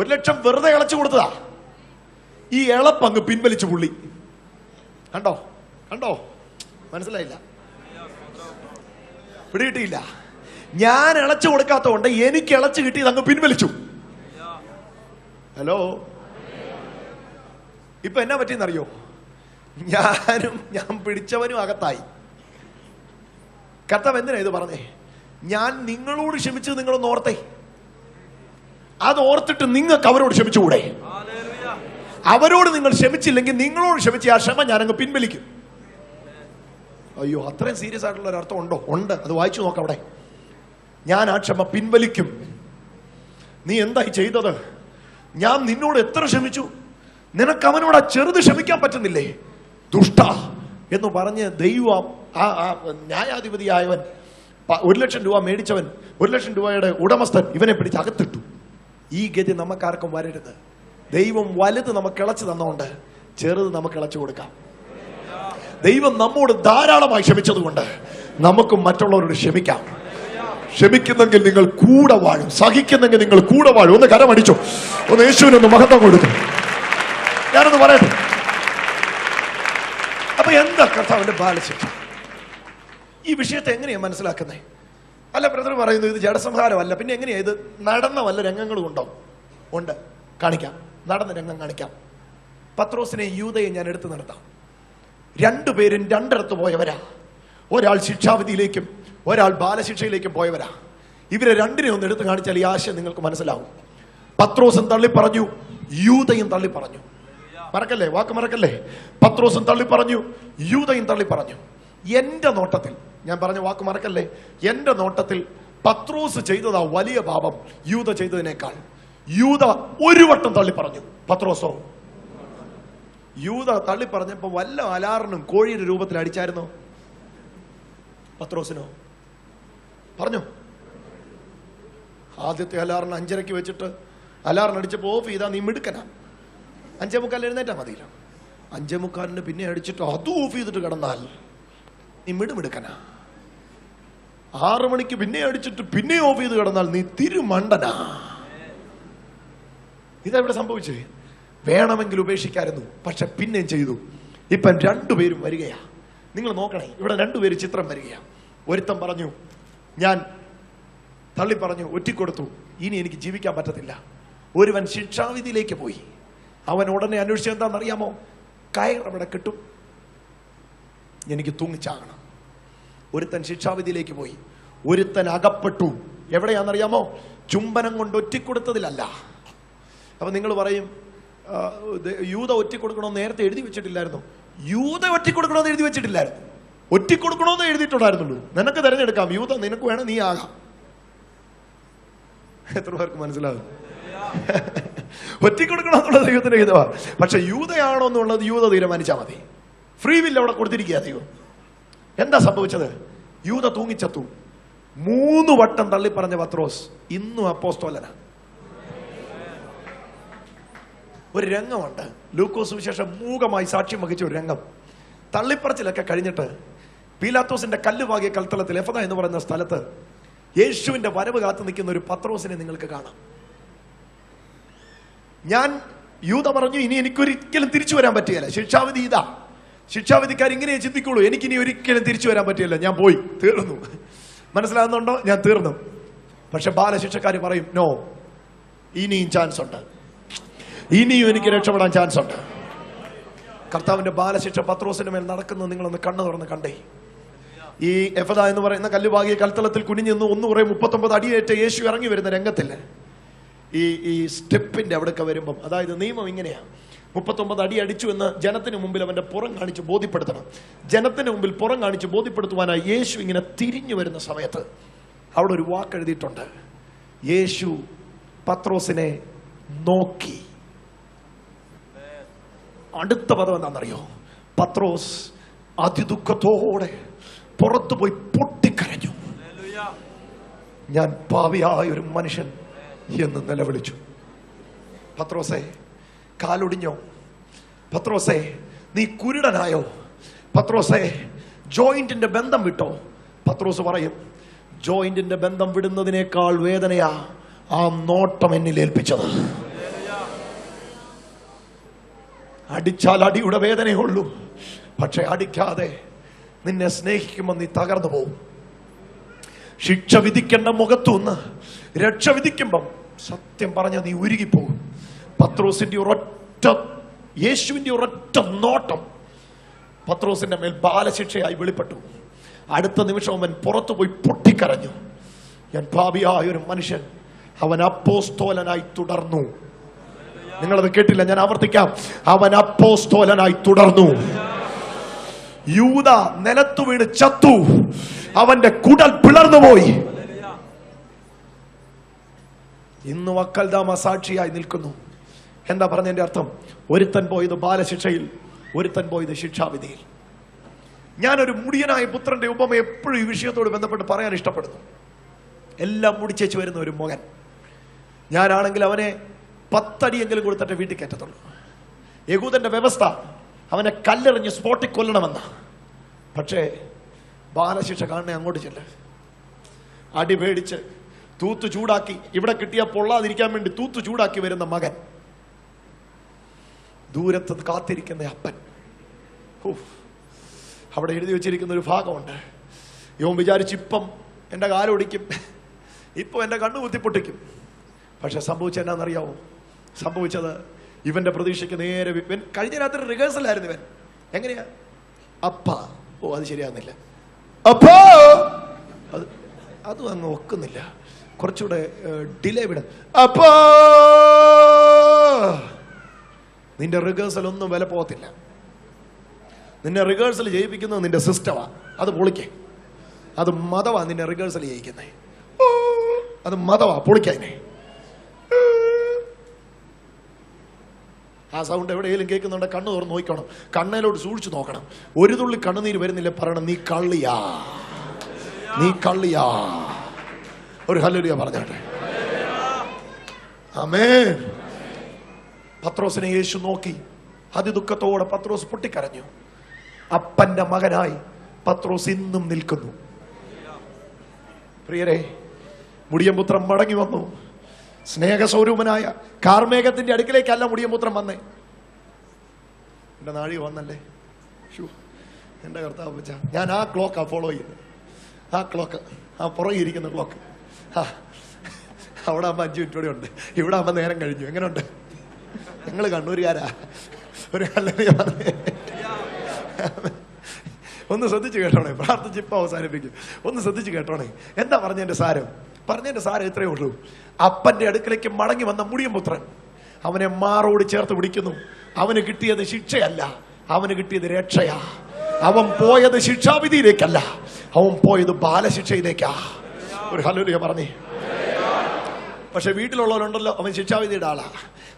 1 ലക്ഷം വെറുതെ ഇളച്ചു കൊടുത്തതാ. ഈ ഇളപ്പങ്ങ് പിൻവലിച്ചു പുള്ളി. കണ്ടോ കണ്ടോ? മനസ്സിലായില്ല, പിടികിട്ടിയില്ല. ഞാൻ ഇളച്ചു കൊടുക്കാത്തതുകൊണ്ട് എനിക്ക് ഇളച്ചു കിട്ടിയത് അങ്ങ് പിൻവലിച്ചു. ഹലോ, ഇപ്പൊ എന്നാ പറ്റിയെന്നറിയോ? ഞാൻ പിടിച്ചവനും അകത്തായി. കർത്താവ് എന്തിനാ ഇത് പറഞ്ഞേ? ഞാൻ നിങ്ങളോട് ക്ഷമിച്ചത് നിങ്ങളൊന്ന് ഓർത്തേ. അത് ഓർത്തിട്ട് നിങ്ങൾക്ക് അവരോട് ക്ഷമിച്ചുകൂടെ? അവരോട് നിങ്ങൾ ക്ഷമിച്ചില്ലെങ്കിൽ നിങ്ങളോട് ക്ഷമിച്ച ആ ക്ഷമ ഞാനങ്ങ് പിൻവലിക്കും. അയ്യോ, അത്രയും സീരിയസ് ആയിട്ടുള്ള ഒരു അർത്ഥം ഉണ്ടോ? ഉണ്ട്. അത് വായിച്ചു നോക്കാം. അവിടെ ഞാൻ ആ ക്ഷമ പിൻവലിക്കും. നീ എന്തായി ചെയ്തത്? ഞാൻ നിന്നോട് എത്ര ക്ഷമിച്ചു, നിനക്ക് അവനോട് ആ ചെറുത് ക്ഷമിക്കാൻ പറ്റുന്നില്ലേ? ദുഷ്ട എന്ന് പറഞ്ഞ് ദൈവം ആ ന്യായാധിപതിയായവൻ 1 ലക്ഷം രൂപ മേടിച്ചവൻ, 1 ലക്ഷം രൂപയുടെ ഉടമസ്ഥൻ ഇവനെ പിടിച്ച് അകത്തിട്ടു. ഈ ഗതി നമുക്കാർക്കും വരരുത്. ദൈവം വലുത് നമുക്ക് ഇളച്ചു തന്നുകൊണ്ട് ചെറുത് നമുക്ക് ഇളച്ചു കൊടുക്കാം. ദൈവം നമ്മോട് ധാരാളമായി ക്ഷമിച്ചതുകൊണ്ട് നമുക്കും മറ്റുള്ളവരോട് ക്ഷമിക്കാം. ക്ഷമിക്കുന്നെങ്കിൽ നിങ്ങൾ കൂടെ വാഴും, സഹിക്കുന്നെങ്കിൽ നിങ്ങൾ കൂടെ വാഴും. ഒന്ന് കരമടിച്ചോ, ഒന്ന് യേശുവിനൊന്ന് മഹത്വം കൊടുക്കും. ഞാനൊന്ന് പറയട്ടെ. അപ്പൊ എന്താ കർത്താവിന്റെ ബാലശിക്ഷ? ഈ വിഷയത്തെ എങ്ങനെയാ മനസ്സിലാക്കുന്നത്? അല്ല, ബ്രദർ പറയുന്നു ഇത് ജഡസംഹാരമല്ല, പിന്നെ എങ്ങനെയാ ഇത്? നടന്ന വല്ല രംഗങ്ങളും ഉണ്ടോ? ഉണ്ട്, കാണിക്കാം. നടന്ന രംഗം കാണിക്കാം. പത്രോസിനെ യൂദയെ ഞാൻ എടുത്തു നിർത്താം. 2 പേരും 2 ഇടത്ത് പോയവരാ. ഒരാൾ ശിക്ഷാവിധിയിലേക്കും ഒരാൾ ബാലശിക്ഷയിലേക്കും പോയവരാ. ഇവരെ 2നെ ഒന്ന് എടുത്തു കാണിച്ചാൽ ഈ ആശയം നിങ്ങൾക്ക് മനസ്സിലാവും. പത്രോസും തള്ളി പറഞ്ഞു, യൂദയും തള്ളി പറഞ്ഞു. മറക്കല്ലേ, വാക്ക് മറക്കല്ലേ. പത്രോസും തള്ളി പറഞ്ഞു, യൂദയും തള്ളി പറഞ്ഞു. എന്റെ നോട്ടത്തിൽ, ഞാൻ പറഞ്ഞ വാക്ക് മറക്കല്ലേ, എന്റെ നോട്ടത്തിൽ പത്രോസ് ചെയ്തതാ വലിയ പാപം യൂദ ചെയ്തതിനേക്കാൾ. യൂദ 1 വട്ടം തള്ളി പറഞ്ഞു. പത്രോസോ? യൂദ തള്ളി പറഞ്ഞപ്പോ വല്ല അലാറിനും കോഴിയുടെ രൂപത്തിൽ അടിച്ചായിരുന്നോ? പത്രോസിനോ? പറഞ്ഞു. ആദ്യത്തെ അലാറിന് 5:30 വെച്ചിട്ട് അലാറിന് അടിച്ചപ്പോ ഓഫ് ചെയ്താ നീ മിടുക്കനാ. 5:45 എഴുന്നേറ്റാ മതിയില്ല. 5:45 പിന്നെ അടിച്ചിട്ട് അതും ഓഫ് ചെയ്തിട്ട് കിടന്നാൽ നീ മിടുക്കനാ. 6 മണിക്ക് പിന്നെ അടിച്ചിട്ട് പിന്നെ ഓഫ് ചെയ്ത് കിടന്നാൽ നീ തിരുമണ്ടനാ. ഇതെവിടെ സംഭവിച്ചേ? വേണമെങ്കിൽ ഉപേക്ഷിക്കായിരുന്നു, പക്ഷെ പിന്നെയും ചെയ്തു. ഇപ്പം 2 പേരും വരികയാ. നിങ്ങൾ നോക്കണേ, ഇവിടെ 2 പേര് ചിത്രം വരികയാ. ഒരുത്തൻ പറഞ്ഞു, ഞാൻ തള്ളി പറഞ്ഞു, ഒറ്റിക്കൊടുത്തു, ഇനി എനിക്ക് ജീവിക്കാൻ പറ്റത്തില്ല. ഒരുവൻ ശിക്ഷാവിധിയിലേക്ക് പോയി. അവൻ ഉടനെ അന്വേഷിച്ചത് എന്താണെന്നറിയാമോ? കയറവിടെ കിട്ടും, എനിക്ക് തൂങ്ങിച്ചാകണം. ഒരുത്തൻ ശിക്ഷാവിധിയിലേക്ക് പോയി. ഒരുത്തൻ അകപ്പെട്ടു. എവിടെയാണെന്നറിയാമോ? ചുംബനം കൊണ്ട് ഒറ്റിക്കൊടുത്തതിലല്ല. അപ്പൊ നിങ്ങൾ പറയും, യൂദ ഒറ്റിക്കൊടുക്കണമെന്ന് നേരത്തെ എഴുതി വെച്ചിട്ടില്ലായിരുന്നു. യൂദ ഒറ്റിക്കൊടുക്കണമെന്ന് എഴുതി വെച്ചിട്ടില്ലായിരുന്നു. ഒറ്റിക്കൊടുക്കണമെന്ന് എഴുതിയിട്ടുണ്ടായിരുന്നുള്ളൂ. നിനക്ക് തിരഞ്ഞെടുക്കാം. യൂദ നിനക്ക് വേണം, നീ ആകാം. എത്ര പേർക്ക് മനസ്സിലാകും? ഒറ്റിക്കൊടുക്കണമെന്നുള്ളത് ദൈവത്തിന്റെ ഹിതമാണ്. പക്ഷെ യൂദയാണോ എന്നുള്ളത് യൂദ തീരുമാനിച്ചാൽ മതി. ഫ്രീ വില്ല് അവിടെ കൊടുത്തിരിക്കുക ദൈവം. എന്താ സംഭവിച്ചത്? യൂദ തൂങ്ങിച്ചത്തു. 3 വട്ടം തള്ളി പറഞ്ഞ പത്രോസ് ഇന്നും അപ്പോസ്തലനാ. ഒരു രംഗമുണ്ട്, ലൂക്കോസ് സുവിശേഷം മൂകമായി സാക്ഷ്യം വഹിച്ച ഒരു രംഗം. തള്ളിപ്പറച്ചിലൊക്കെ കഴിഞ്ഞിട്ട് പീലാത്തോസിന്റെ കല്ലുവാകിയ കൽത്തളത്തിൽ എഫദ എന്ന് പറയുന്ന സ്ഥലത്ത് യേശുവിന്റെ വരവ് കാത്തു നിൽക്കുന്ന ഒരു പത്രോസിനെ നിങ്ങൾക്ക് കാണാം. യൂദ പറഞ്ഞു, ഇനി എനിക്കൊരിക്കലും തിരിച്ചു വരാൻ പറ്റുകയില്ല. ശിക്ഷാവിധി ഇതാ. ശിക്ഷാവിധിക്കാർ ഇങ്ങനെ ചിന്തിക്കുള്ളൂ, എനിക്കിനി ഒരിക്കലും തിരിച്ചു വരാൻ പറ്റില്ല, ഞാൻ പോയി തീർന്നു. മനസ്സിലാകുന്നുണ്ടോ? ഞാൻ തീർന്നു. പക്ഷെ ബാലശിക്ഷക്കാർ പറയും, നോ, ഇനിയും ചാൻസ് ഉണ്ട്, ഇനിയും എനിക്ക് രക്ഷപ്പെടാൻ ചാൻസ് ഉണ്ട്. കർത്താവിന്റെ ബാലശിക്ഷ പത്രോസിന്റെ മേൽ നടക്കുന്നത് നിങ്ങളൊന്ന് കണ്ണു തുറന്ന് കണ്ടേ. ഈ എഫദ എന്ന് പറയുന്ന കല്ലുവാകിയ കൽത്തളത്തിൽ കുനിഞ്ഞെന്ന് 139 അടിയേറ്റ യേശു ഇറങ്ങി വരുന്ന രംഗത്തില് ഈ സ്റ്റെപ്പിന്റെ അവിടെയൊക്കെ വരുമ്പം, അതായത് നിയമം ഇങ്ങനെയാ, 39 അടി അടിച്ചു എന്ന് ജനത്തിന് മുമ്പിൽ അവന്റെ പുറം കാണിച്ച് ബോധ്യപ്പെടുത്തണം. ജനത്തിന് മുമ്പിൽ പുറം കാണിച്ച് ബോധ്യപ്പെടുത്തുവാനായി യേശു ഇങ്ങനെ തിരിഞ്ഞു വരുന്ന സമയത്ത് അവിടെ ഒരു വാക്ക് എഴുതിയിട്ടുണ്ട്. യേശു പത്രോസിനെ നോക്കി. അടുത്ത പദം എന്താണെന്നറിയോ? പത്രോസ് അതിദുഃഖത്തോടെ പുറത്തു പോയി പൊട്ടിക്കരഞ്ഞു. ഞാൻ പാപിയായ ഒരു മനുഷ്യൻ എന്ന് നിലവിളിച്ചു. പത്രോസേ, കാലൊടിഞ്ഞോ? പത്രോസേ, നീ കുരുടനായോ? പത്രോസേ, ജോയിന്റിന്റെ ബന്ധം വിട്ടോ? പത്രോസ് പറയും, ജോയിന്റിന്റെ ബന്ധം വിടുന്നതിനേക്കാൾ വേദനയാ ആ നോട്ടം എന്നിൽ ഏൽപ്പിച്ചത്. അടിച്ചാൽ അടിയുടെ വേദനയുള്ളൂ, പക്ഷെ അടിക്കാതെ നിന്നെ സ്നേഹിക്കുമ്പോൾ നീ തകർന്നു പോകും. ശിക്ഷ വിധിക്കേണ്ട മുഖത്തുനിന്ന് രക്ഷ വിധിക്കുമ്പം സത്യം പറഞ്ഞ നീ ഉരുകിപ്പോകും. പത്രോസിന്റെ ഒരൊറ്റ, യേശുവിന്റെ ഒരൊറ്റ നോട്ടം പത്രോസിന്റെ മേൽ ബാലശിക്ഷയായി വെളിപ്പെട്ടു. അടുത്ത നിമിഷം അവൻ പുറത്തു പോയി പൊട്ടിക്കരഞ്ഞു. ഞാൻ പാപിയായ ഒരു മനുഷ്യൻ. അവൻ അപ്പോസ്തോലനായി തുടർന്നു. നിങ്ങളത് കേട്ടില്ല, ഞാൻ ആവർത്തിക്കാം. അവൻ അപ്പോസ്തോലനായി തുടർന്നു. യൂദ നിലത്തു വീണ് ചത്തു. അവന്റെ കുടൽ പിളർന്നുപോയി. ഇന്ന് വക്കൽദാമ സാക്ഷിയായി നിൽക്കുന്നു. എന്താ പറഞ്ഞതിന്റെ അർത്ഥം? ഒരുത്തൻ പോയത് ബാലശിക്ഷയിൽ, ഒരുത്തൻ പോയത് ശിക്ഷാവിധിയിൽ. ഞാനൊരു മുടിയനായ പുത്രന്റെ ഉപമ എപ്പോഴും ഈ വിഷയത്തോട് ബന്ധപ്പെട്ട് പറയാൻ ഇഷ്ടപ്പെടുന്നു. എല്ലാം മുടിച്ചേച്ച് വരുന്ന ഒരു മകൻ. ഞാനാണെങ്കിൽ അവനെ 10 അടിയെങ്കിലും കൊടുത്തിട്ട് വീട്ടിൽ കയറ്റത്തുള്ളൂ. യഹൂദന്റെ വ്യവസ്ഥ അവനെ കല്ലെറിഞ്ഞ് സ്പോട്ടിൽ കൊല്ലണമെന്ന. പക്ഷേ ബാലശിക്ഷ കാണണേ അങ്ങോട്ട് ചെല്ല്. അടി പേടിച്ച് തൂത്തു ചൂടാക്കി, ഇവിടെ കിട്ടിയ പൊള്ളാതിരിക്കാൻ വേണ്ടി തൂത്തു ചൂടാക്കി വരുന്ന മകൻ, ദൂരത്ത് കാത്തിരിക്കുന്ന അപ്പൻ. അവിടെ എഴുതി വെച്ചിരിക്കുന്ന ഒരു ഭാഗമുണ്ട്. യോൻ വിചാരിച്ച് ഇപ്പം എൻ്റെ കാലൊടിക്കും, ഇപ്പം എൻ്റെ കണ്ണു കുത്തിപ്പൊട്ടിക്കും. പക്ഷെ സംഭവിച്ചത് എന്നാണെന്നറിയാവോ? സംഭവിച്ചത് ഇവന്റെ പ്രതീക്ഷയ്ക്ക് നേരെ. കഴിഞ്ഞ രാത്രി റിഹേഴ്സലായിരുന്നു ഇവൻ. എങ്ങനെയാ? അപ്പ, ഓ അത് ശരിയാകുന്നില്ല, അപ്പോ അതും അങ്ങ് ഒക്കുന്നില്ല, കുറച്ചുകൂടെ ഡിലേ വിട. അപ്പോ നിന്റെ റിഹേഴ്സൽ ഒന്നും വില പോകത്തില്ല. നിന്നെ റിഹേഴ്സൽ ചെയ്യിപ്പിക്കുന്നത് നിന്റെ സിസ്റ്റമാ. അത് പൊളിക്കേ. അത് മതവാ നിന്നെ റിഹേഴ്സൽ ചെയ്യിക്കുന്നേ. അത് മതവാ, പൊളിക്കാനെ. ആ സൗണ്ട് എവിടെയെങ്കിലും കേൾക്കുന്നുണ്ട്, കണ്ണ് തുറന്ന് നോക്കണം, കണ്ണയിലോട്ട് സൂക്ഷിച്ചു നോക്കണം. ഒരു തുള്ളി കണ്ണുനീര് വരുന്നില്ല, പറയണം നീ കള്ളിയാ, നീ കള്ളിയാ. ഒരു ഹല്ലേലൂയ പറഞ്ഞാട്ടെ. ആമേൻ. പത്രോസിനെ യേശു നോക്കി. അതിദുഃഖത്തോടെ പത്രോസ് പൊട്ടിക്കരഞ്ഞു. അപ്പന്റെ മകനായി പത്രോസ് ഇന്നും നിൽക്കുന്നു. പ്രിയരെ, മുടിയൻപുത്രൻ മടങ്ങി വന്നു. സ്നേഹസ്വരൂപനായ കാർമേഘത്തിന്റെ അടുക്കിലേക്കല്ല മുടിയൻപുത്രൻ വന്നേ. എന്റെ നാഴിക വന്നല്ലേ. എന്റെ കർത്താവ് വെച്ചാ ഞാൻ ആ ക്ലോക്കാ ഫോളോ ചെയ്യുന്നത്. ആ ക്ലോക്ക്, ആ പുറകിരിക്കുന്ന ക്ലോക്ക്. അവിടെ ആകുമ്പോ 5 മിനിറ്റ് കൂടെ ഉണ്ട്, ഇവിടെ ആകുമ്പോ നേരം കഴിഞ്ഞു. എങ്ങനെയുണ്ട്? ഞങ്ങള് കണ്ണൂരുകാരാ. ഒരു ഒന്ന് ശ്രദ്ധിച്ചു കേട്ടോണേ, പ്രാർത്ഥിച്ച് ഇപ്പൊ അവസാനിപ്പിക്കും. ഒന്ന് ശ്രദ്ധിച്ചു കേട്ടോണേ. എന്താ പറഞ്ഞതിന്റെ സാരം? പറഞ്ഞതിന്റെ സാരം ഇത്രയേ ഉള്ളൂ. അപ്പന്റെ അടുക്കലേക്ക് മടങ്ങി വന്ന മുടിയൻപുത്രൻ അവനെ മാറോട് ചേർത്ത് പിടിക്കുന്നു. അവന് കിട്ടിയത് ശിക്ഷയല്ല, അവന് കിട്ടിയത് രക്ഷയാ. അവൻ പോയത് ശിക്ഷാവിധിയിലേക്കല്ല, അവൻ പോയത് ബാലശിക്ഷയിലേക്കാ. ഒരു ഹല്ലേലൂയ പറഞ്ഞേ. പക്ഷെ വീട്ടിലുള്ളവരുണ്ടല്ലോ, അവൻ ശിക്ഷാവിധിയുടെ ആളാ.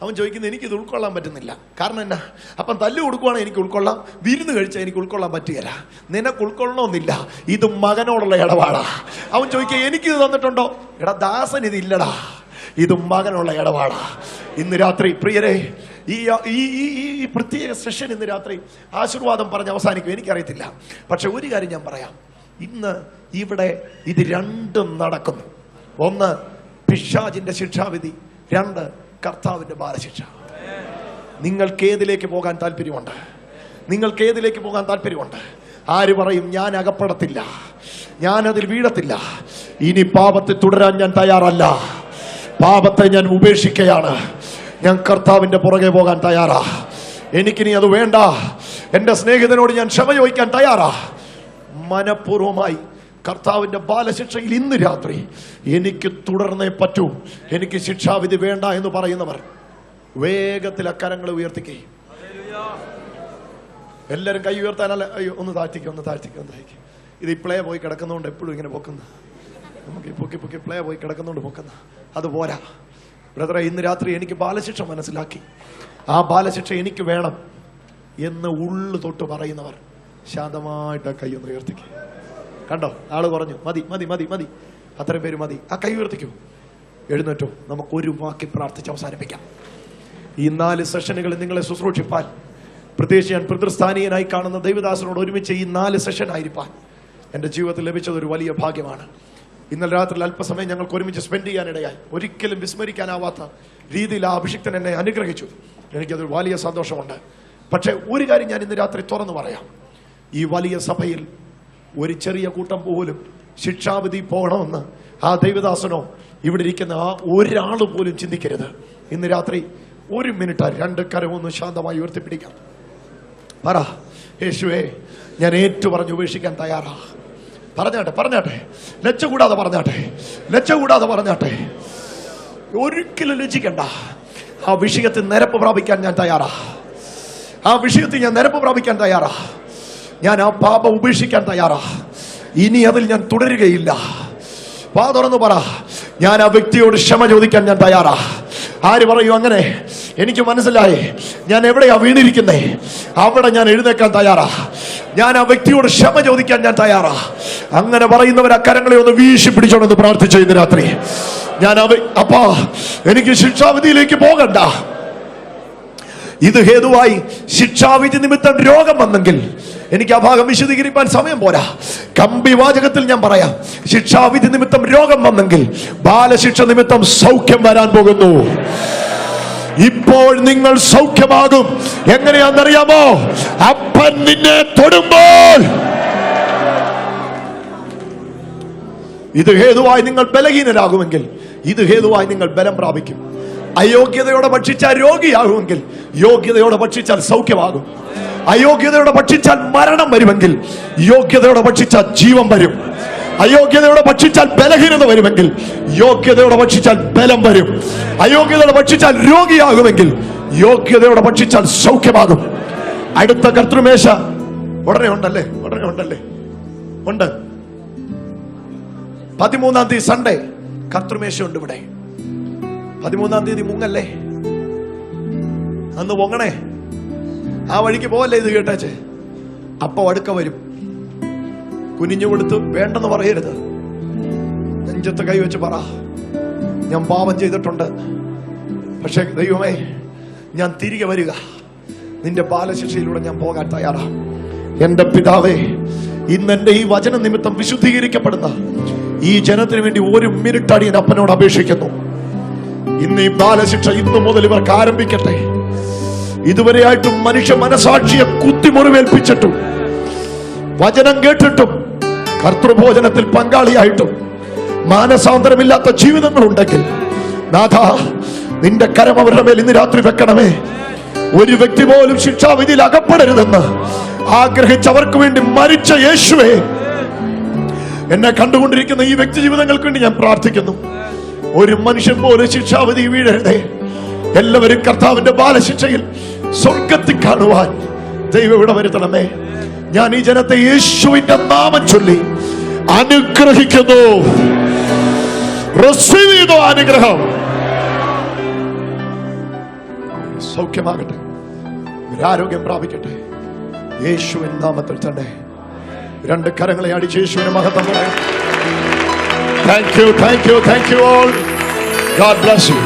അവൻ ചോദിക്കുന്നത് എനിക്കിത് ഉൾക്കൊള്ളാൻ പറ്റുന്നില്ല. കാരണം എന്നാ? അപ്പം തല്ല് കൊടുക്കുവാണെങ്കിൽ എനിക്ക് ഉൾക്കൊള്ളാം, വിരുന്ന് കഴിച്ചാൽ എനിക്ക് ഉൾക്കൊള്ളാൻ പറ്റുകയില്ല. നിനക്ക് ഉൾക്കൊള്ളണമെന്നില്ല, ഇത് മകനോടുള്ള ഇടപാടാ. അവൻ ചോദിക്കുക എനിക്കിത് തന്നിട്ടുണ്ടോ? എടാ ദാസൻ ഇത് ഇല്ലടാ, ഇത് മകനുള്ള ഇടപാടാ. ഇന്ന് രാത്രി പ്രിയരെ, ഈ പ്രത്യേക സെഷൻ ഇന്ന് രാത്രി ആശീർവാദം പറഞ്ഞ് അവസാനിക്കും എനിക്കറിയത്തില്ല. പക്ഷെ ഒരു കാര്യം ഞാൻ പറയാം. ഇന്ന് ഇവിടെ ഇത് രണ്ടും നടക്കുന്നു. ഒന്ന് പിശാചിന്റെ ശിക്ഷാവിധി, 2 കർത്താവിന്റെ ബാലശിക്ഷ. നിങ്ങൾക്ക് ഏതിലേക്ക് പോകാൻ താല്പര്യമുണ്ട്? നിങ്ങൾക്ക് ഏതിലേക്ക് പോകാൻ താല്പര്യമുണ്ട്? ആര് പറയും ഞാൻ അകപ്പെടത്തില്ല, ഞാൻ അതിൽ വീഴത്തില്ല, ഇനി പാപത്തിൽ തുടരാൻ ഞാൻ തയ്യാറല്ല, പാപത്തെ ഞാൻ ഉപേക്ഷിക്കുകയാണ്, ഞാൻ കർത്താവിന്റെ പുറകെ പോകാൻ തയ്യാറാ, എനിക്കിനി അത് വേണ്ട, എന്റെ സ്നേഹിതനോട് ഞാൻ ക്ഷമ ചോദിക്കാൻ തയ്യാറാ. മനഃപൂർവമായി കർത്താവിന്റെ ബാലശിക്ഷയിൽ ഇന്ന് രാത്രി എനിക്ക് തുടർന്നേ പറ്റൂ, എനിക്ക് ശിക്ഷാവിധി വേണ്ട എന്ന് പറയുന്നവർ വേഗത്തിൽ അക്കരങ്ങൾ ഉയർത്തിക്കേ. എല്ലാരും കൈ ഉയർത്താനല്ല, അയ്യോ ഒന്ന് താഴ്ത്തിക്കുക, ഒന്ന് താഴ്ത്തിക്കുക, ഒന്ന് താഴ്ത്തിക്കുക. ഇത് ഈ പ്ലേ പോയി കിടക്കുന്നതുകൊണ്ട് എപ്പോഴും ഇങ്ങനെ പൊക്കുന്ന, നമുക്ക് ഈ പൊക്കി പൊക്കി പ്ലേ പോയി കിടക്കുന്നതുകൊണ്ട് പൊക്കുന്ന അത് പോരാ. ബ്രദറെ, ഇന്ന് രാത്രി എനിക്ക് ബാലശിക്ഷ മനസ്സിലാക്കി, ആ ബാലശിക്ഷ എനിക്ക് വേണം എന്ന് ഉള്ളു തൊട്ട് പറയുന്നവർ ശാന്തമായിട്ട് കൈ ഒന്ന് ഉയർത്തിക്കുക. കണ്ടോ, ആള് പറഞ്ഞു മതി മതി മതി മതി, അത്രയും പേര് മതി. ആ കൈ ഉയർത്തിക്കൂ, എഴുന്നേറ്റോ. നമുക്ക് ഒരു വാക്കി പ്രാർത്ഥിച്ച് അവസാനിപ്പിക്കാം. ഈ 4 സെഷനുകളിൽ നിങ്ങളെ ശുശ്രൂഷിപ്പാൻ, പ്രത്യേകിച്ച് ഞാൻ പിതൃസ്ഥാനീയനായി കാണുന്ന ദൈവദാസനോട് ഒരുമിച്ച് ഈ 4 സെഷൻ ആയിരിക്കാൻ എൻ്റെ ജീവിതത്തിൽ ലഭിച്ചതൊരു വലിയ ഭാഗ്യമാണ്. ഇന്നലെ രാത്രിയിൽ അല്പസമയം ഞങ്ങൾക്ക് ഒരുമിച്ച് സ്പെൻഡ് ചെയ്യാനിടയായി. ഒരിക്കലും വിസ്മരിക്കാനാവാത്ത രീതിയിൽ ആ അഭിഷിക്തൻ എന്നെ അനുഗ്രഹിച്ചു. എനിക്കതൊരു വലിയ സന്തോഷമുണ്ട്. പക്ഷേ ഒരു കാര്യം ഞാൻ ഇന്ന് രാത്രി തുറന്നു പറയാം. ഈ വലിയ സഭയിൽ ഒരു ചെറിയ കൂട്ടം പോലും ശിക്ഷാവിധി പോകണമെന്ന് ആ ദൈവദാസനോ ഇവിടെ ഇരിക്കുന്ന ആ ഒരാൾ പോലും ചിന്തിക്കരുത്. ഇന്ന് രാത്രി 1 മിനിറ്റ് 2 കരമൊന്ന് ശാന്തമായി ഉയർത്തിപ്പിടിക്കാം. പറ, യേശുവേ, ഞാൻ ഏറ്റു പറഞ്ഞ് ഉപേക്ഷിക്കാൻ തയ്യാറാ. പറഞ്ഞാട്ടെ, ലജ്ജ കൂടാതെ പറഞ്ഞാട്ടെ. ഒരിക്കലും ലജ്ജിക്കണ്ട. ആ വിഷയത്തിൽ നിരപ്പ് പ്രാപിക്കാൻ ഞാൻ തയ്യാറാ. ഞാൻ ആ പാപം ഉപേക്ഷിക്കാൻ തയ്യാറാ. ഇനി അതിൽ ഞാൻ തുടരുകയില്ല. വാ തുറന്നു പറ, ഞാൻ ആ വ്യക്തിയോട് ക്ഷമ ചോദിക്കാൻ ഞാൻ തയ്യാറാ. ആര് പറയൂ അങ്ങനെ? എനിക്ക് മനസ്സിലായി ഞാൻ എവിടെയാ വീണിരിക്കുന്നേ, അവിടെ ഞാൻ എഴുന്നേക്കാൻ തയ്യാറാ. ഞാൻ ആ വ്യക്തിയോട് ക്ഷമ ചോദിക്കാൻ ഞാൻ തയ്യാറാ. അങ്ങനെ പറയുന്നവർ അക്കരങ്ങളെ ഒന്ന് വീശി പിടിച്ചോണെന്ന് പ്രാർത്ഥിച്ചു ഇന്ന് രാത്രി. ഞാൻ അപ്പാ, എനിക്ക് ശിക്ഷാവിധിയിലേക്ക് പോകണ്ട. ഇത് ഹേതുവായി ശിക്ഷാവിധി നിമിത്തം രോഗം വന്നെങ്കിൽ എനിക്ക് ആ ഭാഗം വിശദീകരിക്കാൻ സമയം പോരാ. കമ്പി വാചകത്തിൽ ഞാൻ പറയാം, ശിക്ഷാവിധി നിമിത്തം രോഗം വന്നെങ്കിൽ ബാലശിക്ഷ നിമിത്തം സൗഖ്യം വരാൻ പോകുന്നു. ഇപ്പോൾ നിങ്ങൾ സൗഖ്യമാകും. എങ്ങനെയാണെന്നറിയാമോ? അപ്പൻ നിന്നെ തൊടുമ്പോൾ. ഇത് ഹേതുവായി നിങ്ങൾ ബലഹീനരാകുമെങ്കിൽ ഇത് ഹേതുവായി നിങ്ങൾ ബലം പ്രാപിക്കും. അയോഗ്യതയോടെ ഭക്ഷിച്ചാൽ രോഗിയാകുമെങ്കിൽ യോഗ്യതയോടെ ഭക്ഷിച്ചാൽ സൗഖ്യമാകും. അയോഗ്യതയോടെ ഭക്ഷിച്ചാൽ മരണം വരുമെങ്കിൽ യോഗ്യതയോടെ ഭക്ഷിച്ചാൽ ജീവൻ വരും. അയോഗ്യതയോടെ ഭക്ഷിച്ചാൽ ബലഹീനത വരുമെങ്കിൽ യോഗ്യതയോടെ ഭക്ഷിച്ചാൽ ബലം വരും. അയോഗ്യതയോടെ ഭക്ഷിച്ചാൽ രോഗിയാകുമെങ്കിൽ യോഗ്യതയോടെ ഭക്ഷിച്ചാൽ സൗഖ്യമാകും. അടുത്ത കർത്തൃമേശ ഉടനെ ഉണ്ടല്ലേ? ഉണ്ട്. 13-ാം തീയതി സൺഡേ കർത്തൃമേശ ഉണ്ട് ഇവിടെ. 13-ാം തീയതി മുങ്ങല്ലേ, അന്ന് പൊങ്ങണേ. ആ വഴിക്ക് പോവല്ലേ ഇത് കേട്ടേച്ച്. അപ്പൊ അടുക്ക വരും. കുനിഞ്ഞു കൊടുത്ത് വേണ്ടെന്ന് പറയരുത്. നെഞ്ചത്ത് കൈവച്ച് പറ, ഞാൻ പാപം ചെയ്തിട്ടുണ്ട്, പക്ഷെ ദൈവമേ ഞാൻ തിരികെ വരിക. നിന്റെ ബാലശിക്ഷയിലൂടെ ഞാൻ പോകാൻ തയ്യാറാ. എന്റെ പിതാവേ, ഇന്ന് എന്റെ ഈ വചന നിമിത്തം വിശുദ്ധീകരിക്കപ്പെടുന്ന ഈ ജനത്തിന് വേണ്ടി 1 മിനിറ്റ് അടിയൻ അപ്പനോട് അപേക്ഷിക്കുന്നു. ഇന്ന് ഈ ബാലശിക്ഷ ഇന്നു മുതൽ ഇവർക്ക് ആരംഭിക്കട്ടെ. ഇതുവരെയായിട്ടും മനുഷ്യ മനസാക്ഷിയെ കുത്തിമുറിവേൽപ്പിച്ചിട്ടും വചനം കേട്ടിട്ടും കർത്തൃഭോജനത്തിൽ പങ്കാളിയായിട്ടും മാനസാന്തരമില്ലാത്ത ജീവിതങ്ങളുണ്ടെങ്കിൽ നാഥ, നിന്റെ കരം അവരുടെ മേൽ ഇന്ന് രാത്രി വെക്കണമേ. ഒരു വ്യക്തി പോലും ശിക്ഷാവിധിയിൽ അകപ്പെടരുതെന്ന് ആഗ്രഹിച്ചവർക്ക് വേണ്ടി മരിച്ച യേശുവേ, എന്നെ കണ്ടുകൊണ്ടിരിക്കുന്ന ഈ വ്യക്തി ജീവിതങ്ങൾക്ക് വേണ്ടി ഞാൻ പ്രാർത്ഥിക്കുന്നു. ഒരു മനുഷ്യൻ പോലും ശിക്ഷാവിധി വീഴരുതേ. എല്ലാവരും കർത്താവിന്റെ ബാലശിക്ഷയിൽ സ്വർഗത്തിൽ കാണുവാൻ ദൈവം ഇവിടെ വരുത്തണമേ. ഞാൻ ഈ ജനത്തെ യേശുവിന്റെ നാമം ചൊല്ലി അനുഗ്രഹിക്കുന്നു. റിസീവ് ചെയ്തോ അനുഗ്രഹം. സൗഖ്യമാകട്ടെ, ആരോഗ്യം പ്രാപിക്കട്ടെ യേശുവിൻ നാമത്തിൽ തന്നെ. 2 കരങ്ങളെ അടിച്ച് യേശുവിനെ മഹത്വം പറയാം. Thank you all. God bless you.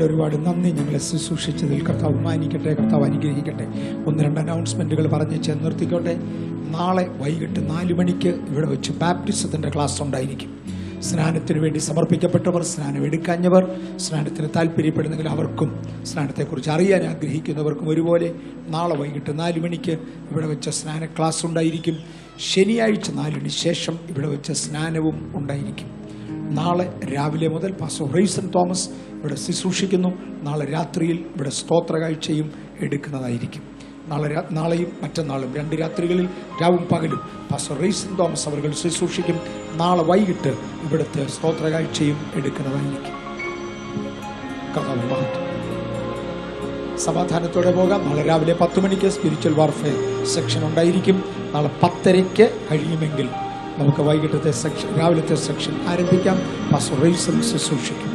ഒരുപാട് നന്ദി. ഞങ്ങളെ ശുശ്രൂഷിച്ചതിൽ കർത്താവ് മാനിക്കട്ടെ, കർത്താവ് അനുഗ്രഹിക്കട്ടെ. 1-2 അനൗൺസ്മെന്റുകൾ പറഞ്ഞ് നിർത്തിക്കോട്ടെ. നാളെ വൈകിട്ട് 4 മണിക്ക് ഇവിടെ വെച്ച് ബാപ്റ്റിസത്തിന്റെ ക്ലാസ് ഉണ്ടായിരിക്കും. സ്നാനത്തിന് വേണ്ടി സമർപ്പിക്കപ്പെട്ടവർ, സ്നാനം എടുക്കാഞ്ഞവർ, സ്നാനത്തിന് താല്പര്യപ്പെടുന്നെങ്കിൽ അവർക്കും സ്നാനത്തെക്കുറിച്ച് അറിയാൻ ആഗ്രഹിക്കുന്നവർക്കും ഒരുപോലെ നാളെ വൈകിട്ട് 4 മണിക്ക് ഇവിടെ വെച്ച് സ്നാന ക്ലാസ് ഉണ്ടായിരിക്കും. ശനിയാഴ്ച 4-ന് ശേഷം ഇവിടെ വെച്ച് സ്നാനവും ഉണ്ടായിരിക്കും. നാളെ രാവിലെ മുതൽ പാസ്റ്റർ റൈസൻ തോമസ് ഇവിടെ ശുശ്രൂഷിക്കുന്നു. നാളെ രാത്രിയിൽ ഇവിടെ സ്തോത്ര കാഴ്ചയും എടുക്കുന്നതായിരിക്കും. നാളെയും മറ്റന്നാളും 2 രാത്രികളിൽ രാവും പകലും പാസ്റ്റർ റൈസൻ തോമസ് അവർ ശുശ്രൂഷിക്കും. നാളെ വൈകിട്ട് ഇവിടുത്തെ സ്തോത്ര കാഴ്ചയും എടുക്കുന്നതായിരിക്കും. സമാധാനത്തോടെ പോകാം. നാളെ രാവിലെ 10 മണിക്ക് സ്പിരിച്വൽ വാർഫെയർ സെക്ഷൻ ഉണ്ടായിരിക്കും. നാളെ 10:30 കഴിയുമെങ്കിൽ നമുക്ക് വൈകിട്ടത്തെ സെക്ഷൻ, രാവിലത്തെ സെക്ഷൻ ആരംഭിക്കാം. പാസ്റ്റർ റൈസൻ ശുശ്രൂഷിക്കും.